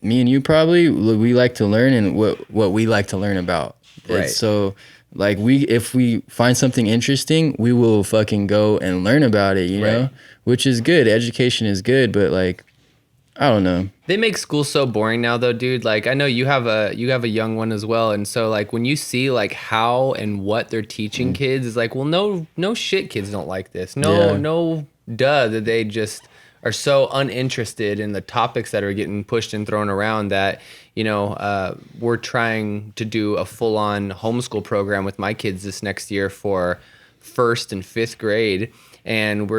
me and you probably, we like to learn, and what we like to learn about. Right. So like if we find something interesting, we will fucking go and learn about it, you know? Which is good. Education is good, but like, I don't know. They make school so boring now though, dude. Like I know you have a young one as well, and so like when you see like how and what they're teaching kids is like, well, no shit, kids don't like this. Yeah. No duh that they just are so uninterested in the topics that are getting pushed and thrown around that, we're trying to do a full-on homeschool program with my kids this next year for 1st and 5th grade. And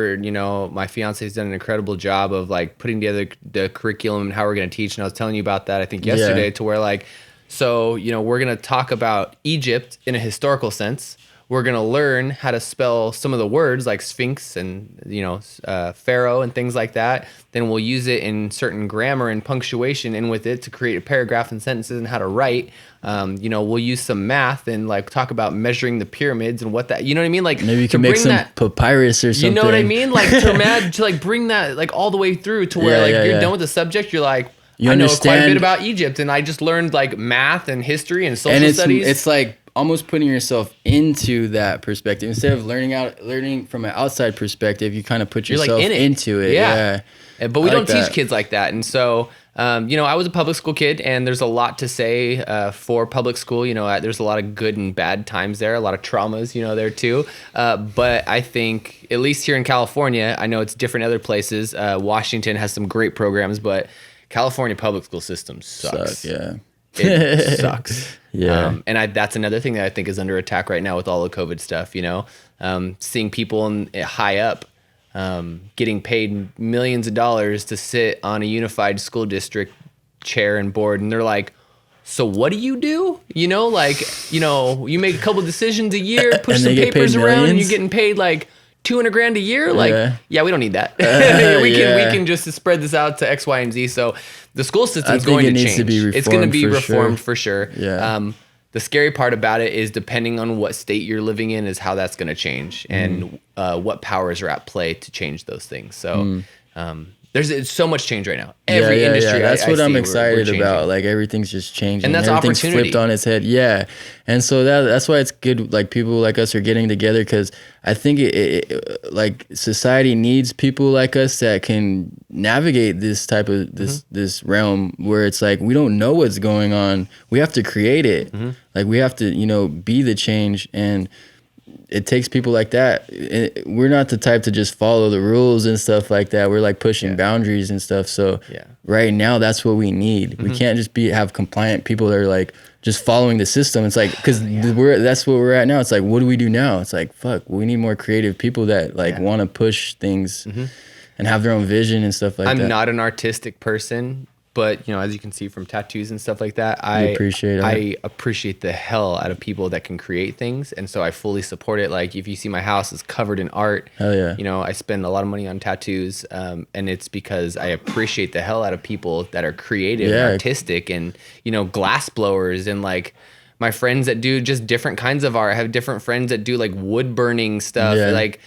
my fiance's done an incredible job of like putting together the curriculum and how we're going to teach. And I was telling you about that, I think yesterday, to where like, so, we're going to talk about Egypt in a historical sense. We're going to learn how to spell some of the words like Sphinx and, Pharaoh and things like that. Then we'll use it in certain grammar and punctuation in with it to create a paragraph and sentences and how to write. We'll use some math and like talk about measuring the pyramids and what that, you know what I mean? Like maybe you can make some papyrus or something. You know what I mean? Like to like bring that like all the way through to where you're done with the subject. You're like, I know quite a bit about Egypt, and I just learned like math and history and social studies. It's like almost putting yourself into that perspective instead of learning from an outside perspective. You kind of put yourself like into it. Yeah. But we don't teach kids like that, and so. I was a public school kid, and there's a lot to say for public school. There's a lot of good and bad times there, a lot of traumas, there too. But I think, at least here in California, I know it's different other places. Washington has some great programs, but California public school system sucks. It sucks. Yeah. And that's another thing that I think is under attack right now with all the COVID stuff, seeing people high up getting paid millions of dollars to sit on a unified school district chair and board. And they're like, so what do? You make a couple decisions a year, push some papers around, and you're getting paid like $200,000 a year. Like, yeah, we don't need that. We can just spread this out to X, Y, and Z. So the school system's going to change. It's going to be reformed for sure. Yeah. The scary part about it is depending on what state you're living in is how that's going to change and what powers are at play to change those things. So there's so much change right now. Every industry. That's what I'm excited about. Like everything's just changing. And that's everything's opportunity. Flipped on its head. Yeah. And so that's why it's good. Like people like us are getting together because I think like society needs people like us that can navigate this type of this realm where it's like we don't know what's going on. We have to create it. Like we have to be the change, and it takes people like that. We're not the type to just follow the rules and stuff like that. We're like pushing boundaries and stuff. So right now that's what we need. We can't just have compliant people that are like just following the system. It's like, because that's what we're at now. It's like, what do we do now? It's like, fuck, we need more creative people that like want to push things and have their own vision and stuff like that. I'm not an artistic person, but as you can see from tattoos and stuff like that, I appreciate the hell out of people that can create things, and so I fully support it. Like if you see my house is covered in art, hell yeah. I spend a lot of money on tattoos, and it's because I appreciate the hell out of people that are creative and artistic, and glass blowers, and like my friends that do just different kinds of art. I have different friends that do like wood burning stuff. Like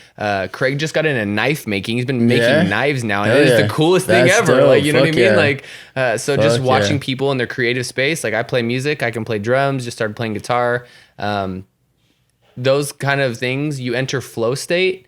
Craig just got into knife making. He's been making knives now, and it is the coolest thing ever. Dope. Like you know Fuck what I mean? yeah. Like just watching people in their creative space. Like I play music, I can play drums. Just started playing guitar. Those kind of things. You enter flow state.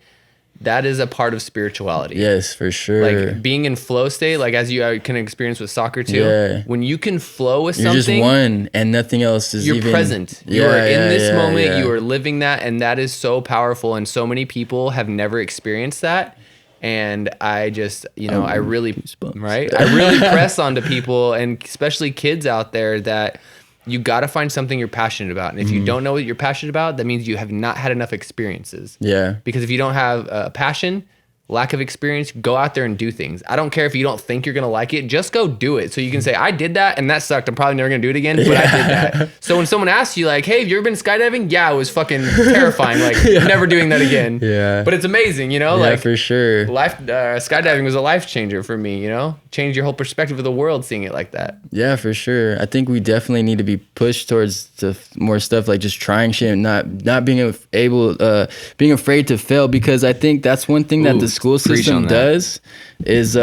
That is a part of spirituality. Yes, for sure. Like being in flow state, like as you can experience with soccer too. Yeah. When you can flow with you're something, just one, and nothing else is. You're present. You are in this moment. Yeah. You are living that, and that is so powerful. And so many people have never experienced that. And I just, I really press onto people, and especially kids out there, that you got to find something you're passionate about. And if you don't know what you're passionate about, that means you have not had enough experiences. Yeah. Because if you don't have a passion, lack of experience, go out there and do things. I don't care if you don't think you're going to like it, just go do it. So you can say, I did that and that sucked. I'm probably never going to do it again, but I did that. So when someone asks you like, hey, have you ever been skydiving? Yeah, it was fucking terrifying. Like never doing that again. Yeah. But it's amazing, like for sure. Skydiving was a life changer for me, change your whole perspective of the world, seeing it like that. Yeah, for sure. I think we definitely need to be pushed towards more stuff, like just trying shit and not being being afraid to fail, because I think that's one thing that the school system does is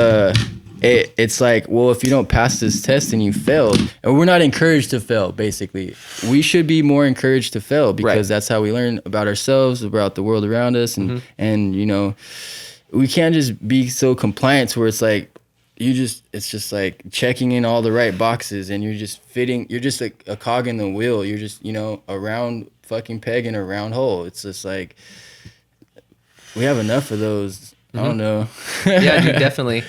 it's like, well, if you don't pass this test and you failed, and we're not encouraged to fail. Basically, we should be more encouraged to fail, because that's how we learn about ourselves, about the world around us, and we can't just be so compliant to where it's like, it's just like checking in all the right boxes, and you're just like a cog in the wheel. You're just, a round fucking peg in a round hole. It's just like, we have enough of those. I don't know. Yeah, dude, definitely.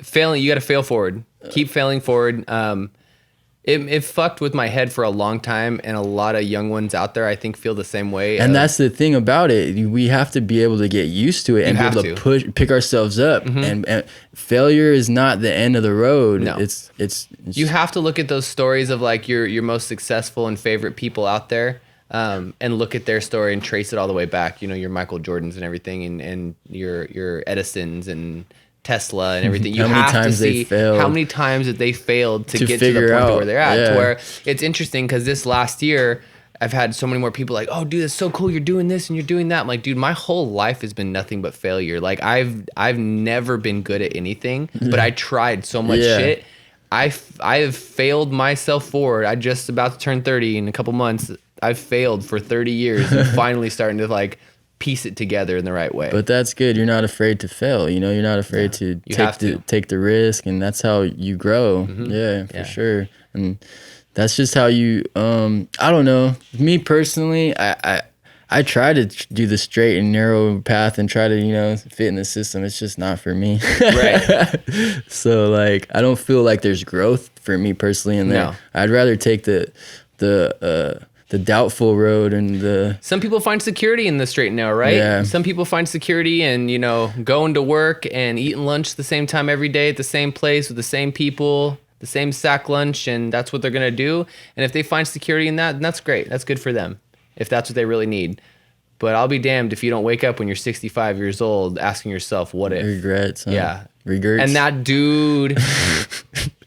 Failing, you got to fail forward. Keep failing forward. It fucked with my head for a long time, and a lot of young ones out there, I think, feel the same way. And that's the thing about it. We have to be able to get used to it and be able to pick ourselves up. And failure is not the end of the road. No. It's you have to look at those stories of like your most successful and favorite people out there, and look at their story and trace it all the way back. Your Michael Jordans and everything, and your Edisons and Tesla and everything. You have to see how many times that they failed to get to the point to where they're at. To where it's interesting because this last year, I've had so many more people like, oh, dude, that's so cool. You're doing this and you're doing that. I'm like, dude, my whole life has been nothing but failure. Like I've never been good at anything, but I tried so much shit. I have failed myself forward. I just about to turn 30 in a couple months. I've failed for 30 years and finally starting to like piece it together in the right way. But that's good. You're not afraid to fail. You're not afraid to take the risk, and that's how you grow. Yeah, for sure. And that's just how you. I don't know. Me personally, I try to do the straight and narrow path and try to fit in the system. It's just not for me. Right. So like I don't feel like there's growth for me personally in there. No. I'd rather take the doubtful road and some people find security in the straight and narrow, right? Yeah. Some people find security in going to work and eating lunch the same time every day at the same place with the same people, the same sack lunch, and that's what they're gonna do. And if they find security in that, then that's great. That's good for them if that's what they really need. But I'll be damned if you don't wake up when you're 65 years old asking yourself, what if? Regrets. Huh? Yeah. Regrets. And that dude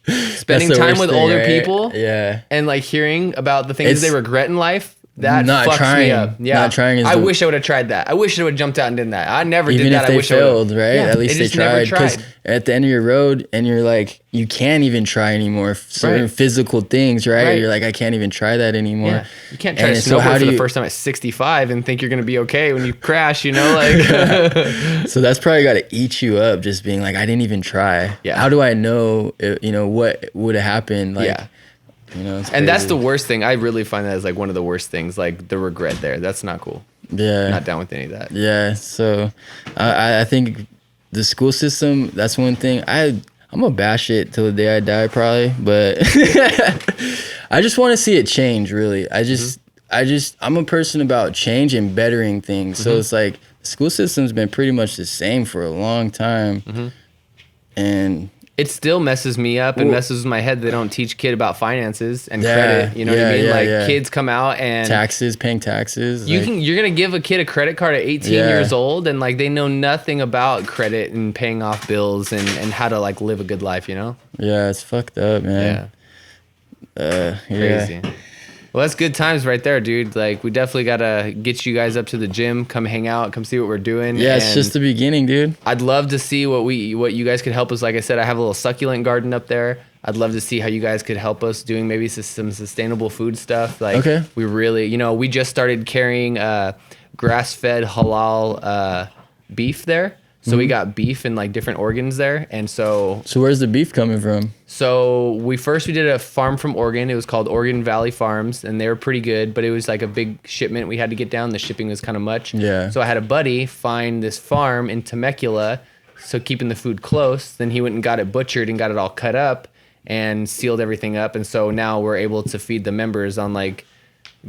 spending time with older people, and like hearing about the things that they regret in life, that fucks me up. Yeah, not trying. I wish I would have tried that. I wish I would have jumped out and did that. I never did that. Even if I they wish failed, right? Yeah, at least they tried. Because at the end of your road, and you're like, you can't even try anymore. Certain physical things, right? You're like, I can't even try that anymore. Yeah. You can't try to snowboard for the first time at 65 and think you're gonna be okay when you crash. Like. So that's probably got to eat you up. Just being like, I didn't even try. Yeah. How do I know? What would have happened? Like, and that's the worst thing. I really find that as like one of the worst things, like the regret there. That's not cool. Yeah. Not down with any of that. Yeah. So I think the school system, that's one thing. I'm gonna bash it till the day I die probably, but I just want to see it change really. I'm a person about change and bettering things. So it's like the school system's been pretty much the same for a long time. And it still messes me up and messes with my head. They don't teach kid about finances and credit. You know what I mean? Kids come out and paying taxes. You're gonna give a kid a credit card at 18 years old, and like they know nothing about credit and paying off bills and how to like live a good life. Yeah, it's fucked up, man. Crazy. Well, that's good times right there, dude. Like, we definitely got to get you guys up to the gym, come hang out, come see what we're doing. Yeah, it's just the beginning, dude. I'd love to see what you guys could help us. Like I said, I have a little succulent garden up there. I'd love to see how you guys could help us doing maybe some sustainable food stuff. Like, we really, we just started carrying grass-fed halal beef there. So we got beef and like different organs there. And so where's the beef coming from? So we did a farm from Oregon. It was called Oregon Valley Farms, and they were pretty good, but it was like a big shipment we had to get down. The shipping was kind of much. Yeah. So I had a buddy find this farm in Temecula, so keeping the food close. Then he went and got it butchered and got it all cut up and sealed everything up. And so now we're able to feed the members on like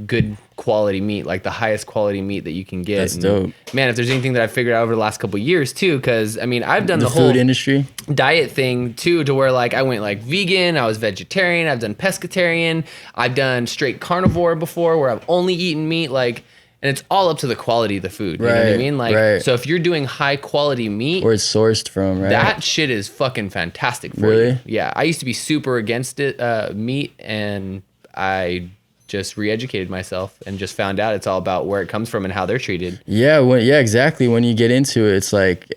good quality meat, like the highest quality meat that you can get. That's dope. Man, if there's anything that I figured out over the last couple of years too, because I mean, I've done the whole food industry diet thing too, to where like I went like vegan, I was vegetarian, I've done pescatarian, I've done straight carnivore before where I've only eaten meat, like, and it's all up to the quality of the food. You know what I mean? Like, so if you're doing high quality meat, where it's sourced from, right? That shit is fucking fantastic for you. Yeah, I used to be super against it, meat, and I just re-educated myself and just found out it's all about where it comes from and how they're treated. Yeah, exactly. When you get into it, it's like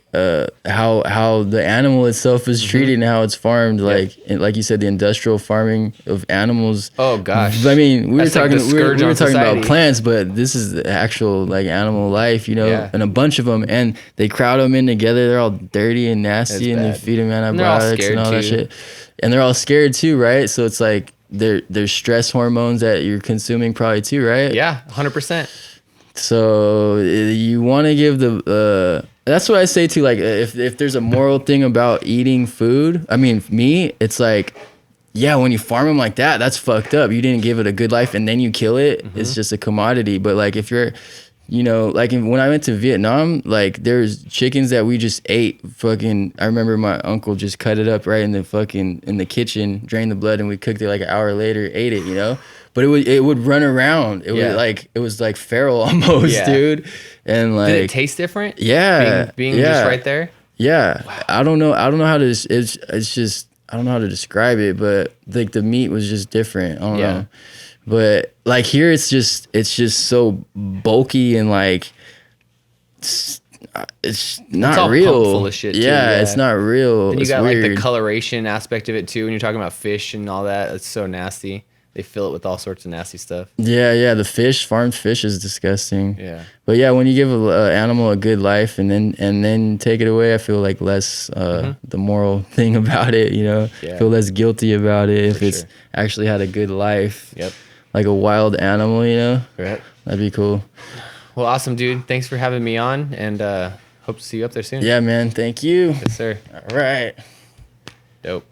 how the animal itself is treated and how it's farmed. Like like you said, the industrial farming of animals. Oh gosh. I mean, we were That's like talking the we were scourge on talking society. about plants, but this is the actual like animal life, you know, Yeah. and a bunch of them, and they crowd them in together. They're all dirty and nasty, That's and they bad. feed them And they're all antibiotics and scared all that too. shit. And they're all scared too, right? So it's like there's stress hormones that you're consuming probably too, right? Yeah, 100%. So you want to give the that's what I say too. Like if there's a moral thing about eating food, I mean meat, it's like, yeah, when you farm them like that, that's fucked up. You didn't give it a good life and then you kill it. It's just a commodity. But like if you're, you know, like when I went to Vietnam, like there's chickens that we just ate. Fucking, I remember my uncle just cut it up right in the kitchen, drained the blood, and we cooked it like an hour later, ate it, you know. But it would run around. It was like feral almost, Yeah. dude. And like, Did it taste different? yeah, Being yeah. just right there? Yeah, I don't know how to. It's just I don't know how to describe it, but like the meat was just different. I don't Yeah. know, but like here it's just so bulky and like it's not It's all real. pumped full of shit, too, yeah, yeah. it's not real. And you It's got weird. like the coloration aspect of it too. When you're talking about fish and all that, it's so nasty. They fill it with all sorts of nasty stuff. Yeah, the farmed fish is disgusting. Yeah. But yeah, when you give a animal a good life and then take it away, I feel like less the moral thing about it. You know, Yeah. feel less guilty about it if For it's sure. actually had a good life. Yep. Like a wild animal, you know, Right. that'd be cool. Well, awesome, dude. Thanks for having me on, and hope to see you up there soon. Yeah, man. Thank you. Yes, sir. All right. Dope.